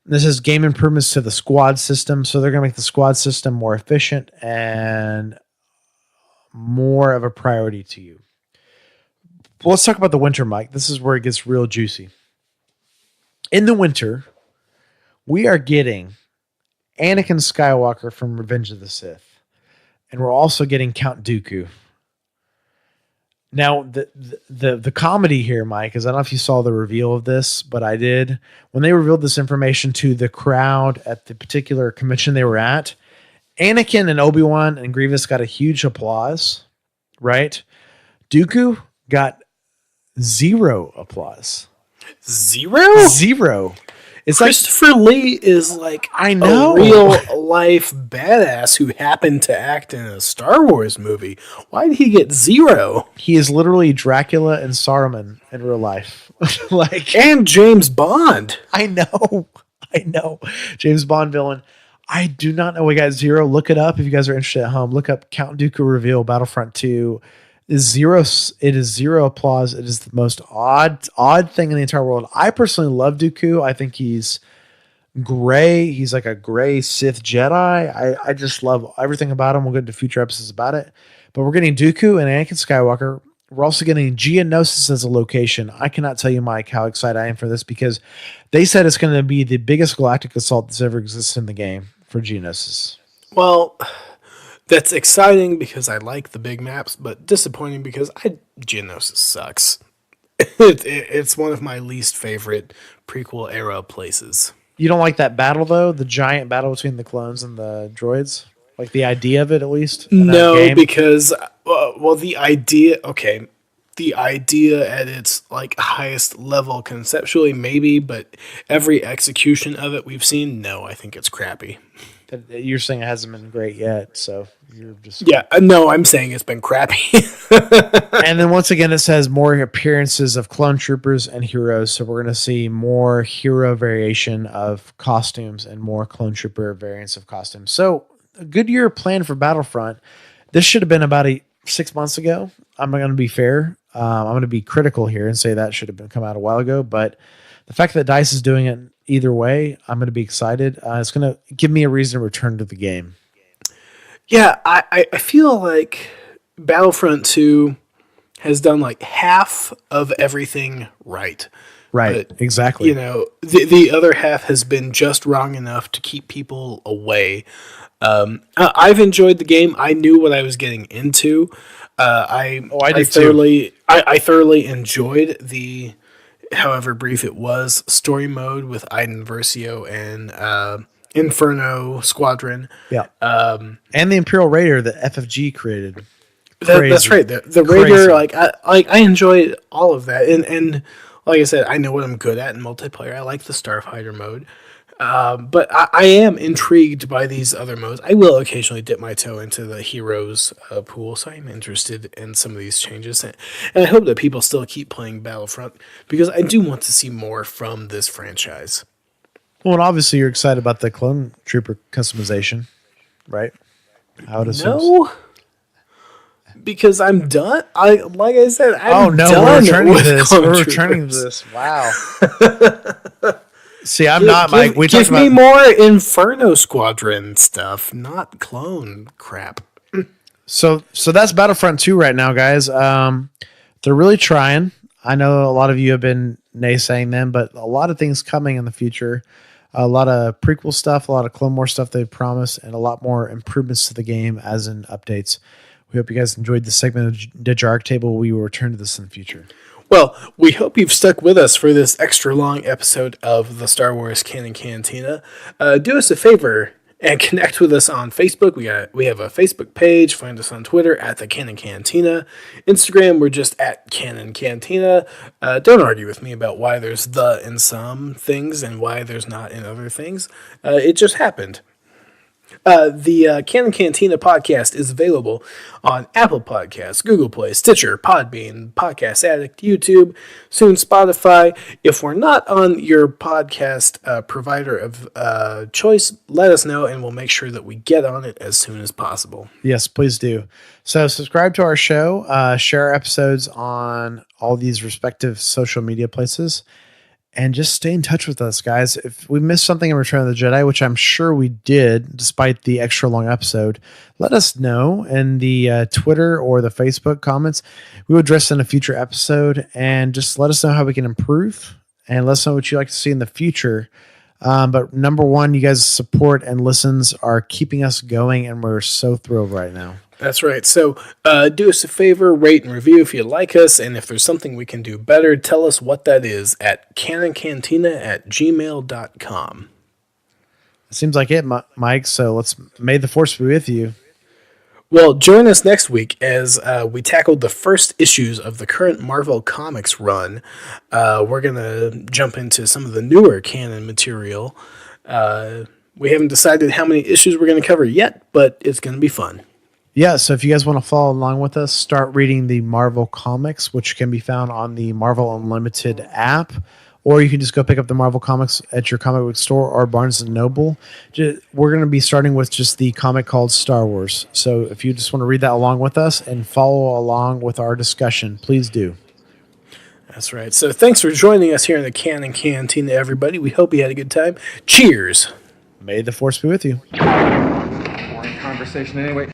This is game improvements to the squad system. So they're going to make the squad system more efficient and more of a priority to you. Well, let's talk about the winter, Mike. This is where it gets real juicy. In the winter, we are getting Anakin Skywalker from Revenge of the Sith. And we're also getting Count Dooku. Now, the comedy here, Mike, is I don't know if you saw the reveal of this, but I did. When they revealed this information to the crowd at the particular convention they were at, Anakin and Obi-Wan and Grievous got a huge applause, right? Dooku got 0 applause. Zero. It's Christopher Lee is like I know. a real life badass who happened to act in a Star Wars movie. Why did he get 0? He is literally Dracula and Saruman in real life. And James Bond. I know. James Bond villain. I do not know. We got 0. Look it up if you guys are interested at home. Look up Count Dooku reveal Battlefront 2. It is 0 applause. It is the most odd thing in the entire world. I personally love Dooku. I think he's gray. He's like a gray Sith Jedi. I just love everything about him. We'll get into future episodes about it. But we're getting Dooku and Anakin Skywalker. We're also getting Geonosis as a location. I cannot tell you, Mike, how excited I am for this because they said it's going to be the biggest galactic assault that's ever existed in the game for Geonosis. Well, that's exciting because I like the big maps, but disappointing because Geonosis sucks. It's one of my least favorite prequel era places. You don't like that battle, though? The giant battle between the clones and the droids? Like the idea of it, at least? No, because, the idea at its like highest level conceptually, maybe, but every execution of it we've seen, no, I think it's crappy. You're saying it hasn't been great yet, so you're just... Yeah, no, I'm saying it's been crappy. And then once again, it says more appearances of clone troopers and heroes, so we're going to see more hero variation of costumes and more clone trooper variants of costumes. So, a good year planned for Battlefront. This should have been about 6 months ago. I'm going to be fair. I'm going to be critical here and say that should have come out a while ago, but the fact that DICE is doing it either way, I'm going to be excited. It's going to give me a reason to return to the game. Yeah, I feel like Battlefront 2 has done like half of everything right. Right, but, exactly. The other half has been just wrong enough to keep people away. I've enjoyed the game. I knew what I was getting into. I thoroughly enjoyed the, however brief it was, story mode with Iden Versio and Inferno Squadron. Yeah. And the Imperial Raider that FFG created. That's right. The Raider, I enjoyed all of that. And like I said, I know what I'm good at in multiplayer. I like the Starfighter mode. But I am intrigued by these other modes. I will occasionally dip my toe into the heroes pool, so I'm interested in some of these changes. And I hope that people still keep playing Battlefront, because I do want to see more from this franchise. Well, and obviously you're excited about the Clone Trooper customization, right? I would assume. No, because I'm done. Like I said, I'm done. We're returning to this. Clone We're returning to Troopers. this. Wow. See, I'm not, Mike. Give me more Inferno Squadron stuff, not clone crap. So that's Battlefront 2 right now, guys. They're really trying. I know a lot of you have been naysaying them, but a lot of things coming in the future. A lot of prequel stuff, a lot of Clone Wars stuff they've promised, and a lot more improvements to the game as in updates. We hope you guys enjoyed this segment of the Jarg Table. We will return to this in the future. Well, we hope you've stuck with us for this extra long episode of the Star Wars Canon Cantina. Do us a favor And connect with us on Facebook. We have a Facebook page. Find us on Twitter at the Canon Cantina. Instagram, we're just at Canon Cantina. Don't argue with me about why there's the in some things and why there's not in other things. It just happened. The Canon Cantina podcast is available on Apple Podcasts, Google Play, Stitcher, Podbean, Podcast Addict, YouTube, soon Spotify. If we're not on your podcast provider of choice, let us know and we'll make sure that we get on it as soon as possible. Yes, please do. So subscribe to our show, share our episodes on all these respective social media places, and just stay in touch with us, guys. If we missed something in Return of the Jedi, which I'm sure we did, despite the extra long episode, let us know in the Twitter or the Facebook comments. We will address in a future episode, and just let us know how we can improve, and let us know what you'd like to see in the future. But number one, you guys' support and listens are keeping us going, and we're so thrilled right now. That's right. So do us a favor, rate and review if you like us, and if there's something we can do better, tell us what that is at canoncantina@gmail.com. It seems like it, Mike, so may the force be with you. Well, join us next week as we tackled the first issues of the current Marvel Comics run. We're going to jump into some of the newer canon material. We haven't decided how many issues we're going to cover yet, but it's going to be fun. Yeah, so if you guys want to follow along with us, start reading the Marvel Comics, which can be found on the Marvel Unlimited app, or you can just go pick up the Marvel Comics at your comic book store or Barnes & Noble. We're going to be starting with just the comic called Star Wars. So if you just want to read that along with us and follow along with our discussion, please do. That's right. So thanks for joining us here in the Canon Cantina, everybody. We hope you had a good time. Cheers. May the force be with you. Boring conversation anyway.